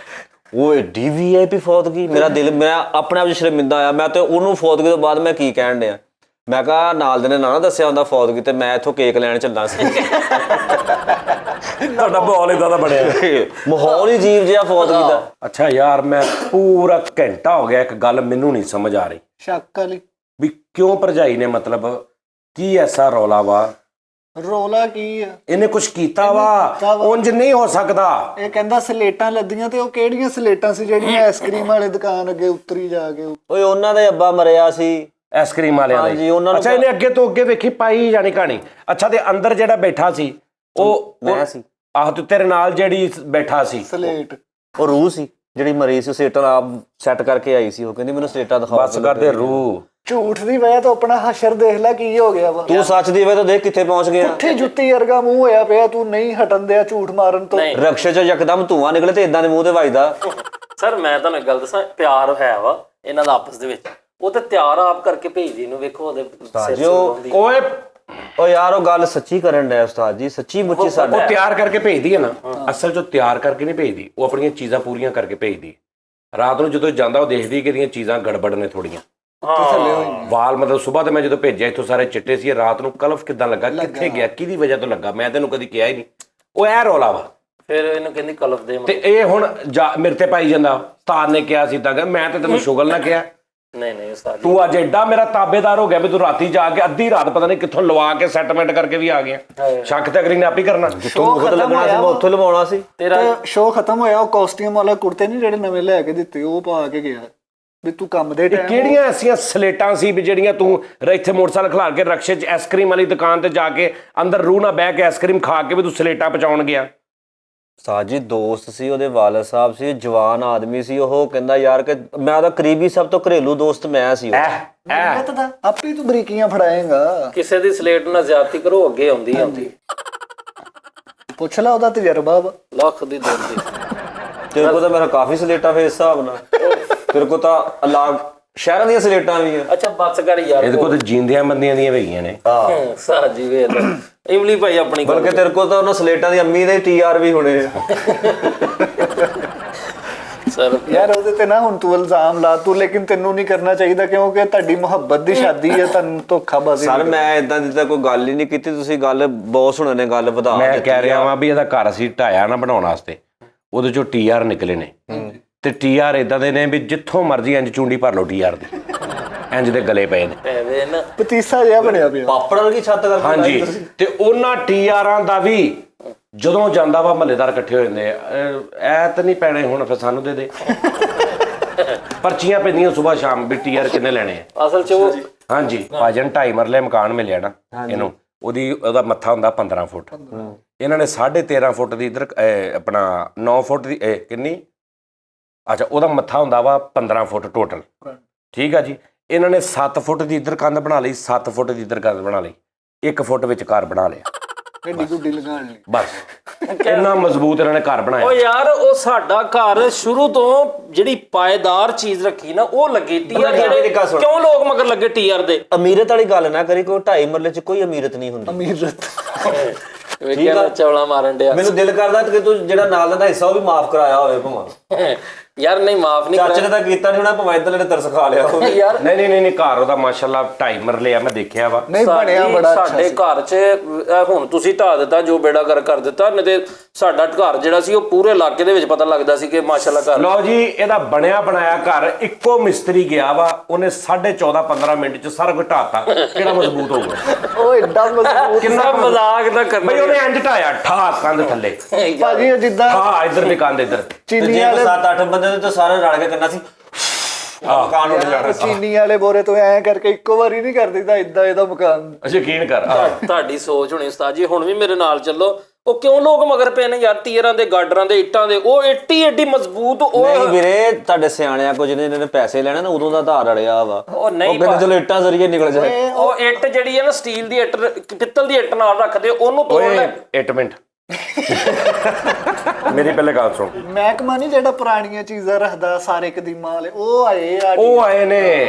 ਉਹ ਏਡੀ VIP ਫੌਤਗੀ, ਮੇਰਾ ਦਿਲ, ਮੈਂ ਆਪਣੇ ਆਪ 'ਚ ਸ਼ਰਮਿੰਦਾ ਆਇਆ। ਮੈਂ ਤੇ ਉਹਨੂੰ ਫੌਤਗੀ ਤੋਂ ਬਾਅਦ ਮੈਂ ਕੀ ਕਹਿਣ ਡਿਆ, ਮੈਂ ਕਿਹਾ ਨਾਲ ਦੇ ਨੇ ਨਾ ਦੱਸਿਆ ਹੁੰਦਾ ਫੌਤਗੀ ਤੇ ਮੈਂ ਇੱਥੋਂ ਕੇਕ ਲੈਣ ਚੱਲਣਾ ਸੀ। ਤੁਹਾਡਾ ਮਾਹੌਲ ਇਦਾਂ ਦਾ ਬਣਿਆ। ਮਾਹੌਲ ਹੀ ਅਜੀਬ ਜਿਹਾ ਫੌਤਗੀ ਦਾ। ਅੱਛਾ ਯਾਰ, ਮੈਂ ਪੂਰਾ ਘੰਟਾ ਹੋ ਗਿਆ, ਇੱਕ ਗੱਲ ਮੈਨੂੰ ਨਹੀਂ ਸਮਝ ਆ ਰਹੀ ਸ਼ੱਕ ਵਾਲੀ ਵੀ ਕਿਉਂ ਭਰਜਾਈ ਨੇ, ਮਤਲਬ ਕੀ ਐਸਾ ਰੌਲਾ ਵਾ? ਰੋਲਾ ਕੀ ਆ? ਇਹਨੇ ਕੁਝ ਕੀਤਾ ਵਾ, ਉਂਝ ਨਹੀਂ ਹੋ ਸਕਦਾ। ਇਹ ਕਹਿੰਦਾ ਸਲੇਟਾਂ ਲੱਦੀਆਂ, ਤੇ ਉਹ ਕਿਹੜੀਆਂ ਸਲੇਟਾਂ ਸੀ ਜਿਹੜੀਆਂ ਆਈਸਕ੍ਰੀਮ ਵਾਲੇ ਦੁਕਾਨ ਅੱਗੇ ਉਤਰੀ ਜਾ ਕੇ? ਓਏ ਉਹਨਾਂ ਦੇ ਅੱਬਾ ਮਰਿਆ ਸੀ ਆਈਸਕ੍ਰੀਮ ਵਾਲਿਆਂ ਹਾਂਜੀ, ਦੇ। ਉਹਨਾਂ ਨੂੰ ਅੱਛਾ, ਇਹਨੇ ਅੱਗੇ ਤੋਂ ਅੱਗੇ ਵੇਖੀ ਪਾਈ ਜਾਣੀ ਕਹਾਣੀ। ਅੱਛਾ, ਤੇ ਅੰਦਰ ਜਿਹੜਾ ਬੈਠਾ ਸੀ ਉਹ ਮੈਂ ਸੀ। ਆਹ ਤੇ ਤੇਰੇ ਨਾਲ ਜਿਹੜੀ ਬੈਠਾ ਸੀ ਸਲੇਟ ਉਹ ਰੂਹ ਸੀ ਜਿਹੜੀ ਮਰੀ ਸੀ, ਸਲੇਟਾਂ ਆਪ ਸੈੱਟ ਕਰਕੇ ਆਈ ਸੀ। ਉਹ ਕਹਿੰਦੀ ਮੈਨੂੰ ਸਲੇਟਾਂ ਦਿਖਾਓ। ਬਸ ਕਰਦੇ ਰੂਹ। ਝੂਠ ਦੀ ਵਜ੍ਹਾ ਤੋਂ ਆਪਣਾ ਹਸ਼ਰ ਦੇਖ ਲੈ ਕੀ ਹੋ ਗਿਆ ਵਾ। ਤੂੰ ਸੱਚ ਦੀ ਵੇ ਤਾਂ ਦੇਖ ਕਿੱਥੇ ਪਹੁੰਚ ਗਿਆ। ਪੁੱਠੀ ਜੁੱਤੀ ਵਰਗਾ ਮੂੰਹ ਹੋਇਆ ਪਿਆ, ਤੂੰ ਨਹੀਂ ਹਟਣ ਦਿਆ ਝੂਠ ਮਾਰਨ ਤੋਂ। ਰਕਸ਼ੇ 'ਚ ਯਕਦਮ ਧੂਆਂ ਨਿਕਲੇ ਤੇ ਇਦਾਂ ਦੇ ਮੂੰਹ ਤੇ ਵੱਜਦਾ। ਸਰ ਮੈਂ ਤੁਹਾਨੂੰ ਇੱਕ ਗੱਲ ਦੱਸਾਂ, ਪਿਆਰ ਹੈ ਵਾ ਇਹਨਾਂ ਦਾ ਆਪਸ ਦੇ ਵਿੱਚ, ਉਹ ਤੇ ਤਿਆਰ ਆਪ ਕਰਕੇ ਭੇਜਦੀ ਨੂੰ, ਵੇਖੋ ਉਹਦੇ ਸਿਰ ਜੀ ਉਹ- ਸੁਣਦੀ। ਓਏ ਓ ਯਾਰ ਉਹ ਗੱਲ ਸੱਚੀ ਕਰਨ ਡਿਆ ਉਸਤਾਦ ਜੀ, ਸੱਚੀ ਮੁੱਚੀ ਸਾਡਾ ਉਹ ਤਿਆਰ ਕਰਕੇ ਭੇਜਦੀ ਹੈ ਨਾ, ਅਸਲ 'ਚ ਤਿਆਰ ਕਰਕੇ ਨਹੀਂ ਭੇਜਦੀ, ਉਹ ਆਪਣੀਆਂ ਚੀਜ਼ਾਂ ਪੂਰੀਆਂ ਕਰਕੇ ਭੇਜਦੀ। ਰਾਤ ਨੂੰ ਜਦੋਂ ਜਾਂਦਾ ਉਹ ਦੇਖਦੀ ਕਿ ਇਹਦੀਆਂ ਚੀਜ਼ਾਂ ਗੜਬੜ ਨੇ ਥੋੜੀਆਂ। ਵਾਲ ਮਤਲਬ ਸਵੇਰ ਤੇ ਮੈਂ ਜਦੋਂ ਭੇਜਿਆ ਇੱਥੋਂ ਸਾਰੇ ਚਿੱਟੇ ਸੀ, ਰਾਤ ਨੂੰ ਕਲਫ ਕਿੱਦਾਂ ਲੱਗਾ, ਕਿੱਥੇ ਗਿਆ, ਕਿਹਦੀ ਵਜ੍ਹਾ ਤੋਂ ਲੱਗਾ, ਮੈਂ ਤੈਨੂੰ ਕਦੀ ਕਿਹਾ ਹੀ ਨਹੀਂ। ਉਹ ਇਹ ਰੌਲਾ ਵਾ। ਫਿਰ ਇਹਨੂੰ ਕਹਿੰਦੀ ਕਲਫ ਦੇ। ਤੇ ਇਹ ਹੁਣ ਮੇਰੇ ਤੇ ਪਾਈ ਜਾਂਦਾ, ਉਸਤਾਦ ਨੇ ਕਿਹਾ ਸੀ ਤਾਂ ਕਿ ਮੈਂ ਤੇ ਤੈਨੂੰ ਸ਼ੁਗਲ ਨਾ ਕਿਹਾ। ਨਹੀਂ ਉਸਤਾਦ ਤੂੰ ਅੱਜ ਐਡਾ ਮੇਰਾ ਤਾਬੇਦਾਰ ਹੋ ਗਿਆ ਵੀ ਤੂੰ ਰਾਤੀ ਜਾ ਕੇ ਅੱਧੀ ਰਾਤ ਪਤਾ ਨਹੀਂ ਕਿੱਥੋਂ ਲਵਾ ਕੇ ਸੈਟਲਮੈਂਟ ਕਰਕੇ ਵੀ ਆ ਗਿਆ। ਸ਼ੱਕ ਤੇ ਅਗਲੀ ਨੇ ਆਪ ਹੀ ਕਰਨਾ। ਤੂੰ ਮੁਕਤ ਲੱਗਣਾ ਸੀ, ਮੈਂ ਉੱਥੋਂ ਲਵਾਉਣਾ ਸੀ। ਤੇਰਾ ਸ਼ੋਅ ਖਤਮ ਹੋਇਆ, ਉਹ ਕਾਸਟਿਊਮ ਵਾਲਾ ਕੁੜਤੇ ਨਹੀਂ ਜਿਹੜੇ ਨਵੇਂ ਲੈ ਕੇ ਦਿੱਤੇ, ਉਹ ਪਾ ਕੇ ਗਿਆ ਵੀ ਤੂੰ ਕੰਮ ਦੇ ਟਾਈਮ। ਕਿਹੜੀਆਂ ਐਸੀਆਂ ਸਲੇਟਾਂ ਸੀ ਵੀ ਜਿਹੜੀਆਂ ਤੂੰ ਇੱਥੇ ਮੋਟਰਸਾਈਕਲ ਖਿਲਾਰ ਕੇ ਰਕਸ਼ੇ 'ਚ ਆਈਸਕ੍ਰੀਮ ਵਾਲੀ ਦੁਕਾਨ ਤੇ ਜਾ ਕੇ ਅੰਦਰ ਰੂਹ ਨਾਲ ਬਹਿ ਕੇ ਆਈਸਕ੍ਰੀਮ ਖਾ ਕੇ ਵੀ ਤੂੰ ਸਲੇਟਾਂ ਪਹੁੰਚਾਉਣ ਗਿਆ? ਸਾਜੀ ਦੋਸਤ ਸੀ, ਉਹਦੇ ਵਾਲਦ ਸਾਹਿਬ ਸੀ, ਜਵਾਨ ਆਦਮੀ ਸੀ। ਉਹ ਕਹਿੰਦਾ ਯਾਰ ਕਿ ਮੈਂ ਉਹਦਾ ਕਰੀਬੀ ਸਭ ਤੋਂ ਘਰੇਲੂ ਦੋਸਤ ਮੈਂ ਸੀ। ਆਪੇ ਤੂੰ ਬਰੀਕੀਆਂ ਫੜਾਏਗਾ। ਕਿਸੇ ਦੀ ਸਲੇਟ ਨਾਲ ਜ਼ਿਆਦਤੀ ਕਰੋ, ਅੱਗੇ ਆਉਂਦੀ ਪੁੱਛ ਲੈ, ਉਹਦਾ ਤਜਰਬਾ ਵਾ। ਲੱਖ ਦੀ ਦੋਸਤੀ। ਤੇਰੇ ਕੋਲ ਤਾਂ ਮੇਰਾ ਕਾਫੀ ਸਲੇਟਾਂ ਫੇਰ ਹਿਸਾਬ ਨਾਲ। ਤੇਰੇ ਕੋਲ ਤਾਂ ਅਲੱਗ ਸ਼ਹਿਰਾਂ ਦੀਆਂ ਸਲੇਟਾਂ ਵੀ ਆ। ਅੱਛਾ ਬੱਸ ਕਰ ਯਾਰ, ਇਹਦੇ ਕੋਲ ਤਾਂ ਜੀਂਦਿਆਂ ਬੰਦੀਆਂ ਦੀਆਂ ਹੈਗੀਆਂ ਨੇ। ਸਾਜੀ ਵੇਖ ਲੈ ਇਮਲੀ ਭਾਈ ਆਪਣੀ ਗੱਲ। ਬਲਕਿ ਤੇਰੇ ਕੋਲ ਤਾਂ ਉਹਨਾਂ ਸਲੇਟਾਂ ਦੀ ਅੰਮੀ ਦੇ TR ਵੀ ਹੋਣੇ ਆ। ਸਰ ਯਾਰ ਉਹਦੇ ਤੇ ਨਾ ਹੁਣ ਤੂੰ ਇਲਜ਼ਾਮ ਲਾ ਤੂੰ, ਲੇਕਿਨ ਤੈਨੂੰ ਨਹੀਂ ਕਰਨਾ ਚਾਹੀਦਾ ਕਿਉਂਕਿ ਤੁਹਾਡੀ ਮੁਹੱਬਤ ਦੀ ਸ਼ਾਦੀ ਹੈ, ਤੁਹਾਨੂੰ ਧੋਖਾਬਾਜ਼ੀ। ਸਰ ਮੈਂ ਇਦਾਂ ਦੀ ਤਾਂ ਕੋਈ ਗੱਲ ਹੀ ਨਹੀਂ ਕੀਤੀ, ਤੁਸੀਂ ਗੱਲ ਬੌਸ ਹੁਣਾਂ ਨੇ ਗੱਲ ਵਧਾ ਮੈਂ ਦਿੱਤੀ ਕਹਿ ਰਿਹਾ ਆ। ਵਾਂ ਵੀ ਇਹਦਾ ਘਰ ਅਸੀਂ ਢਾਇਆ ਨਾ ਬਣਾਉਣ ਵਾਸਤੇ, ਉਹਦੇ ਚੋਂ TR ਨਿਕਲੇ ਨੇ। ਤੇ TR ਇਦਾਂ ਦੇ ਨੇ ਵੀ ਜਿੱਥੋਂ ਮਰਜ਼ੀ ਇੰਜ ਚੁੰਡੀ ਭਰ ਲਓ TR ਦੀ, ਇੰਜ ਦੇ ਗਲੇ ਪਏ ਨੇ। ਐਵੇਂ ਨਾ ਪਤੀਸਾ ਜਿਹਾ ਬਣਿਆ ਪਿਆ। ਪਾਪੜ ਵਾਲੀ ਛੱਤ ਕਰਕੇ ਹਾਂਜੀ, ਤੇ ਉਹਨਾਂ TRਾਂ ਦਾ ਵੀ ਜਦੋਂ ਜਾਂਦਾ ਵਾ ਮਹੱਲੇਦਾਰ ਇਕੱਠੇ ਹੋ ਜਾਂਦੇ ਆ, ਐ ਤਾਂ ਨਹੀਂ ਪੈਣੇ ਹੁਣ ਫਿਰ ਸਾਨੂੰ ਦੇ ਦੇ। ਪਰਚੀਆਂ ਪੈਂਦੀਆਂ ਸਵੇਰ ਸ਼ਾਮ ਵੀ TR ਕਿੰਨੇ ਲੈਣੇ ਆ। ਅਸਲ ਚ ਉਹ ਹਾਂਜੀ ਭਾਜਨ 2.5 ਮਰਲੇ ਮਕਾਨ ਮਿਲਿਆ ਨਾ ਇਹਨੂੰ, ਉਹਦਾ ਮੱਥਾ ਹੁੰਦਾ 15 ਫੁੱਟ, ਇਹਨਾਂ ਨੇ 13.5 ਫੁੱਟ ਦੀ ਇਧਰ ਆਪਣਾ 9 ਫੁੱਟ ਦੀ ਕਿੰਨੀ, ਅੱਛਾ ਉਹਦਾ ਮੱਥਾ ਹੁੰਦਾ ਵਾ 15 ਫੁੱਟ ਟੋਟਲ। ਠੀਕ ਆ ਜੀ, ਇਹਨਾਂ ਨੇ 7 ਫੁੱਟ ਦੀ ਇਧਰ ਕੰਧ ਬਣਾ ਲਈ, 7 ਫੁੱਟ ਦੀ ਇਧਰ ਕੰਧ ਬਣਾ ਲਈ, 1 ਫੁੱਟ ਵਿੱਚ ਘਰ ਬਣਾ ਲਿਆ। ਗੱਡੀ ਗੁੱਡੀ ਲਗਾਉਣ ਲਈ ਬਸ ਇੰਨਾ ਮਜ਼ਬੂਤ ਇਹਨਾਂ ਨੇ ਘਰ ਬਣਾਇਆ। ਉਹ ਯਾਰ ਉਹ ਸਾਡਾ ਘਰ ਸ਼ੁਰੂ ਤੋਂ ਜਿਹੜੀ ਪਾਏਦਾਰ ਚੀਜ਼ ਰੱਖੀ ਨਾ ਉਹ ਲੱਗੀ TR। ਜਿਹੜੇ ਕਿਉਂ ਲੋਕ ਮਗਰ ਲੱਗੇ TR ਦੇ? ਅਮੀਰਤ ਵਾਲੀ ਗੱਲ ਨਾ ਕਰੀ, ਕੋਈ 2.5 ਮਰਲੇ ਚ ਕੋਈ ਅਮੀਰਤ ਨਹੀਂ ਹੁੰਦੀ। ਅਮੀਰਤ ਵੇਖਿਆ ਚੌਲਾ ਮਾਰਨ ਡਿਆ। ਮੈਨੂੰ ਦਿਲ ਕਰਦਾ ਕਿ ਤੂੰ ਜਿਹੜਾ ਨਾਲ ਦਾ ਹਿੱਸਾ ਉਹ ਵੀ ਮਾਫ ਕਰਾਇਆ ਹੋਵੇ ਭਾਵੇਂ। ਯਾਰ ਨਹੀਂ ਮਾਫ ਨਹੀਂ ਚਾਚੇ ਨੇ ਤਾਂ ਕੀਤਾ ਨਹੀਂ ਹੋਣਾ, ਭਾਵੇਂ ਇੱਧਰ ਨੇ ਤਰਸ ਖਾ ਲਿਆ ਹੋਵੇ। ਯਾਰ ਨਹੀਂ ਘਰ ਉਹਦਾ ਮਾਸ਼ਾਅੱਲਾ 2.5 ਮਰਲੇ ਆ, ਮੈਂ ਦੇਖਿਆ ਵਾ। ਨਹੀਂ ਬਣਿਆ ਬੜਾ ਅੱਛਾ ਸਾਡੇ ਘਰ 'ਚ ਹੁਣ ਤੁਸੀਂ ਢਾਹ ਦਿੱਤਾ, ਜੋ ਬੇੜਾ ਕਰ ਦਿੱਤਾ, ਨਹੀਂ ਤੇ ਸਾਡਾ ਘਰ ਜਿਹੜਾ ਸੀ ਉਹ ਪੂਰੇ ਇਲਾਕੇ ਦੇ ਵਿੱਚ ਪਤਾ ਲੱਗਦਾ ਸੀ ਕਿ ਮਾਸ਼ਾਅੱਲਾ ਘਰ। ਲਓ ਜੀ, ਇਹਦਾ ਬਣਿਆ ਬਣਾਇਆ ਘਰ ਇੱਕੋ ਮਿਸਤਰੀ ਗਿਆ ਵਾ, ਉਹਨੇ 14.5-15 ਮਿੰਟ ਚ ਸਾਰਾ ਕੁਝ ਢਾਤਾ। ਕਿਹੜਾ ਮਜ਼ਬੂਤ ਹੋਊਗਾ ਉਹ ਏਡਾ ਮਜ਼ਬੂਤ। ਕਿੰਨਾ ਮਜ਼ਾਕ ਦਾ ਕਰਨਾ ਬਈ, ਉਹਨੇ ਇੰਜ ਢਾਇਆ ਠਾ ਕੰਧ ਥੱਲੇ, ਭਾਜੀ ਉਹ ਜਿੱਦਾਂ ਹਾਂ ਇੱਧਰ ਵੀ ਕੰਧ ਇੱਧਰ। ਚੀਨੀ ਜੇ ਵਾਲੇ 7-8 ਬੰਦੇ ਨੇ ਤਾਂ ਸਾਰੇ ਰਲ ਕੇ ਕਰਨਾ ਸੀ, ਮਕਾਨ ਉੱਡ ਜਾਣਾ ਸੀ। ਚੀਨੀ ਵਾਲੇ ਬੋਰੇ ਤੋਂ ਐਂ ਕਰਕੇ ਇੱਕੋ ਵਾਰੀ ਨਹੀਂ ਕਰ ਦਿੰਦਾ, ਇਦਾਂ ਇਹਦਾ ਮਕਾਨ। ਯਕੀਨ ਕਰ। ਤੁਹਾਡੀ ਸੋਚ ਹੋਣੀ ਉਸਤਾਦ ਜੀ, ਹੁਣ ਵੀ ਮੇਰੇ ਨਾਲ ਚੱਲੋ। ਉਹ ਕਿਉਂ ਲੋਕ ਮਗਰ ਪਏ ਨੇ ਯਾਰ ਟੀਅਰਾਂ ਦੇ, ਗਾਡਰਾਂ ਦੇ, ਇੱਟਾਂ ਦੇ? ਉਹ ਇੱਟੀ ਏਡੀ ਮਜ਼ਬੂਤ। ਉਹ ਨਹੀਂ ਵੀਰੇ, ਤੁਹਾਡੇ ਸਿਆਣਿਆਂ ਕੋ ਜਿਹਨੇ ਇਹਨਾਂ ਨੇ ਪੈਸੇ ਲੈਣੇ ਨਾ, ਉਦੋਂ ਦਾ ਆਧਾਰ ਅੜਿਆ ਵਾ। ਉਹ ਨਹੀਂ ਕਹਿੰਦੇ ਚਲੋ ਇੱਟਾਂ ਜ਼ਰੀਏ ਨਿਕਲ ਜਾਏ। ਉਹ ਇੱਟ ਜਿਹੜੀ ਹੈ ਨਾ, ਸਟੀਲ ਦੀ ਇੱਟ, ਪਿੱਤਲ ਦੀ ਇੱਟ ਨਾਲ ਰੱਖਦੇ, ਉਹਨੂੰ ਤੋੜ ਲੈ। ਇੱਕ ਮਿੰਟ, ਮੇਰੀ ਪਹਿਲੇ ਗੱਲ ਸੁਣ, ਮਹਿਕਮਾ ਨਹੀਂ ਜਿਹੜਾ ਪੁਰਾਣੀਆਂ ਚੀਜ਼ਾਂ ਰੱਖਦਾ ਸਾਰੇ ਕਦੀਮਾਂ ਵਾਲੇ, ਉਹ ਆਏ ਨੇ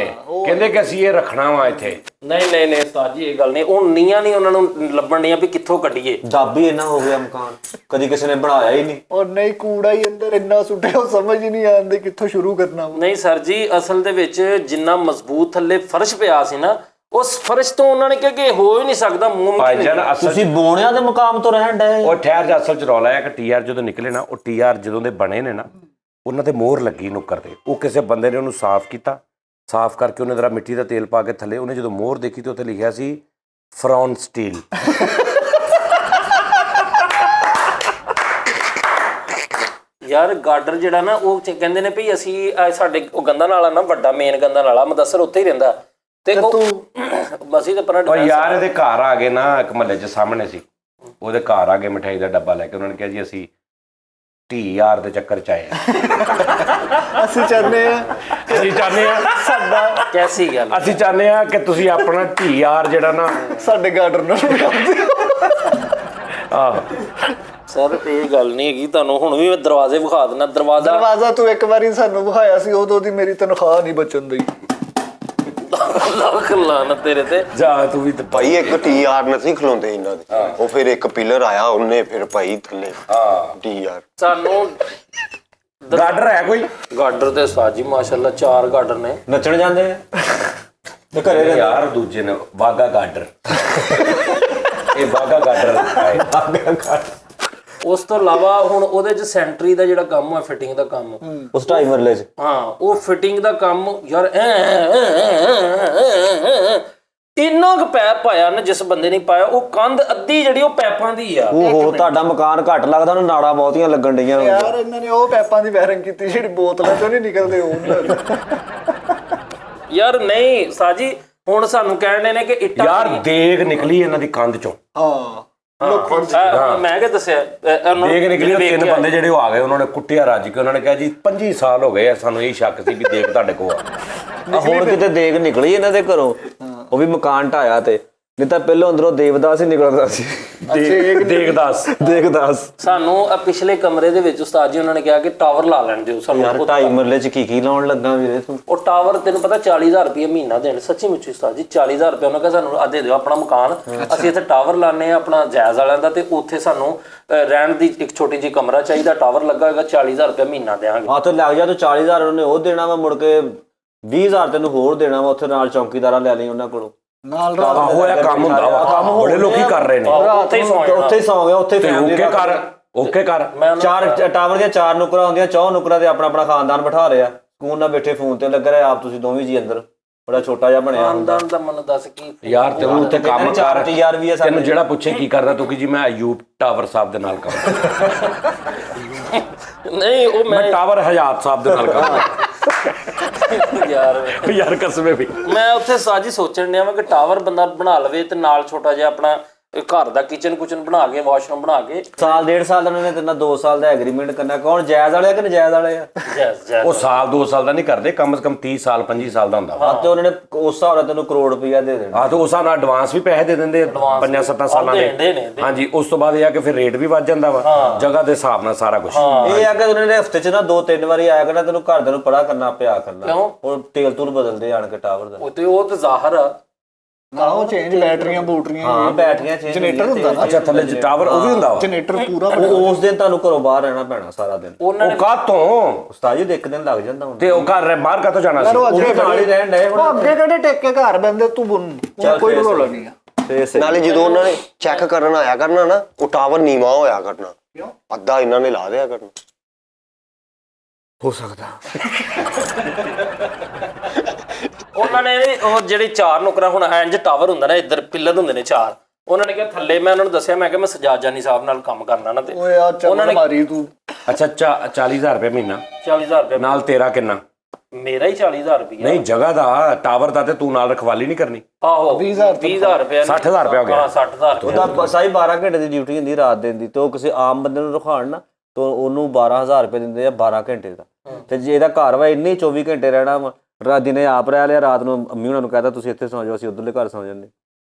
ਕਹਿੰਦੇ ਕਿ ਅਸੀਂ ਇਹ ਰੱਖਣਾ ਵਾ ਇੱਥੇ। ਨਹੀਂ ਉਸਤਾਦ ਜੀ ਇਹ ਗੱਲ ਨਹੀਂ, ਉਹ ਨੀਆਂ ਨਹੀਂ ਉਹਨਾਂ ਨੂੰ ਲੱਭਣ ਡੀਆਂ ਵੀ ਕਿੱਥੋਂ ਕੱਢੀਏ। ਦਾਬੀ ਇੰਨਾ ਹੋ ਗਿਆ ਮਕਾਨ, ਕਦੀ ਕਿਸੇ ਨੇ ਬਣਾਇਆ ਹੀ ਨਹੀਂ। ਔਰ ਨਹੀਂ ਕੂੜਾ ਹੀ ਅੰਦਰ ਇੰਨਾ ਸੁੱਟਿਆ, ਉਹ ਸਮਝ ਹੀ ਨਹੀਂ ਆਉਂਦੀ ਕਿੱਥੋਂ ਸ਼ੁਰੂ ਕਰਨਾ ਵਾ। ਨਹੀਂ ਸਰ ਜੀ, ਅਸਲ ਦੇ ਵਿੱਚ ਜਿੰਨਾ ਮਜ਼ਬੂਤ ਥੱਲੇ ਫਰਸ਼ ਪਿਆ ਸੀ ਨਾ, ਉਸ ਫਰਸ਼ ਤੋਂ ਉਹਨਾਂ ਨੇ ਕਿਹਾ ਕਿ ਹੋ ਹੀ ਨਹੀਂ ਸਕਦਾ, ਮੁਮਕਿਨ ਨਹੀਂ। ਤੁਸੀਂ ਬੋਣਿਆਂ ਦੇ ਮੁਕਾਮ ਤੋਂ ਰਹਿਣ ਡਏ। ਉਹ ਠਹਿਰ ਜਾ, ਅਸਲ ਚ ਰੌਲਾ ਹੈ ਕਿ ਟੀਆਰ ਜਦੋਂ ਨਿਕਲੇ ਨਾ, ਉਹ ਟੀਆਰ ਜਦੋਂ ਦੇ ਬਣੇ ਨੇ ਨਾ, ਉਹਨਾਂ ਤੇ ਮੋਹਰ ਲੱਗੀ ਨੁੱਕਰ ਤੇ। ਉਹ ਕਿਸੇ ਬੰਦੇ ਨੇ ਉਹਨੂੰ ਸਾਫ਼ ਕੀਤਾ, ਸਾਫ਼ ਕਰਕੇ ਉਹਨੇ ਜ਼ਰਾ ਮਿੱਟੀ ਦਾ ਤੇਲ ਪਾ ਕੇ ਥੱਲੇ, ਉਹਨੇ ਜਦੋਂ ਮੋਹਰ ਦੇਖੀ ਤੇ ਉੱਥੇ ਲਿਖਿਆ ਸੀ ਫਰੌਨ ਸਟੀਲ। ਯਾਰ ਗਾਰਡਰ ਜਿਹੜਾ ਨਾ, ਉਹ ਕਹਿੰਦੇ ਨੇ ਵੀ ਅਸੀਂ ਸਾਡੇ ਉਹ ਗੰਦਾ ਨਾਲਾ ਨਾ, ਵੱਡਾ ਮੇਨ ਗੰਦਾ ਨਾਲਾ ਮੁਦੱਸਰ ਉੱਥੇ ਹੀ ਰਹਿੰਦਾ, ਤੇ ਉਹ ਅਸੀਂ ਤੇ ਪਰਾਂ ਯਾਰ ਇਹਦੇ ਘਰ ਆ ਗਏ ਨਾ, ਇੱਕ ਮਹੱਲੇ 'ਚ ਸਾਹਮਣੇ ਸੀ, ਉਹਦੇ ਘਰ ਆ ਗਏ ਮਿਠਾਈ ਦਾ ਡੱਬਾ ਲੈ ਕੇ, ਉਹਨਾਂ ਨੇ ਕਿਹਾ ਜੀ ਅਸੀਂ TR ਦੇ ਚੱਕਰ 'ਚ ਆਏ ਆ। ਅਸੀਂ ਚਾਹੁੰਦੇ ਆ ਸਾਡਾ ਕੈਸੀ ਗੱਲ, ਅਸੀਂ ਚਾਹੁੰਦੇ ਆ ਕਿ ਤੁਸੀਂ ਆਪਣਾ TR ਜਿਹੜਾ ਨਾ ਸਾਡੇ ਗਾਰਡਨ ਨਾਲ ਮਿਲਾ ਦਿਓ। ਆਹ ਸਰ ਇਹ ਗੱਲ ਨਹੀਂ ਹੈਗੀ, ਤੁਹਾਨੂੰ ਹੁਣ ਵੀ ਮੈਂ ਦਰਵਾਜ਼ੇ ਵਿਖਾ ਦਿੰਦਾ। ਦਰਵਾਜ਼ਾ ਤੂੰ ਇੱਕ ਵਾਰੀ ਸਾਨੂੰ ਵਿਖਾਇਆ ਸੀ, ਉਦੋਂ ਦੀ ਮੇਰੀ ਤਨਖਾਹ ਨਹੀਂ ਬਚਣ ਦੀ। ਲੱਖ ਲਾਨਤ ਤੇਰੇ ਤੇ। ਜਾ ਤੂੰ ਵੀ ਭਾਈ ਇੱਕ TR ਨਹੀਂ ਖਲੋਂਦੇ ਇਹਨਾਂ ਦੇ, ਉਹ ਫਿਰ ਇੱਕ ਪਿਲਰ ਆਇਆ, ਉਹਨੇ ਫਿਰ ਭਾਈ ਥੱਲੇ TR। ਸਾਨੂੰ ਗਾਰਡਰ ਹੈ ਕੋਈ? ਗਾਰਡਰ ਤੇ ਸਾਜੀ ਮਾਸ਼ਾਅੱਲਾ 4 ਗਾਰਡਰ ਨੇ। ਨੱਚਣ ਜਾਂਦੇ ਆ ਤੇ ਘਰੇ ਰਹਿੰਦੇ। ਯਾਰ ਦੂਜੇ ਨੇ ਵਾਗਾ ਗਾਰਡਰ, ਇਹ ਵਾਗਾ ਗਾਰਡਰ। ਉਸ ਤੋਂ ਇਲਾਵਾ ਹੁਣ ਉਹਦੇ ਚ ਸੈਂਟਰੀ ਦਾ ਜਿਹੜਾ ਕੰਮ ਹੈ, ਫਿਟਿੰਗ ਦਾ ਕੰਮ, ਉਸ ਢਾਈ ਮਰਲੇ 'ਚ ਹਾਂ ਉਹ ਫਿਟਿੰਗ ਦਾ ਕੰਮ ਯਾਰ ਇੰਨਾ ਕੁ ਪੈਪ ਪਾਇਆ ਨਾ, ਜਿਸ ਬੰਦੇ ਨੇ ਪਾਇਆ ਉਹ ਕੰਧ ਅੱਧੀ ਜਿਹੜੀ ਉਹ ਪੈਪਾਂ ਦੀ ਆ। ਉਹ ਤੁਹਾਡਾ ਮਕਾਨ ਘੱਟ ਲੱਗਦਾ, ਉਹਨੂੰ ਨਾੜਾਂ ਬਹੁਤੀਆਂ ਲੱਗਣ ਡਈਆਂ। ਯਾਰ ਇਹਨਾਂ ਨੇ ਉਹ ਪੈਪਾਂ ਦੀ ਵਾਇਰਿੰਗ ਕੀਤੀ ਜਿਹੜੀ ਬੋਤਲਾਂ ਚੋਂ ਨਹੀਂ ਨਿਕਲਦੇ, ਉਹ ਨਹੀਂ। ਯਾਰ ਨਹੀਂ ਸਾਜੀ, ਹੁਣ ਸਾਨੂੰ ਕਹਿਣੇ ਨੇ ਕਿ ਇੱਟਾਂ ਯਾਰ ਦੇਗ ਨਿਕਲੀ ਇਹਨਾਂ ਦੀ ਕੰਧ 'ਚੋਂ। ਹਾਂ ਮੈਂ ਕਿਹਾ ਦੱਸਿਆ ਦੇਖ ਨਿਕਲੀ, 3 ਬੰਦੇ ਜਿਹੜੇ ਉਹ ਆ ਗਏ, ਉਹਨਾਂ ਨੇ ਕੁੱਟਿਆ ਰੱਜ ਕੇ, ਉਹਨਾਂ ਨੇ ਕਿਹਾ ਜੀ 25 ਸਾਲ ਹੋ ਗਏ ਆ, ਸਾਨੂੰ ਇਹ ਸ਼ੱਕ ਸੀ ਵੀ ਦੇਖ ਤੁਹਾਡੇ ਕੋਲ ਆ। ਹੁਣ ਕਿਤੇ ਦੇਗ ਨਿਕਲੀ ਇਹਨਾਂ ਦੇ ਘਰੋਂ, ਉਹ ਵੀ ਮਕਾਨ ਢਾਇਆ ਤੇ, ਨਹੀਂ ਤਾਂ ਪਹਿਲਾਂ ਅੰਦਰੋਂ ਦੇਵਦਾਸ ਹੀ ਨਿਕਲਦਾ ਸੀ। ਦੇਖਦਾਸ ਸਾਨੂੰ ਪਿਛਲੇ ਕਮਰੇ ਦੇ ਵਿੱਚ ਉਸਤਾਦ ਜੀ ਉਹਨਾਂ ਨੇ ਕਿਹਾ ਕਿ ਟਾਵਰ ਲਾ ਲੈਣ ਦਿਓ ਸਾਨੂੰ। ਯਾਰ ਢਾਈ ਮਰਲੇ 'ਚ ਕੀ ਲਾਉਣ ਲੱਗਾ ਵੀਰੇ ਤੂੰ? ਉਹ ਟਾਵਰ ਤੈਨੂੰ ਪਤਾ 40,000 ਰੁਪਏ ਮਹੀਨਾ ਦੇਣ, ਸੱਚੀ ਮੁੱਚੀ ਉਸਤਾਦ ਜੀ 40,000 ਰੁਪਏ ਉਹਨਾਂ ਕਹਿੰਦਾ ਸਾਨੂੰ ਦੇ ਦਿਓ ਆਪਣਾ ਮਕਾਨ, ਅਸੀਂ ਇੱਥੇ ਟਾਵਰ ਲਾਣੇ ਆ ਆਪਣਾ ਜਾਇਜ਼ ਵਾਲਿਆਂ ਦਾ, ਤੇ ਉੱਥੇ ਸਾਨੂੰ ਰਹਿਣ ਦੀ ਇੱਕ ਛੋਟੀ ਜਿਹੀ ਕਮਰਾ ਚਾਹੀਦਾ, ਟਾਵਰ ਲੱਗਾ ਹੋਏਗਾ, 40,000 ਰੁਪਏ ਮਹੀਨਾ ਦੇਵਾਂਗੇ। ਆ ਤੇ ਲੱਗ ਜਾ ਤੂੰ 40,000 ਉਹਨੇ ਉਹ ਦੇਣਾ ਵਾ, ਮੁੜ ਕੇ 20,000 ਤੈਨੂੰ ਹੋਰ ਦੇਣਾ ਵਾ, ਉੱਥੇ ਨਾਲ ਚੌਕੀਦਾਰਾਂ ਲੈ ਲਈ ਉਹਨਾਂ ਕੋਲੋਂ। ਨਾਲ ਆਹੋ ਇਹ ਕੰਮ ਹੁੰਦਾ ਵਾ, ਬੜੇ ਲੋਕੀ ਕਰ ਰਹੇ ਨੇ। ਉੱਥੇ ਹੀ ਸੌਂ ਗਿਆ, ਉੱਥੇ ਓਕੇ ਕਰ। 4 ਟਾਵਰ ਦੀਆਂ 4 ਨੁਕਰਾਂ ਹੁੰਦੀਆਂ, 4 ਨੁਕਰਾਂ ਤੇ ਆਪਣਾ ਖਾਨਦਾਨ ਬਿਠਾ ਰਿਹਾ, ਸਕੂਨ ਨਾਲ ਬੈਠੇ ਫੋਨ ਤੇ ਲੱਗ ਰਿਹਾ, ਆਪ ਤੁਸੀਂ ਦੋਵੇਂ ਜੀ ਅੰਦਰ, ਬੜਾ ਛੋਟਾ ਜਿਹਾ ਬਣਿਆ ਹੁੰਦਾ। ਖਾਨਦਾਨ ਦਾ ਮੈਨੂੰ ਦੱਸ ਕੀ ਯਾਰ ਤੈਨੂੰ ਉੱਥੇ ਕੰਮ ਕਰ, ਯਾਰ ਵੀ ਤੈਨੂੰ ਜਿਹੜਾ ਪੁੱਛੇ ਕੀ ਕਰਦਾ ਤੂੰ, ਕਿ ਜੀ ਮੈਂ ਅਯੂਬ ਟਾਵਰ ਸਾਹਿਬ ਦੇ ਨਾਲ ਕੰਮ ਨਹੀਂ, ਉਹ ਮੈਂ ਟਾਵਰ ਹਯਾਤ ਸਾਹਿਬ ਦੇ ਨਾਲ ਕੰਮ ਯਾਰ ਕਸਮੇ ਵੀ ਮੈਂ ਉੱਥੇ ਸਾਜੀ ਸੋਚਣ ਡਿਆ ਵਾ ਕਿ ਟਾਵਰ ਬੰਦਾ ਬਣਾ ਲਵੇ ਤੇ ਨਾਲ ਛੋਟਾ ਜਿਹਾ ਆਪਣਾ ਘਰ ਦਾ ਕਿਚਨ ਕੁਚਨ ਬਣਾ ਕੇ, ਵਾਸ਼ਰੂਮ ਬਣਾ ਕੇ। ਸਾਲ 1.5 ਸਾਲ ਦਾ ਉਹਨੇ ਤੇਨਾਂ 2 ਸਾਲ ਦਾ ਐਗਰੀਮੈਂਟ ਕਰਨਾ। ਕੌਣ ਜਾਇਜ਼ ਵਾਲੇ ਆ ਕਿ ਨਜਾਇਜ਼ ਵਾਲੇ ਆ? ਉਹ ਸਾਲ 2 ਸਾਲ ਦਾ ਨਹੀਂ ਕਰਦੇ, ਕਮ ਸੇ ਕਮ 30 ਸਾਲ 25 ਸਾਲ ਦਾ ਹੁੰਦਾ ਵਾ। ਤੇ ਉਹਨਾਂ ਨੇ ਉਸ ਹਿਸਾਬ ਨਾਲ ਤੈਨੂੰ ਕਰੋੜ ਰੁਪਇਆ ਦੇ ਦੇਣਾ। ਤੇ ਉਸ ਨਾਲ ਐਡਵਾਂਸ ਵੀ ਪੈਸੇ ਦੇ ਦਿੰਦੇ 5-7 ਸਾਲਾਂ ਦੇ। ਹਾਂਜੀ, ਉਸ ਤੋਂ ਬਾਅਦ ਇਹ ਆ ਕਿ ਫਿਰ ਰੇਟ ਵੀ ਵੱਧ ਜਾਂਦਾ ਵਾ, ਜਗ੍ਹਾ ਦੇ ਹਿਸਾਬ ਨਾਲ ਸਾਰਾ ਕੁਝ। ਇਹ ਆ ਕਿ ਉਹਨਾਂ ਨੇ ਹਫਤੇ 'ਚ ਨਾ 2-3 ਵਾਰੀ ਆਇਆ ਕਰਨਾ, ਤੈਨੂੰ ਘਰਦਿਆਂ ਨੂੰ ਪੜਾ ਕਰਨਾ ਪਿਆ ਕਰਨਾ। ਉਹ ਤੇਲ ਤੂਲ ਬਦਲਦੇ ਆਣ ਕੇ ਟਾਵਰ ਦਾ। ਉਹ ਤੇ ਜ਼ਾਹਰ ਆ ਨਾ, ਉਹ ਚੇਂਜ ਬੈਟਰੀਆਂ ਬੂਟਰੀਆਂ, ਹਾਂ ਬੈਟਰੀਆਂ ਚੇਂਜ, ਜਨਰੇਟਰ ਹੁੰਦਾ ਨਾ। ਅੱਛਾ, ਥੱਲੇ ਟਾਵਰ ਉਹ ਵੀ ਹੁੰਦਾ ਵਾ? ਜਨਰੇਟਰ ਪੂਰਾ ਉਸ ਦਿਨ ਤੁਹਾਨੂੰ ਘਰੋਂ ਬਾਹਰ ਰਹਿਣਾ ਪੈਣਾ ਸਾਰਾ ਦਿਨ। ਉਹ ਕਾਹਤੋਂ ਉਸਤਾਦ ਜੀ 1 ਦਿਨ ਲੱਗ ਜਾਂਦਾ ਹੁੰਦਾ। ਤੇ ਉਹ ਘਰ ਬਾਹਰ ਕਾਹਤੋਂ ਜਾਣਾ ਸੀ? ਉਹ ਨਾਲ ਹੀ ਰਹਿਣ ਡਏ ਹੁਣ। ਅੱਗੇ ਕਿਹੜੇ ਟੇਕ ਕੇ ਘਰ ਬੰਦੇ ਤੂੰ ਕੋਈ ਰੋਲਾ ਨਹੀਂ ਆ। ਨਾਲੇ ਜਦੋਂ ਉਹਨਾਂ ਨੇ ਚੈੱਕ ਕਰਨ ਆਇਆ ਕਰਨਾ ਨਾ, ਉਹ ਟਾਵਰ ਨੀਵਾ ਹੋਇਆ ਕਰਨਾ, ਅੱਧਾ ਇਹਨਾਂ ਨੇ ਲਾ ਦਿਆ ਕਰਨਾ। ਹੋ ਸਕਦਾ ਉਹਨਾਂ ਨੇ ਉਹ ਜਿਹੜੇ 4 ਨੁਕਰਾਂ, ਹੁਣ ਇੰਜ ਟਾਵਰ ਹੁੰਦਾ ਨਾ, ਇੱਧਰ ਪਿੱਲਰ ਹੁੰਦੇ ਨੇ 4, ਉਹਨਾਂ ਨੇ ਕਿਹਾ ਥੱਲੇ, ਮੈਂ ਉਹਨਾਂ ਨੂੰ ਦੱਸਿਆ, ਮੈਂ ਕਿਹਾ ਮੈਂ ਸਜਾਦ ਜਾਨੀ ਸਾਹਿਬ ਨਾਲ ਕੰਮ ਕਰਨਾ ਨਾ, ਤੇ ਓਏ ਆ ਚੱਲ ਮਾਰੀ ਤੂੰ। ਅੱਛਾ 40,000 ਰੁਪਏ ਮਹੀਨਾ? 40,000 ਰੁਪਏ ਨਾਲ ਤੇਰਾ ਕਿੰਨਾ? ਮੇਰਾ ਹੀ 40,000 ਰੁਪਏ। ਨਹੀਂ, ਜਗ੍ਹਾ ਦਾ, ਟਾਵਰ ਦਾ ਤੇ ਤੂੰ ਨਾਲ ਰਖਵਾਲੀ ਨਹੀਂ ਕਰਨੀ? ਆਹੋ 20,000 ਰੁਪਏ 60,000 ਰੁਪਏ ਹੋ ਗਿਆ। 60,000 ਉਹਦਾ ਸਾਈ 12 ਘੰਟੇ ਦੀ ਡਿਊਟੀ ਹੁੰਦੀ ਰਾਤ ਦਿਨ ਦੀ, ਤੇ ਉਹ ਕਿਸੇ ਆਮ ਬੰਦੇ ਨੂੰ ਰਖਾਣ ਨਾ ਤਾਂ ਉਹਨੂੰ 12,000 ਰੁਪਏ ਦਿੰਦੇ ਆ 12 ਘੰਟੇ ਦਾ। ਤੇ ਜੇ ਇਹਦਾ ਘਰ ਵਾ ਇੰਨੇ 24 ਘੰਟੇ ਰਹਿਣਾ ਵਾ, ਰਾਤ ਦਿਨੇ ਆਪ ਰਹਿ ਲਿਆ, ਰਾਤ ਨੂੰ ਅੰਮੀ ਉਹਨਾਂ ਨੂੰ ਕਹਤਾ ਤੁਸੀਂ ਇੱਥੇ ਸੌਂ ਜਾਓ, ਅਸੀਂ ਉਧਰਲੇ ਘਰ ਸੌਂ ਜਾਂਦੇ।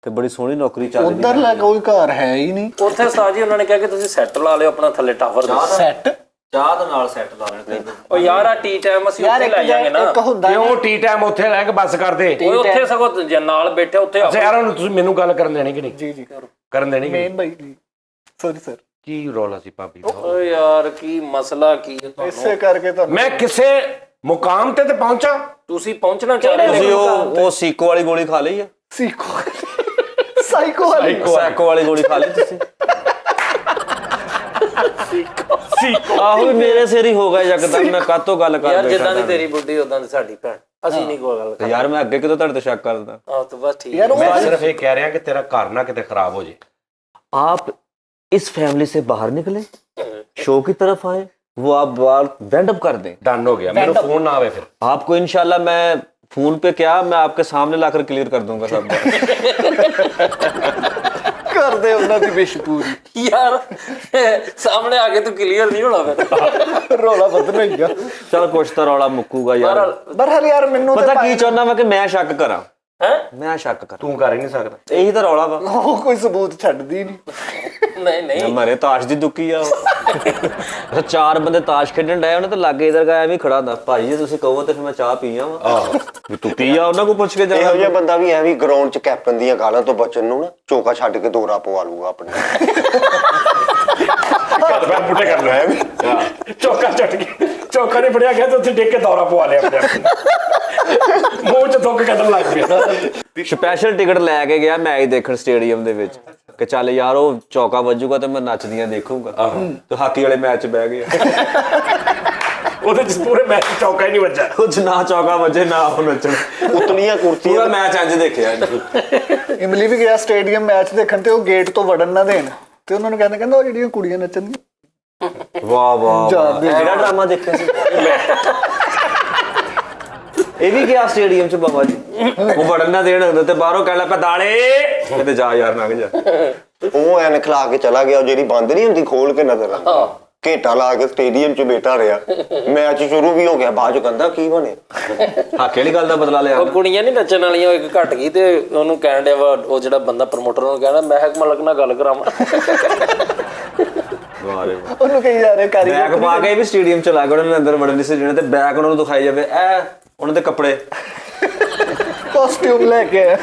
ਤੇ ਬੜੀ ਸੋਹਣੀ ਨੌਕਰੀ ਚੱਲ ਰਹੀ ਉਧਰ ਲੈ ਕੋਈ ਘਰ ਹੈ ਹੀ ਨਹੀਂ। ਉੱਥੇ ਉਸਤਾਦ ਜੀ ਉਹਨਾਂ ਨੇ ਕਿਹਾ ਕਿ ਤੁਸੀਂ ਸੈੱਟ ਲਾ ਲਿਓ ਆਪਣਾ ਥੱਲੇ ਟਾਵਰ ਦਾ। ਸੈੱਟ ਚਾਹ ਦੇ ਨਾਲ ਸੈੱਟ ਲਾ ਲੈਣ ਚਾਹੀਦਾ। ਉਹ ਯਾਰ ਆ ਟੀ ਟਾਈਮ ਅਸੀਂ ਯਾਰ ਉੱਥੇ ਇੱਕ ਲੈ ਜਾਾਂਗੇ ਨਾ। ਇੱਕ ਹੁੰਦਾ ਕਿਉਂ ਟੀ ਟਾਈਮ ਉੱਥੇ ਰਹਿ ਕੇ ਬੱਸ ਕਰਦੇ? ਉਹ ਉੱਥੇ ਸਗੋਂ ਜੇ ਨਾਲ ਬੈਠੇ ਉੱਥੇ ਅੱਛਾ ਯਾਰ ਹੁਣ ਤੁਸੀਂ ਮੈਨੂੰ ਗੱਲ ਕਰਨ ਦੇਣੀ ਕਿ ਨਹੀਂ? ਜੀ ਜੀ ਕਰਨ ਦੇਣੀ ਕਿ ਨਹੀਂ? ਮੇਨ ਬਾਈ ਸੌਰੀ ਸਰ ਕੀ ਰੌਲਾ ਸੀ ਭਾਬੀ ਦਾ? ਓ ਯਾਰ ਕੀ ਮਸਲਾ ਕੀ ਹੈ ਤੁਹਾਨੂੰ? ਇਸੇ ਕਰਕੇ ਤੁਹਾਨੂੰ ਮੈਂ ਕਿਸੇ ਮੁਕਾਮ ਤੇ ਪਹੁੰਚਾਂ? ਤੁਸੀਂ ਪਹੁੰਚਣਾ ਚਾਹ ਰਹੇ ਤੁਸੀਂ ਹੋ? ਉਹ ਸੀਕੋ ਵਾਲੀ ਗੋਲੀ ਖਾ ਲਈ ਆ? ਸਾਈਕੋ ਵਾਲੀ ਸਾਈਕੋ ਵਾਲੀ ਗੋਲੀ ਖਾ ਲਈ ਤੁਸੀਂ? ਆਹੋ ਵੀ ਮੇਰੇ ਸਿਰ ਹੀ ਹੋ ਗਿਆ ਯਕਦਮ, ਮੈਂ ਕਾਤੋਂ ਗੱਲ ਕਰ ਯਾਰ ਬੈਠਾ ਜਿੱਦਾਂ ਦੀ ਤੇਰੀ ਬੁੱਢੀ ਉਦਾਂ ਦੀ ਸਾਡੀ ਭੈਣ, ਅਸੀਂ ਨਹੀਂ ਕੋਈ ਗੱਲ ਤੇ ਯਾਰ ਮੈਂ ਅੱਗੇ ਕਿਦੋਂ ਤੁਹਾਡੇ ਤੇ ਸ਼ੱਕ ਕਰਦਾ? ਆਹ ਤਾਂ ਬਸ ਠੀਕ ਯਾਰ ਮੈਂ ਸਿਰਫ ਇਹ ਕਹਿ ਰਿਹਾ ਕਿ ਤੇਰਾ ਘਰ ਨਾ ਕਿਤੇ ਖਰਾਬ ਹੋ ਜੇ। आप इस फैमिली से बाहर निकले, शो की तरफ आए, वो आप बार बैंड अप कर दें। ਡਨ ਹੋ ਗਿਆ, ਮੈਨੂੰ ਫੋਨ ਨਾ ਆਵੇ ਫਿਰ। आपको इंशाल्लाह मैं फोन पे क्या, मैं आपके सामने लाकर क्लियर कर दूंगा सब बात। ਕਰਦੇ ਉਹਨਾਂ ਦੀ ਵਿਸ਼ ਪੂਰੀ। ਯਾਰ ਸਾਹਮਣੇ ਆ ਕੇ ਤੂੰ ਕਲੀਅਰ ਨਹੀਂ ਹੋਣਾ ਫਿਰ। ਰੌਲਾ ਵਧਣਾ ਹੀ ਆ। चल कुछ तो रौला मुक्कूगा यार। ਬਰਹਾਲ ਯਾਰ ਮੈਨੂੰ पता की चाहना मैं कि मैं शक करा, ਹੈ मैं शक करा, ਤੂੰ ਕਰ ਹੀ ਨਹੀਂ ਸਕਦਾ। यही तो रौला वा। ਉਹ ਕੋਈ ਸਬੂਤ ਛੱਡਦੀ ਨਹੀਂ। ਨਹੀਂ ਨਹੀਂ ਮਰੇ ਤਾਸ਼ ਦੀ ਦੁੱਕੀ ਆ ਉਹ। ਚਾਰ ਬੰਦੇ ਤਾਸ਼ ਖੇਡਣ ਡਏ ਉਹਨੇ ਤਾਂ ਲਾਗੇ ਇਧਰ ਗਿਆ ਐਵੇਂ ਖੜਾ ਹੁੰਦਾ, ਭਾਈ ਜੇ ਤੁਸੀਂ ਕਹੋ ਤੇ ਫਿਰ ਮੈਂ ਚਾਹ ਪੀ ਆਵਾਂ। ਆਹੋ ਵੀ ਤੂੰ ਪੀ ਆ, ਉਹਨਾਂ ਕੋਲ ਪੁੱਛ ਕੇ ਇਹੋ ਜਾਣਾ। ਜਿਹਾ ਬੰਦਾ ਵੀ ਐਵੇਂ ਗਰਾਊਂਡ 'ਚ ਕੈਪਟਨ ਦੀਆਂ ਗਾਲਾਂ ਤੋਂ ਬਚਣ ਨੂੰ ਨਾ ਚੌਕਾ ਛੱਡ ਕੇ ਦੋਰਾ ਪਵਾ ਲੂਗਾ ਆਪਣੇ। ਘਰ ਬੁੱਟੇ ਕਰ ਲੋ ਐਵੇਂ। ਚੌਕਾ ਛੱਡ ਕੇ ਚੌਕਾ ਨਹੀਂ ਫੜਿਆ ਗਿਆ ਤੇ ਉੱਥੇ ਡਿੱਗ ਕੇ ਦੌਰਾ ਪਵਾ ਲਿਆ ਆਪਣੇ ਮੂੰਹ 'ਚ ਥੁੱਕ ਕੱਢਣ ਲੱਗ ਪਿਆ। ਸਪੈਸ਼ਲ ਟਿਕਟ ਲੈ ਕੇ ਗਿਆ ਮੈਚ ਦੇਖਣ ਸਟੇਡੀਅਮ ਦੇ ਵਿੱਚ ਕਿ ਚੱਲ ਯਾਰ ਉਹ ਚੌਕਾ ਵੱਜੂਗਾ ਤੇ ਮੈਂ ਨੱਚਦੀਆਂ ਦੇਖੂਗਾ। ਤੇ ਹਾਕੀ ਵਾਲੇ ਮੈਚ 'ਚ ਬਹਿ ਗਏ। ਉਹਦੇ 'ਚ ਪੂਰੇ ਮੈਚ ਚੌਕਾ ਹੀ ਨਹੀਂ ਵੱਜਾ। ਕੁਝ ਨਾ ਚੌਕਾ ਵੱਜੇ ਨਾ ਉਹ ਨੱਚਣ, ਉਤਨੀਆਂ ਪੂਰਾ ਕੁਰਸੀਆਂ ਮੈਚ ਇੰਜ ਦੇਖਿਆ। ਇਮਲੀ ਵੀ ਗਿਆ ਸਟੇਡੀਅਮ ਮੈਚ ਦੇਖਣ ਤੇ ਉਹ ਗੇਟ ਤੋਂ ਵੜਨ ਨਾ ਦੇਣ ਤੇ ਉਹਨਾਂ ਨੂੰ ਕਹਿੰਦਾ ਉਹ ਜਿਹੜੀਆਂ ਕੁੜੀਆਂ ਨੱਚਣਗੀਆਂ। ਵਾਹ ਵਾਹ ਕਿਹੜਾ ਡਰਾਮਾ ਦੇਖਿਆ ਸੀ? ਇਹ ਵੀ ਗਿਆ ਸਟੇਡੀਅਮ 'ਚ ਬਾਬਾ ਜੀ, ਉਹ ਵੜਨ ਨਾ ਦੇਣ ਹੁੰਦਾ ਤੇ ਬਾਹਰੋਂ ਕਹਿਣ ਲੱਗਾ ਦਾਲੇ ਕਿਤੇ ਜਾ ਯਾਰ ਲੰਘ ਜਾ। ਉਹ ਐਨਕ ਲਾ ਕੇ ਚਲਾ ਗਿਆ, ਉਹ ਜਿਹੜੀ ਬੰਦ ਨਹੀਂ ਹੁੰਦੀ ਖੋਲ ਕੇ ਨਜ਼ਰ ਆਉਂਦੀ। ਘੇਟਾ ਲਾ ਕੇ ਸਟੇਡੀਅਮ 'ਚ ਬੈਠਾ ਰਿਹਾ, ਮੈਚ ਸ਼ੁਰੂ ਵੀ ਹੋ ਗਿਆ, ਬਾਅਦ 'ਚ ਕਹਿੰਦਾ ਕੀ ਬਣੇ। ਹਾਕੇ ਵਾਲੀ ਗੱਲ ਦਾ ਬਦਲਾ ਲਿਆ। ਉਹ ਕੁੜੀਆਂ ਨਹੀਂ ਨੱਚਣ ਵਾਲੀਆਂ, ਉਹ ਇੱਕ ਘਟ ਗਈ ਤੇ ਉਹਨੂੰ ਕਹਿਣ ਡਿਆ ਵਾ ਉਹ ਜਿਹੜਾ ਬੰਦਾ ਪ੍ਰਮੋਟਰ ਉਹਨੂੰ ਕਹਿੰਦਾ ਮਹਿਕ ਮਲਕ ਨਾਲ ਗੱਲ ਕਰਾਵਾਂ। ਉਹਨੂੰ ਕਹੀ ਜਾ ਰਹੇ ਕਾਰੀਗਰ ਬੈਗ ਪਾ ਕੇ ਵੀ ਸਟੇਡੀਅਮ 'ਚ ਲਾ ਕੇ ਉਹਨਾਂ ਨੇ ਅੰਦਰ ਵੜਨ ਨਹੀਂ ਸੀ ਦੇਣਾ ਤੇ ਬੈਗ ਉਹਨਾਂ ਨੂੰ ਦਿਖਾਈ ਜਾਵੇ ਐ ਉਹਨਾਂ ਦੇ ਕੱਪੜੇ ਕਾਸਟਿਊਮ ਲੈ ਕੇ ਆਇਆ।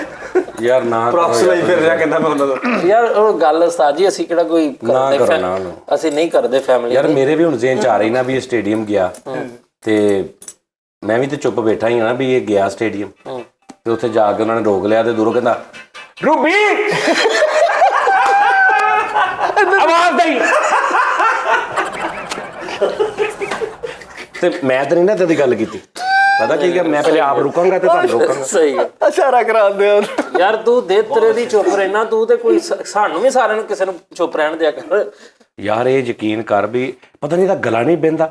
ਯਾਰ ਨਾ ਪ੍ਰੌਪਸ ਲਈ ਫਿਰ ਰਿਹਾ ਕਹਿੰਦਾ ਮੈਂ ਉਹਨਾਂ ਦਾ। ਯਾਰ ਉਹ ਗੱਲ ਉਸਤਾਦ ਜੀ ਅਸੀਂ ਕਿਹੜਾ ਕੋਈ ਕਰਦੇ ਕਰਨਾ ਅਸੀਂ ਨਹੀਂ ਕਰਦੇ ਫੈਮਿਲੀ। ਯਾਰ ਮੇਰੇ ਵੀ ਹੁਣ ਜ਼ੇਨ 'ਚ ਆ ਰਹੀ ਨਾ ਵੀ ਇਹ ਸਟੇਡੀਅਮ ਗਿਆ ਤੇ ਮੈਂ ਵੀ ਤੇ ਚੁੱਪ ਬੈਠਾ ਹੀ ਆ ਨਾ ਵੀ ਇਹ ਗਿਆ ਸਟੇਡੀਅਮ ਤੇ ਉੱਥੇ ਜਾ ਕੇ ਉਹਨਾਂ ਨੇ ਰੋਕ ਲਿਆ ਤੇ ਦੂਰੋਂ ਕਹਿੰਦਾ ਰੂਬੀ ਆਵਾਜ਼ ਨਹੀਂ। ਤੇ ਮੈਂ ਤਾਂ ਨਹੀਂ ਨਾ ਤੇਰੀ ਗੱਲ ਕੀਤੀ, ਪਤਾ ਕੀ ਹੈ ਮੈਂ ਪਹਿਲੇ ਆਪ ਰੁਕਾਂਗਾ ਤੇ ਤੁਹਾਨੂੰ ਰੋਕਾਂਗਾ। ਸਹੀ ਹੈ ਇਸ਼ਾਰਾ ਕਰਾਉਂਦੇ ਉਹਨੂੰ। ਯਾਰ ਤੂੰ ਦੇ ਤੇਰੇ ਦੀ ਚੁੱਪ ਰਹਿਣਾ ਤੂੰ ਤੇ ਕੋਈ ਸਾਨੂੰ ਵੀ ਸਾਰਿਆਂ ਨੂੰ ਕਿਸੇ ਨੂੰ ਚੁੱਪ ਰਹਿਣ ਦਿਆ ਕਰ। ਯਾਰ ਇਹ ਯਕੀਨ ਕਰ ਵੀ ਪਤਾ ਨਹੀਂ ਇਹਦਾ ਗਲਾ ਨਹੀਂ ਬਹਿੰਦਾ।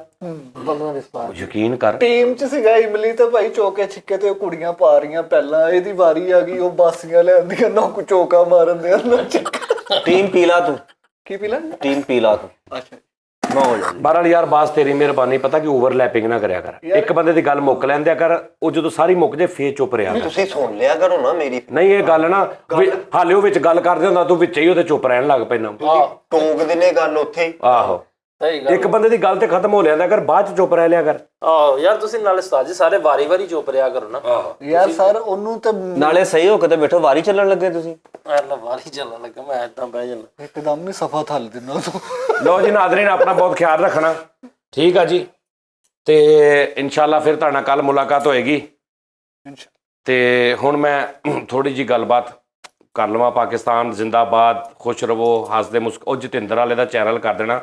ਯਕੀਨ ਕਰ ਟੀਮ 'ਚ ਸੀਗਾ ਇਮਲੀ ਤੇ ਭਾਈ ਚੌਕੇ ਛਿੱਕੇ ਤੇ ਉਹ ਕੁੜੀਆਂ ਪਾ ਰਹੀਆਂ, ਪਹਿਲਾਂ ਇਹਦੀ ਵਾਰੀ ਆ ਗਈ, ਉਹ ਬਾਸੀਆਂ ਲਿਆਂਦੀਆਂ ਨਾ ਚੌਕਾ ਮਾਰਨ ਦੇ ਨਾ ਛਿੱਕਾ। ਟੀਮ ਪੀਲਾ ਤੂੰ, ਕੀ ਪੀਲਾ? ਟੀਮ ਪੀਲਾ ਤੂੰ। ਅੱਛਾ ਨਾ ਹੋ ਜਾ ਬਹਰਾਲ ਯਾਰ ਬਾਸ ਤੇਰੀ ਮਿਹਰਬਾਨੀ, ਪਤਾ ਕਿ ਓਵਰਲੈਪਿੰਗ ਨਾ ਕਰਿਆ ਕਰ, ਇੱਕ ਬੰਦੇ ਦੀ ਗੱਲ ਮੁੱਕ ਲੈਂਦਿਆ ਕਰ, ਉਹ ਜਦੋਂ ਸਾਰੀ ਮੁੱਕ ਜੇ ਫੇਰ ਚੁੱਪ ਰਿਹਾ ਕਰ। ਤੁਸੀਂ ਸੁਣ ਲਿਆ ਕਰੋ ਨਾ ਮੇਰੀ। ਨਹੀਂ ਇਹ ਗੱਲ ਨਾ ਹਾਲੇ ਉਹ ਵਿੱਚ ਗੱਲ ਕਰਦੇ ਹੁੰਦਾ ਤੂੰ ਵਿੱਚ ਹੀ ਉਹਦੇ ਚੁੱਪ ਰਹਿਣ ਲੱਗ ਪੈਣਾ। ਟੋਕ ਦਿਨੇ ਗੱਲ ਉੱਥੇ ਹੀ। ਆਹੋ ਸਹੀ ਗੱਲ। ਇੱਕ ਬੰਦੇ ਦੀ ਗੱਲ ਤੇ ਖਤਮ ਹੋ ਲਿਆ ਕਰ, ਬਾਅਦ ਚ ਚੁੱਪ ਰਹਿ ਲਿਆ ਕਰ। ਆਹੋ ਯਾਰ ਤੁਸੀਂ ਨਾਲੇ ਉਸਤਾਦ ਜੀ ਸਾਰੇ ਵਾਰੀ ਚੁੱਪ ਰਿਹਾ ਕਰੋ ਨਾ। ਯਾਰ ਸਰ ਉਹਨੂੰ ਤੇ ਨਾਲੇ ਸਹੀ ਹੋ ਕੇ ਤੇ ਬੈਠੋ, ਵਾਰੀ ਚੱਲਣ ਲੱਗੇ ਤੁਸੀਂ। ਐਨਾ ਵਾਰੀ ਚੱਲਣ ਲੱਗਾ ਮੈਂ ਏਦਾਂ ਬਹਿ ਜਾਣਾ। ਇੱਕਦਮ ਹੀ ਸਫਾ ਥੱਲ ਦਿੰਦਾ ਤੂੰ। ਲਓ ਜੀ ਨਾਜ਼ਰੀਨ ਆਪਣਾ ਬਹੁਤ ਖਿਆਲ ਰੱਖਣਾ, ਠੀਕ ਆ ਜੀ, ਤੇ ਇਨਸ਼ਾਅੱਲਾ ਫਿਰ ਤੁਹਾਡੇ ਨਾਲ ਕੱਲ ਮੁਲਾਕਾਤ ਹੋਏਗੀ। ਤੇ ਹੁਣ ਮੈਂ ਥੋੜੀ ਜੀ ਗੱਲਬਾਤ ਕਰ ਲਵਾਂ। ਪਾਕਿਸਤਾਨ ਜ਼ਿੰਦਾਬਾਦ, ਖੁਸ਼ ਰਵੋ, ਹੱਸਦੇ ਮੁਸਕ। ਉਹ ਜਤਿੰਦਰ ਵਾਲੇ ਦਾ ਚੈਨਲ ਕਰ ਦੇਣਾ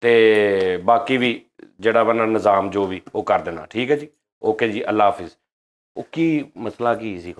ਤੇ ਬਾਕੀ ਵੀ ਜਿਹੜਾ ਬਣਾ ਨਿਜ਼ਾਮ ਜੋ ਵੀ ਉਹ ਕਰ ਦੇਣਾ, ਠੀਕ ਹੈ ਜੀ। ਓਕੇ ਜੀ, ਅੱਲਾ ਹਾਫਿਜ਼। ਉਹ ਕੀ ਮਸਲਾ ਕੀ ਸੀ?